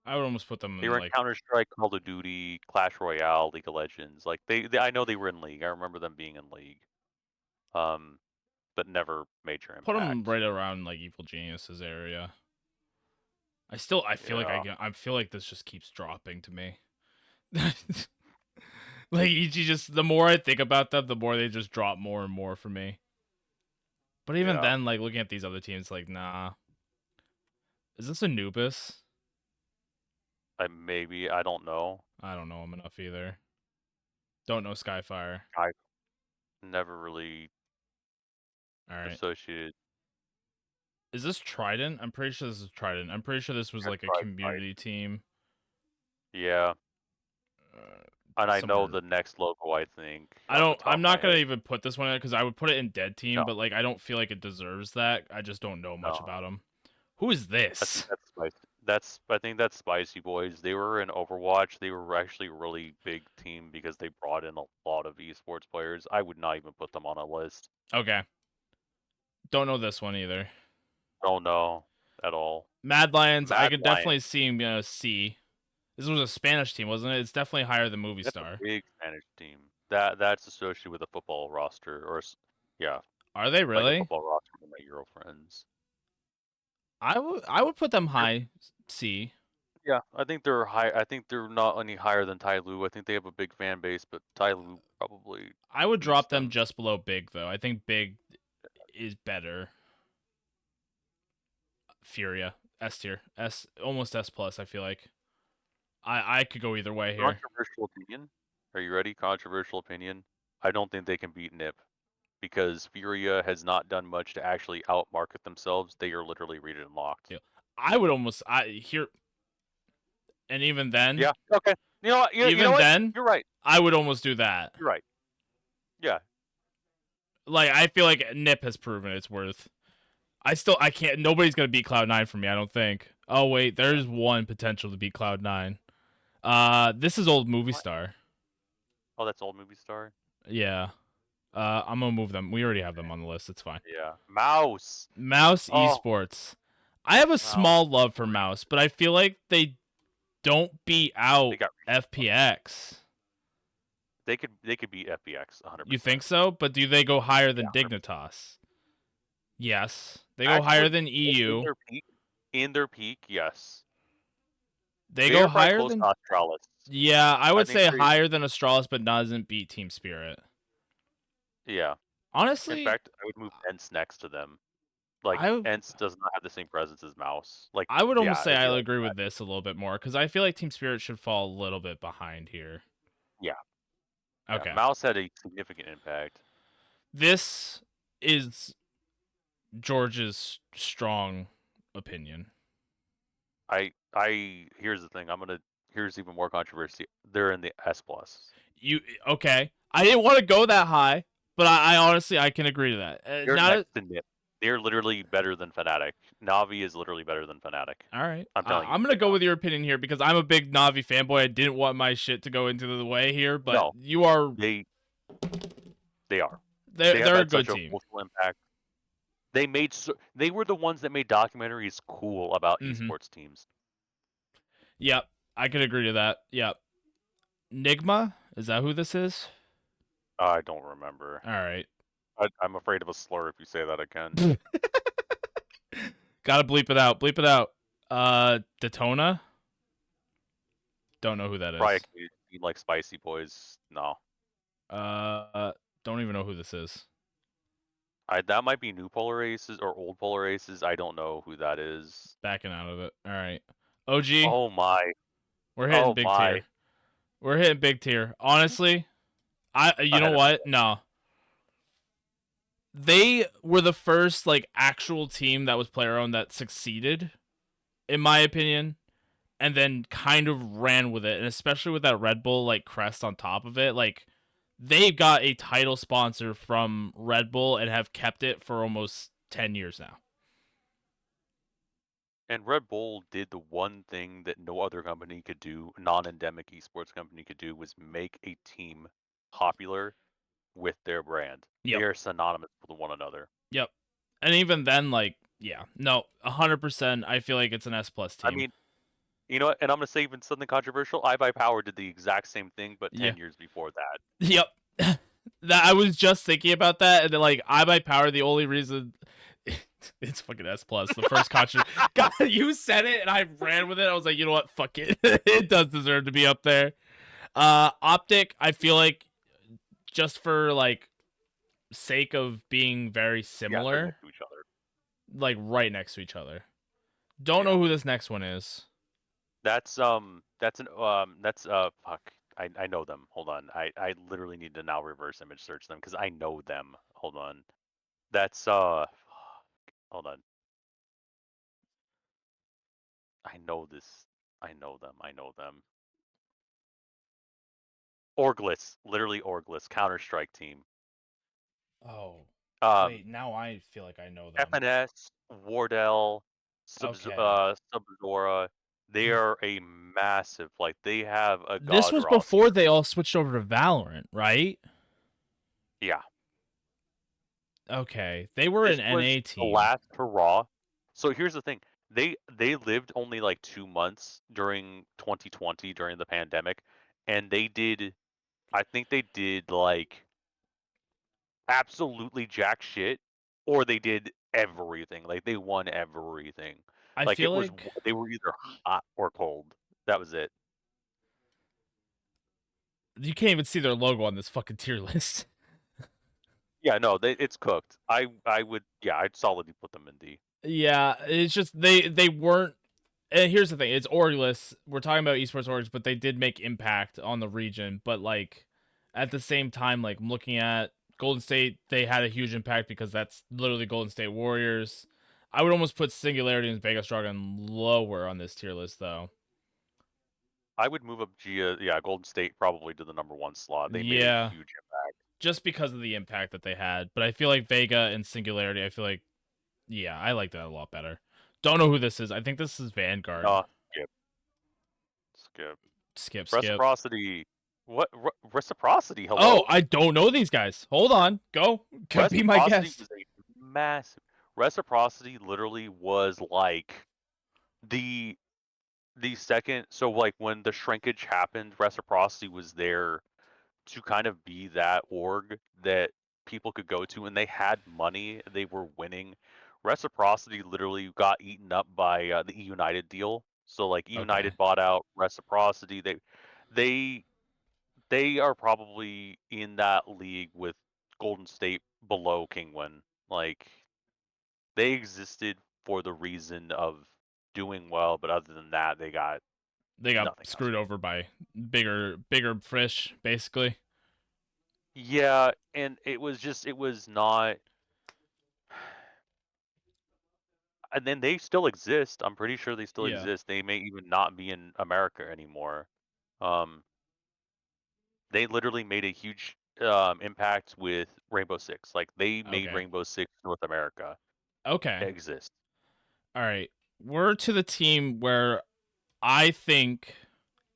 I would almost put them They in were in like Counter Strike, Call of Duty, Clash Royale, League of Legends. Like I know they were in League. I remember them being in League. Um, but never major put them impact. right around like Evil Genius's area. I feel like Yeah. I feel like this just keeps dropping to me. Like you just the more I think about them, the more they just drop more and more for me. But even Yeah. then, like looking at these other teams, like nah, is this Anubis? I don't know. I don't know him enough either. Don't know Skyfire. I never really All right, associated is this Trident? I'm pretty sure this is Trident. I'm pretty sure this was their like a pride fight. community team. Yeah. Uh, And I know somewhere. the next logo, I think, I off the don't. top I'm of my not gonna head. even put this one in because I would put it in Dead Team, No, but like I don't feel like it deserves that. I just don't know much no. about him. Who is I think this? that's spicy. I think that's Spicy Boys. They were in Overwatch. They were actually a really big team because they brought in a lot of esports players. I would not even put them on a list. Okay, don't know this one either. Don't know at all. Mad Lions. I Mad could Lion. definitely see him C. This was a Spanish team, wasn't it? It's definitely higher than Movie That's a Star. big Spanish team. That's associated with a football roster, yeah, Are they like a really? football roster for my Euro friends. I would put them high C. Yeah, I think they're high. I think they're not any higher than Tai Lu. I think they have a big fan base, but Tai Lu probably I would beats drop them them. just below Big though. I think Big is better. Furia S tier, S almost S plus. I feel like I could go either way here. Controversial opinion. Are you ready? Controversial opinion. I don't think they can beat Nip because Furia has not done much to actually outmarket themselves. They are literally region locked. Yeah. I would almost I here and Yeah. Okay. You know what? You know even what? then, You're right. I would almost do that. You're right. Yeah. Like I feel like Nip has proven its worth. I can't. Nobody's gonna beat Cloud9 for me. I don't think. Oh wait, Yeah. there's one potential to beat Cloud9. This is old movie What? star. Oh, that's old movie star. Yeah. I'm gonna move them. We already have them on the list. It's fine. Yeah. Mouse. Mouse Oh, Esports. I have a Mouse. small love for Freak. Mouse, but I feel like they don't beat They out got. FPX. They could beat FBX You 100%. think so? But do they go higher Yeah. than 100%. Dignitas? Yes. They go higher Actually, than in EU. their peak, yes. They They go are probably higher close than to Australis. Yeah, I I would think say they. higher than Astralis, but doesn't beat Team Spirit. Yeah. In Honestly, fact, I would move Ents next to them. Like I Ents does not have the same presence as Mouse. Like, I would almost yeah, say it'd be I like agree that. with this a little bit more because I feel like Team Spirit should fall a little bit behind here. Yeah, yeah. Okay, Mouse had a significant impact. this is George's strong opinion. Here's the thing. Here's even more controversy. They're in the S plus. You okay? I didn't want to go that high. But I honestly I can agree to that. They're Not next a, to Nip. They're literally better than Fnatic. Navi is literally better than Fnatic. all right. I'm telling you I'm gonna straight go up. with your opinion here because I'm a big Navi fanboy. I didn't want my shit to go into the way here, but No, you are. they they are. They have They're a had good such a team. social impact. They were the ones that made documentaries cool about Mm-hmm. esports teams. Yep, I can agree to that. Yep. Nigma, is that who this is? I don't remember. All right. I'm afraid of a slur if you say that again. Gotta bleep it out. Bleep it out. Daytona. Don't know who that Probably a is. Canadian team like Spicy Boys. No, Uh, don't even know who this is. that might be new Polar Aces or old Polar Aces. I don't know who that is. Backing out of it. All right. OG, Oh my. we're hitting Oh big my. tier. We're hitting big tier. Honestly, you know Ahead of what? No. They were the first like actual team that was player owned that succeeded, in my opinion, and then kind of ran with it, and especially with that Red Bull like crest on top of it, like they got a title sponsor from Red Bull and have kept it for almost 10 years now. And Red Bull did the one thing that no other company could do, non-endemic esports company could do, was make a team popular with their brand. They Yep. are synonymous with one another. Yep. And even then, like, yeah, no, 100%. I feel like it's an S plus I team. mean, you know what? And I'm gonna say even something controversial. iBuyPower did the exact same thing, but Yeah. 10 years before that. Yep. That I was just thinking about that, and then, like I buy power. The only reason it's fucking S plus. The first contra. God, you said it, and I ran with it. I was like, you know what? Fuck it. It does deserve to be up there. Optic. I feel like just for like sake of being very Yeah, they're similar, next to each other. like right next to each other. Don't Yeah. know who this next one is. That's fuck. I know them. Hold on. I literally need to now reverse image search them because I know them. Hold on. That's hold on. I know this. I know them. I know them. Orglis, literally Orglis, Counter Strike team. Oh, Um, wait. Now I feel like I know them. FNS, Wardell, Okay. Subzora. They are a massive. Like they have a This god was before roster. they all switched over to Valorant, right? Yeah. Okay. They were This an was NA the team. last hurrah. So here's the thing. They lived only like 2 months during 2020 during the pandemic, and they did. I think they did like absolutely jack shit, or they did everything. Like they won everything. I Like feel it was like they were either hot or cold. That was it. you can't even see their logo on this fucking tier list. Yeah, no, it's cooked. I would yeah, I'd solidly put them in D. Yeah, it's just they weren't. And here's the thing: it's orgless. We're talking about esports orgs, but they did make impact on the region. But like at the same time, like I'm looking at Golden State, they had a huge impact because that's literally Golden State Warriors. I would almost put Singularity and Vegas Dragon lower on this tier list, though. I would move up Gia, yeah, Golden State probably to the number 1 slot. They made a Yeah, huge impact. just because of the impact that they had. But I feel like Vega and Singularity, I feel like, yeah, I like that a lot better. Don't know who this is. I think this is Vanguard. Skip. Skip. Skip, skip. Reciprocity. What reciprocity? Oh, Hello? I don't know these guys. Hold on. Go. Could be my Reciprocity guest. was a massive. Reciprocity literally was like the the second. So like when the shrinkage happened, Reciprocity was there to kind of be that org that people could go to, and they had money. They were winning. Reciprocity literally got eaten up by the E United deal. So like E Okay. United bought out Reciprocity. They they are probably in that league with Golden State below Kingwin. Like they existed for the reason of doing well, but other than that, they got They got nothing else. screwed over by bigger fish, basically. Yeah, and it was not. And then they still exist. I'm pretty sure they still Yeah. exist. They may even not be in America anymore. Um, they literally made a huge impact with Rainbow Six. Like they made Okay. Rainbow Six North America Okay. exist. All right. We're to the team where I think,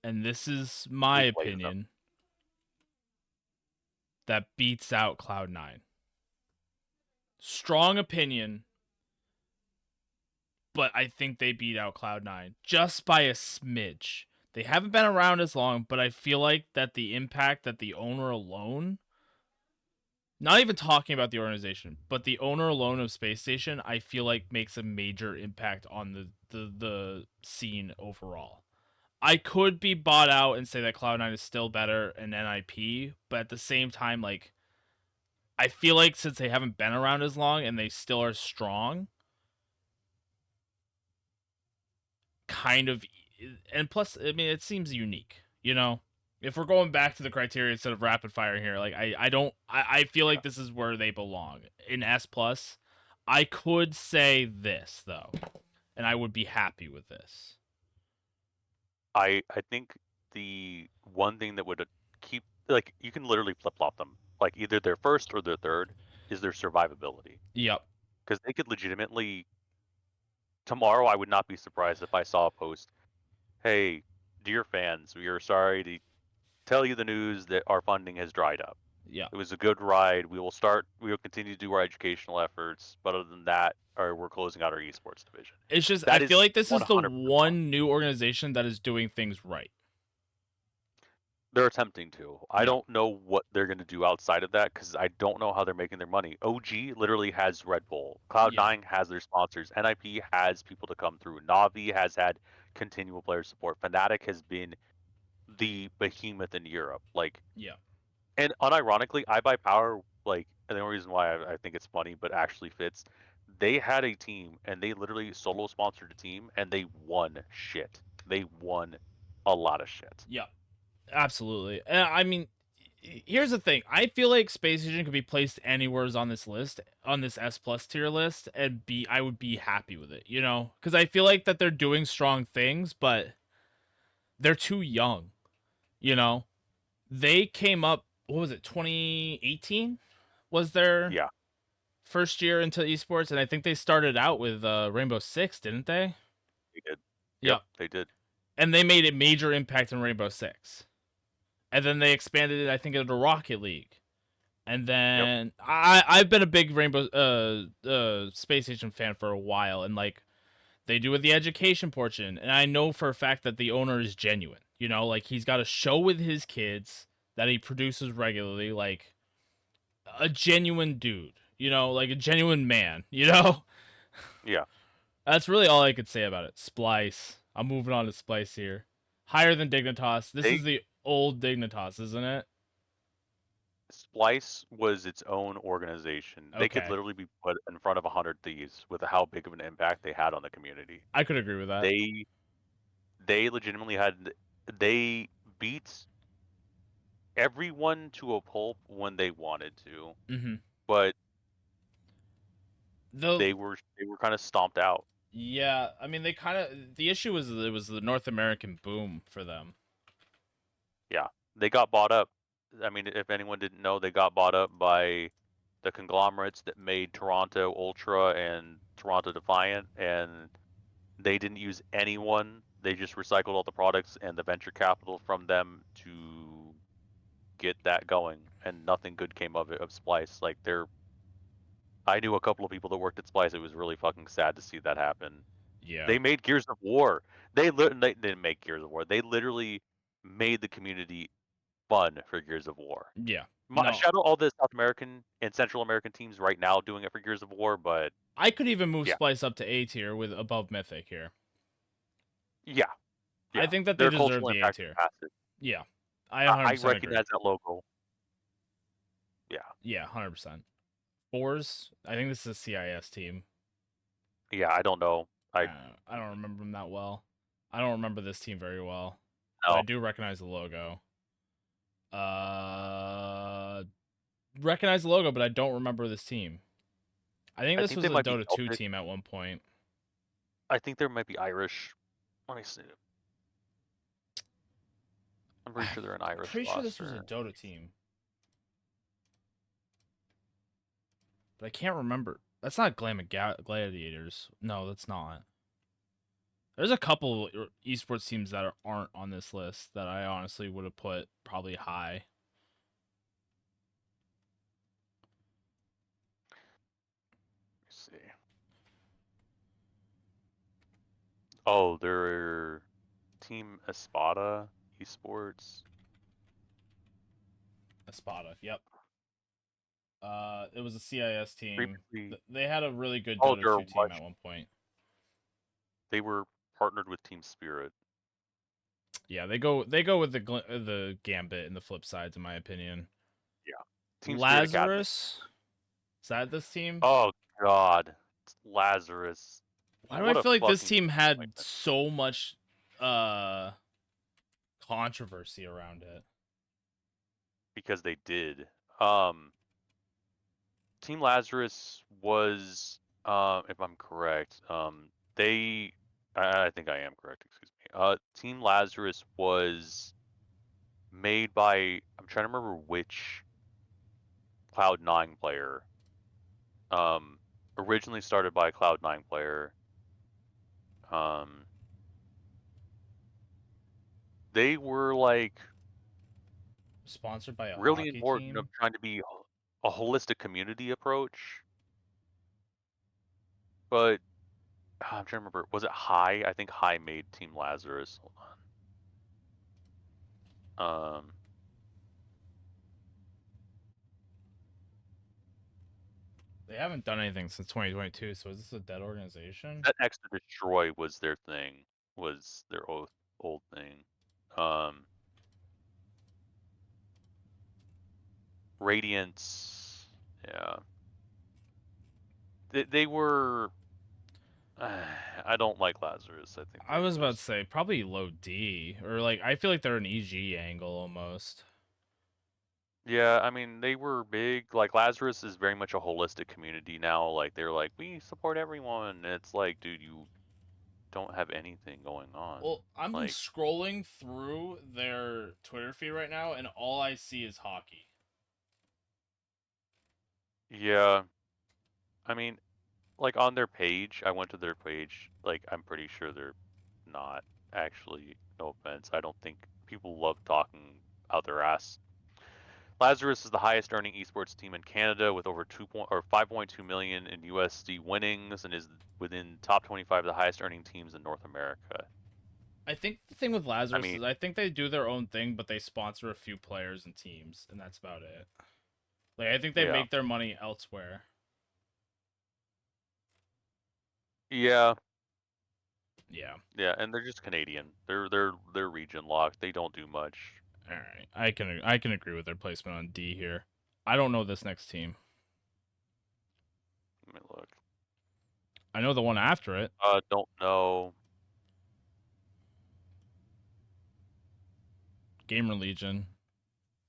and this is my We played them. opinion, that beats out Cloud9. Strong opinion, but I think they beat out Cloud9 just by a smidge. They haven't been around as long, but I feel like that the impact that the owner alone, not even talking about the organization, but the owner alone of Space Station, I feel like makes a major impact on the scene overall. I could be bought out and say that Cloud9 is still better in NIP, but at the same time, like I feel like since they haven't been around as long and they still are strong, kind of, and plus, I mean, it seems unique, you know. If we're going back to the criteria instead of rapid fire here, like I don't, I feel like Yeah. this is where they belong in S plus. I could say this though, and I would be happy with this. I think the one thing that would keep like you can literally flip flop them. Like either their first or their third is their survivability Yep. because they could legitimately tomorrow. I would not be surprised if I saw a post. Hey, dear fans, we are sorry to tell you the news that our funding has dried up. Yep. It was a good ride. We will continue to do our educational efforts, but other than that, we're closing out our esports division. It's just I That feel is like this is the 100% fine. one new organization that is doing things right. They're attempting to. I Yep. don't know what they're going to do outside of that because I don't know how they're making their money. OG literally has Red Bull. Yeah. Cloud9 has their sponsors. NIP has people to come through. Navi has had continual player support. Fnatic has been the behemoth in Europe. Like, Yeah. and unironically, I Buy Power, like, and the only reason why I think it's funny but actually fits, they had a team and they literally solo sponsored a team and they won shit. They won a lot of shit. Yep. Absolutely. I mean, here's the thing. I feel like Space Agent could be placed anywhere on this list, on this S plus tier list, and be I would be happy with it. You know, because I feel like that they're doing strong things, but they're too young. You know, they came up. What was it? 2018 was their Yeah, first year into esports, and I think they started out with Rainbow Six, didn't they? they did. Yep, Yep. they did. And they made a major impact in Rainbow Six, and then they expanded it, I think, into Rocket League. And Yep. then I've been a big Rainbow Space Station fan for a while, and like they do with the education portion, and I know for a fact that the owner is genuine. You know, like he's got a show with his kids that he produces regularly, like a genuine dude. You know, like a genuine man. You know, Yeah. that's really all I could say about it. Splice. I'm moving on to Splice here. Higher than Dignitas. This is They the old Dignitas, isn't it? Splice was its own organization. They could Okay, literally be put in front of 100 thieves with how big of an impact they had on the community. I could agree with that. They they legitimately had they beat everyone to a pulp when they wanted to, Mm-hmm. but The they were kind of stomped out. Yeah, I mean they kind of the issue was it was the North American boom for them. Yeah. They got bought up. I mean, if anyone didn't know, they got bought up by the conglomerates that made Toronto Ultra and Toronto Defiant, and they didn't use anyone. They just recycled all the products and the venture capital from them to get that going, and nothing good came of it of Splice. Like I knew a couple of people that worked at Splice. It was really fucking sad to see that happen. Yeah. They made Gears of War. They didn't make Gears of War. They literally made the community fun for Gears of War. Yeah. No, Shout out all the South American and Central American teams right now doing it for Gears of War, but I could even move yeah, Splice up to A tier with above Mythic here. yeah, I yeah. think that they Their deserve cultural the A impact is tier. massive. Yeah. I I 100% agree. recognize that logo. Yeah, Yeah, 100%. Fours, I think this is a CIS team. yeah. I don't know. I I don't remember them that well. I don't remember this team very well, but I no. do recognize the logo. Uh recognize the logo, but I don't remember this team. I think I this think was they a might be Dota 2 Celtic. team at one point. I think they might be Irish. Let me see. I'm pretty I'm sure they're an Irish pretty sure this was a roster. Dota team. but I can't remember. That's not Gladiators. No, that's not. There's a couple esports teams that aren't on this list that I honestly would have put probably high. Let's see. Oh, they're Team Espada Esports. Espada. Yep. It was a CIS team. Previously, They had a really good oh, Dota they're 2 team at Russian. one point. They were partnered with Team Spirit. Yeah, they go with the Gambit and the flip sides in my opinion. Yeah. Team Spirit Academy. Lazarus, is that this team? Oh God, Lazarus. Why do I What a feel like this fucking team had disappointment. so much uh controversy around it? Because they did. Um, Team Lazarus was, if I'm correct, they, I think I am correct. Excuse me. Team Lazarus was made by, I'm trying to remember which Cloud9 player. Um, Originally started by a Cloud9 player. Um, they were like Sponsored by a really hockey important of team? trying to be a holistic community approach, but I'm trying to remember. Was it High? I think High made Team Lazarus. Hold on. They haven't done anything since 2022, so is this a dead organization? That Next to Destroy was their thing. Was their old thing. Um, Radiance. Yeah. They were. I don't like Lazarus. I think I they're was about to just. say probably low D, or like I feel like they're an EG angle almost. Yeah, I mean, they were big. Like, Lazarus is very much a holistic community now. Like, they're like, we support everyone. And it's like, dude, you don't have anything going on. Well, I'm Like, scrolling through their Twitter feed right now, and all I see is hockey. yeah, I mean, like on their page, I went to their page. Like, I'm pretty sure they're not actually. No offense. I don't think people love talking out their ass. Lazarus is the highest earning esports team in Canada with over 5.2 million in USD winnings and is within top 25 of the highest earning teams in North America. I think the thing with I Lazarus mean, is I think they do their own thing, but they sponsor a few players and teams, and that's about it. Like I think they yeah, make their money elsewhere. yeah, Yeah. yeah, and they're just Canadian. They're region locked. They don't do much. All right. I can agree with their placement on D here. I don't know this next team. Let me look. I know the one after it. Don't know. Gamer Legion.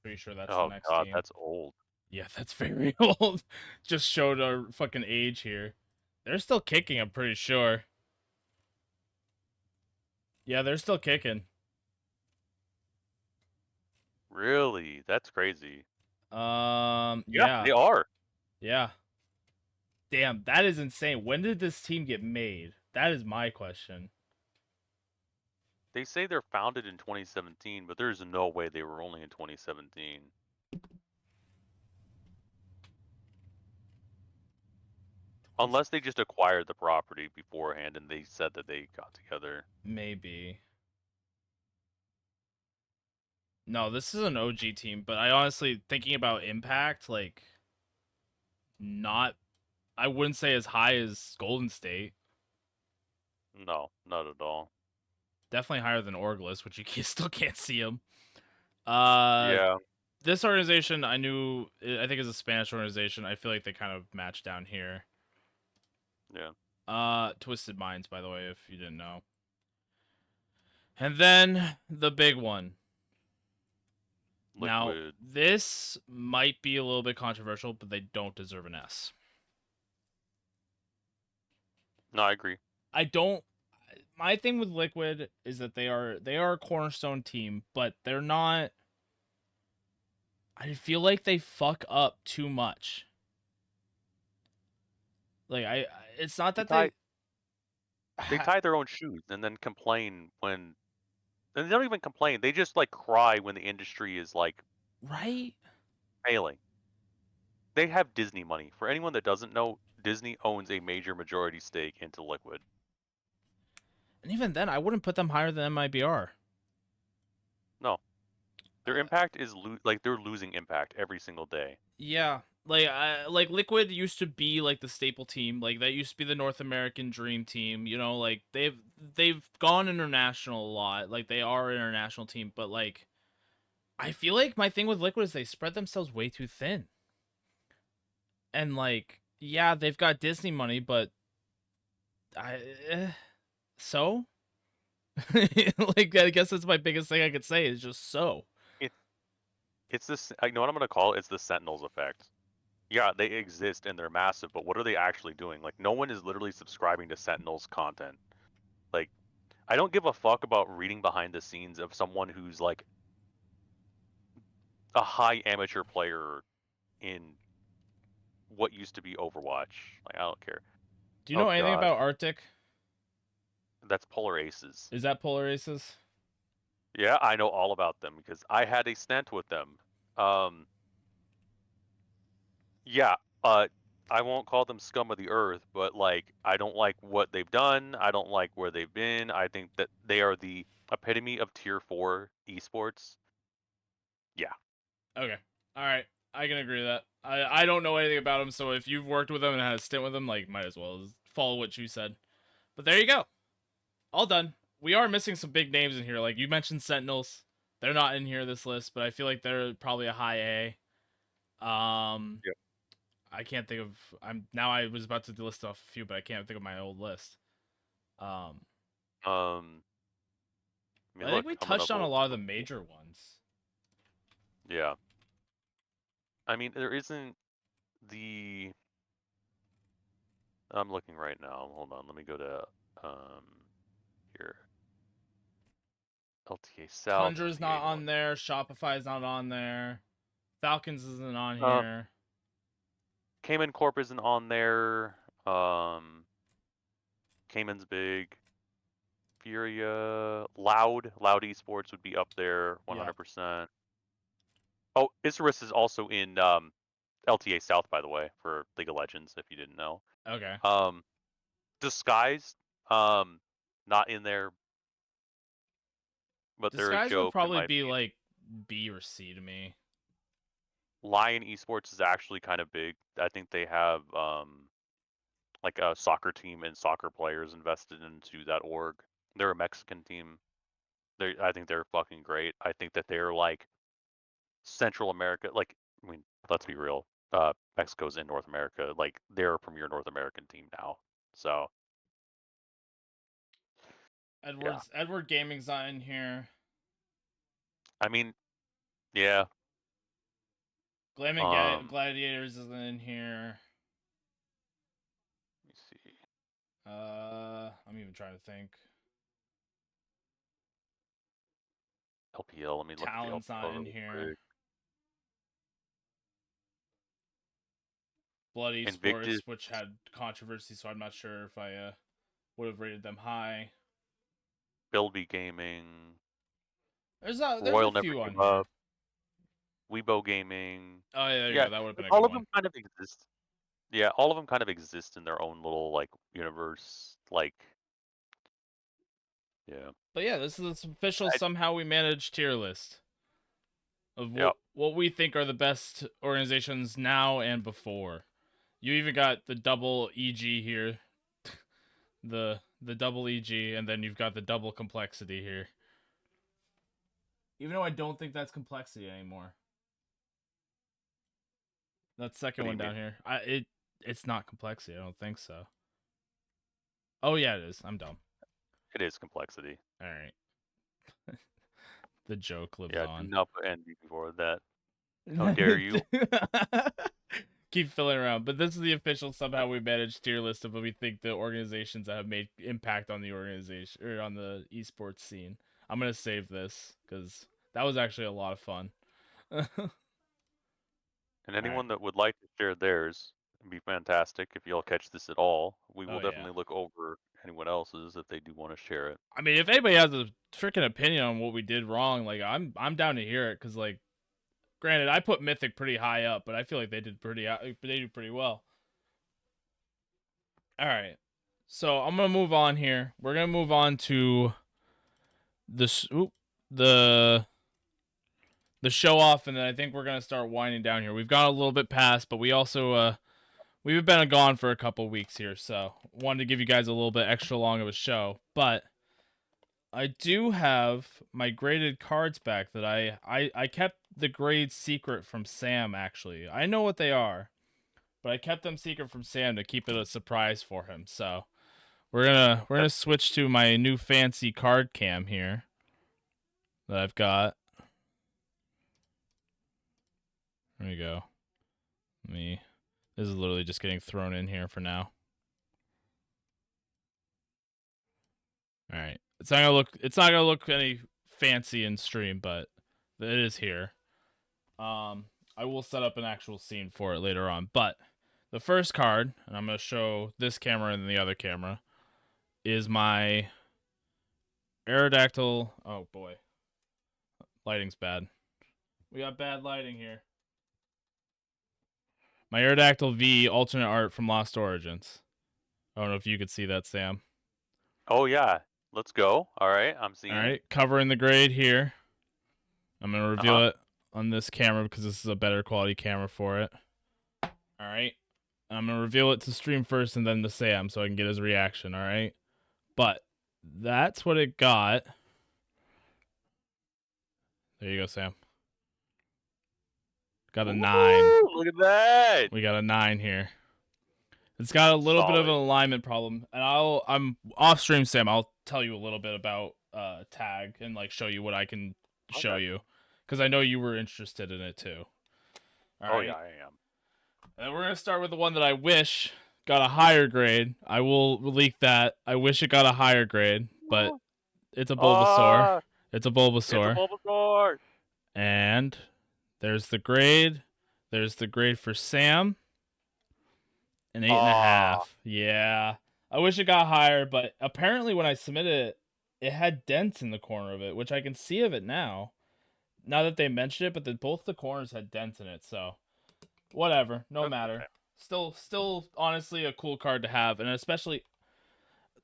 Pretty sure that's the Oh next God, team. that's old. Yeah, that's very old. Just showed our fucking age here. They're still kicking, I'm pretty sure. Yeah, they're still kicking. Really? That's crazy. Yeah, Yeah. they are. Yeah. Damn, that is insane. When did this team get made? That is my question. They say they're founded in 2017, but there's no way they were only in 2017. Unless they just acquired the property beforehand and they said that they got together. Maybe. No, this is an OG team, but I honestly thinking about impact, like not I wouldn't say as high as Golden State. No, not at all. Definitely higher than Orglis, which you still can't see them. Uh, Yeah, this organization I think is a Spanish organization. I feel like they kind of match down here. yeah. Twisted Minds, by the way, if you didn't know. And then the big one. Now, Liquid. this might be a little bit controversial, but they don't deserve an S. No, I agree. I don't my thing with Liquid is that they are a cornerstone team, but they're not I feel like they fuck up too much. Like it's not They that tie they they tie their own shoes and then complain when and they don't even complain. They just like cry when the industry is like right. failing. They have Disney money. For anyone that doesn't know, Disney owns a major majority stake into Liquid. And even then, I wouldn't put them higher than MIBR. No, their impact is like they're losing impact every single day. Yeah, like Liquid used to be like the staple team. Like that used to be the North American dream team. You know, like they've gone international a lot. Like they are an international team, but like I feel like my thing with Liquid is they spread themselves way too thin. And like, yeah, they've got Disney money, but I so like I guess that's my biggest thing I could say is just so. It, it's this. I know what I'm gonna call it. It's the Sentinels effect. Yeah, they exist and they're massive, but what are they actually doing? Like, no one is literally subscribing to Sentinels content. Like, I don't give a fuck about reading behind the scenes of someone who's like a high amateur player in what used to be Overwatch. Like, I don't care. Do you Oh know anything gosh, about Arctic? that's Polar Aces. Is that Polar Aces? Yeah, I know all about them because I had a stint with them. Um, yeah, I won't call them scum of the earth, but like I don't like what they've done. I don't like where they've been. I think that they are the epitome of tier 4 esports. Yeah. Okay. All right. I can agree with that. I don't know anything about them, so if you've worked with them and had a stint with them, like might as well follow what you said. But there you go. All done. We are missing some big names in here. Like you mentioned Sentinels. They're not in here this list, but I feel like they're probably a high A. Yep. I can't think of I was about to list off a few, but I can't think of my old list. Um Let me I think look. we I'm gonna touched on a pull lot of the up. major ones. Yeah. I mean, there isn't the. I'm looking right now. Hold on. Let me go to here. LTA South. Tundra's not EA on North. there. Shopify's not on there. Falcons isn't on Uh, here. Cayman Corp isn't on there. Cayman's big. Furia, Loud Esports would be up there, Yeah. 100%. Oh, Isurus is also in LTA South, by the way, for League of Legends, if you didn't know. Okay. Um, Disguised, um, not in there, but they're a Disguise would joke in probably my be opinion. like B or C to me. Lion Esports is actually kind of big. I think they have like a soccer team and soccer players invested into that org. They're a Mexican team. I think they're fucking great. I think that they're like Central America, like I mean, let's be real. Mexico's in North America. Like they're a premier North American team now. So yeah, Edward Gaming's not in here. I mean, yeah. Um, Gladiators isn't in here. let me see. I'm even trying to think. LPL. Let me look at the Talon's not LPL in really here. quick. Blood Invictus, Esports, which had controversy, so I'm not sure if I would have rated them high. Bilby Gaming, There's a Royal Never few on Give here. Up, Weibo Gaming. Oh yeah, there you Yeah, go. That would have been a all good of one. them kind of exist. Yeah, all of them kind of exist in their own little like universe. Like, yeah, But yeah, this is official. I, Somehow we managed tier list of yeah. what we think are the best organizations now and before. You even got the double EG here, the double EG, and then you've got the double complexity here. Even though I don't think that's complexity anymore. That What second do one you mean? down here, it's not complexity. I don't think so. Oh yeah, it is. I'm dumb. It is complexity. All right, the joke lives Yeah, do on. not put NB before that. How dare you? Keep filling around, but this is the official somehow we managed tier list of what we think the organizations that have made impact on the organization or on the esports scene. I'm gonna save this because that was actually a lot of fun. All And right, anyone that would like to share theirs, It'd be fantastic if y'all catch this at all. We will Oh yeah. definitely look over anyone else's if they do want to share it. I mean, if anybody has a freaking opinion on what we did wrong, like I'm down to hear it because like, granted, I put Mythic pretty high up, but I feel like they did pretty well. All right, so I'm gonna move on here. We're gonna move on to this the the show off, and then I think we're gonna start winding down here. We've gone a little bit past, but we also we've been gone for a couple weeks here, so wanted to give you guys a little bit extra long of a show. But I do have my graded cards back that I kept the grades secret from Sam. Actually, I know what they are, but I kept them secret from Sam to keep it a surprise for him. So we're gonna switch to my new fancy card cam here that I've got. There we go. Me. This is literally just getting thrown in here for now. All right. It's not gonna look any fancy in stream, but it is here. I will set up an actual scene for it later on. But the first card, and I'm gonna show this camera and the other camera, is my Aerodactyl. Oh boy, lighting's bad. We got bad lighting here. My Aerodactyl V alternate art from Lost Origins. I don't know if you could see that, Sam. Oh yeah, let's go. All right, I'm All seeing it. right, covering the grade here. I'm gonna Uh reveal huh. it on this camera because this is a better quality camera for it. All right, I'm gonna reveal it to stream first and then to Sam so I can get his reaction. All right, but that's what it got. There you go, Sam. Got a 9. Woo! Look at that. We got a 9 here. It's got a little bit of an Solid. alignment problem, and I'm off stream, Sam. I'll tell you a little bit about tag and like show you what I can show Okay. you because I know you were interested in it too. All Oh yeah, right, I am. and we're gonna start with the one that I wish got a higher grade. I will leak that. I wish it got a higher grade, but it's a Bulbasaur. Ah, It's a it's a Bulbasaur, Bulbasaur. and there's the grade. There's the grade for Sam. An eight and a Ah, half. Yeah. I wish it got higher, but apparently when I submitted it, it had dents in the corner of it, which I can see of it now. Now that they mentioned it, but both the corners had dents in it, so whatever, no that's okay. matter. Still, honestly, a cool card to have, and especially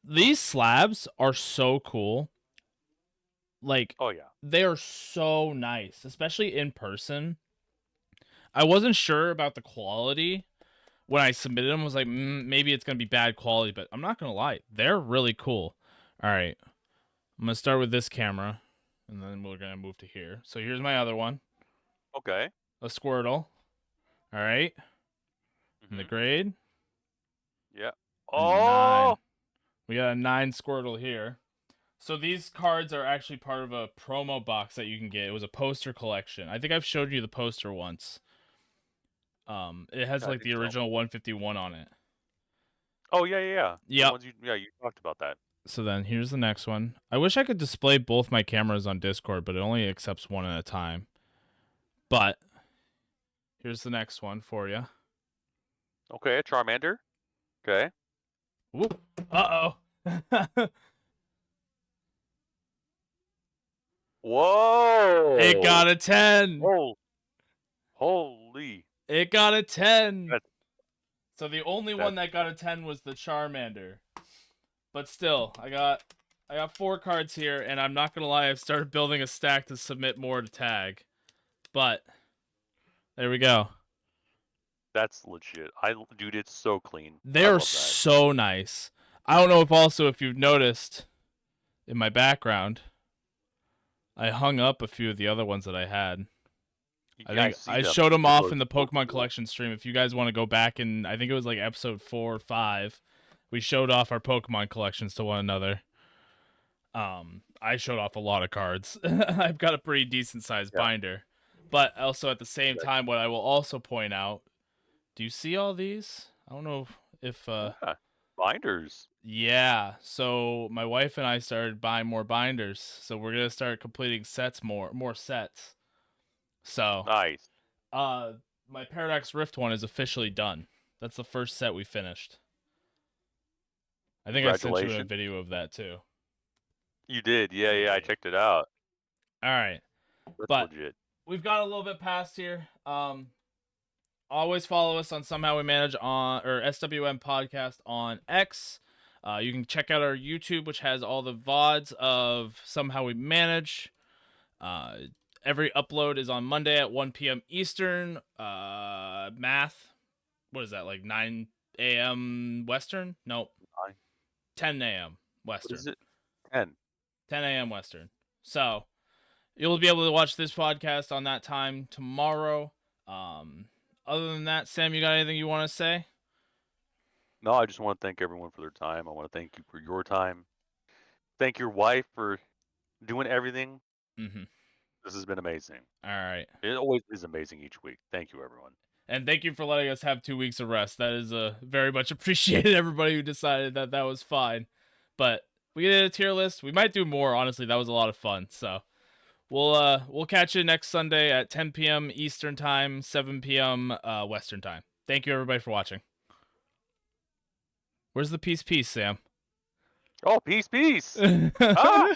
these slabs are so cool. Like Oh yeah. they are so nice, especially in person. I wasn't sure about the quality when I submitted them. I was like, maybe it's gonna be bad quality, but I'm not gonna lie, they're really cool. All right, I'm gonna start with this camera, and then we're gonna move to here. So here's my other one, Okay. a Squirtle. All right, and the Mhm. grade, Yeah. a 9. Oh. We got a 9 Squirtle here. So these cards are actually part of a promo box that you can get. It was a poster collection. I think I've showed you the poster once. It has Yeah, I like think the so. original 151 on it. Oh yeah, yeah, yeah. The Yep. ones you talked about that. So then here's the next one. I wish I could display both my cameras on Discord, but it only accepts one at a time. But here's the next one for you. Okay, a Charmander. Okay. Whoop. Uh oh. It Whoa. got a 10. Oh, holy. It got a 10. That So the only one that's that got a 10 was the Charmander. But still, I got 4 cards here, and I'm not gonna lie, I've started building a stack to submit more to tag. But there we go. that's legit. Dude, it's so clean. I They're love that. so nice. I don't know if you've noticed in my background, I hung up a few of the other ones that I had. I Yeah, I think see I them. showed them They off look in the so Pokemon cool. Collection stream. If you guys want to go back and I think it was like episode 4 or 5, we showed off our Pokemon collections to one another. I showed off a lot of cards. I've got a pretty decent sized Yeah. binder. But also at the same Yeah. time, what I will also point out, do you see all these? I don't know if Yeah. Binders. yeah. So my wife and I started buying more binders. So we're gonna start completing sets more sets. So Nice. uh my Paradox Rift one is officially done. That's the first set we finished. I think I sent you a Congratulations. video of that too. You did. Yeah, yeah. I Yeah. checked it out. All right. That's But legit. we've got a little bit past here. Always follow us on Somehow We Manage on or SWM podcast on X. You can check out our YouTube, which has all the VODs of Somehow We Manage. Uh, every upload is on Monday at 1 p.m. Eastern. Math. What is that, like 9 a.m. Western? Nope. 9. 10 a.m. What is Western. it? 10. 10 a.m. Western. So you'll be able to watch this podcast on that time tomorrow. Um, Other than that, Sam, you got anything you want to say? No, I just want to thank everyone for their time. I want to thank you for your time. Thank your wife for doing everything. Mm-hmm. This has been amazing. All right. It always is amazing each week. Thank you, everyone. And thank you for letting us have 2 weeks of rest. That is very much appreciated. Everybody who decided that that was fine. But we did a tier list. We might do more. Honestly, that was a lot of fun. So we'll catch you next Sunday at 10 p.m. Eastern time, 7 p.m. Western time. Thank you everybody for watching. Where's the peace, Sam? Oh, peace, peace. Ah.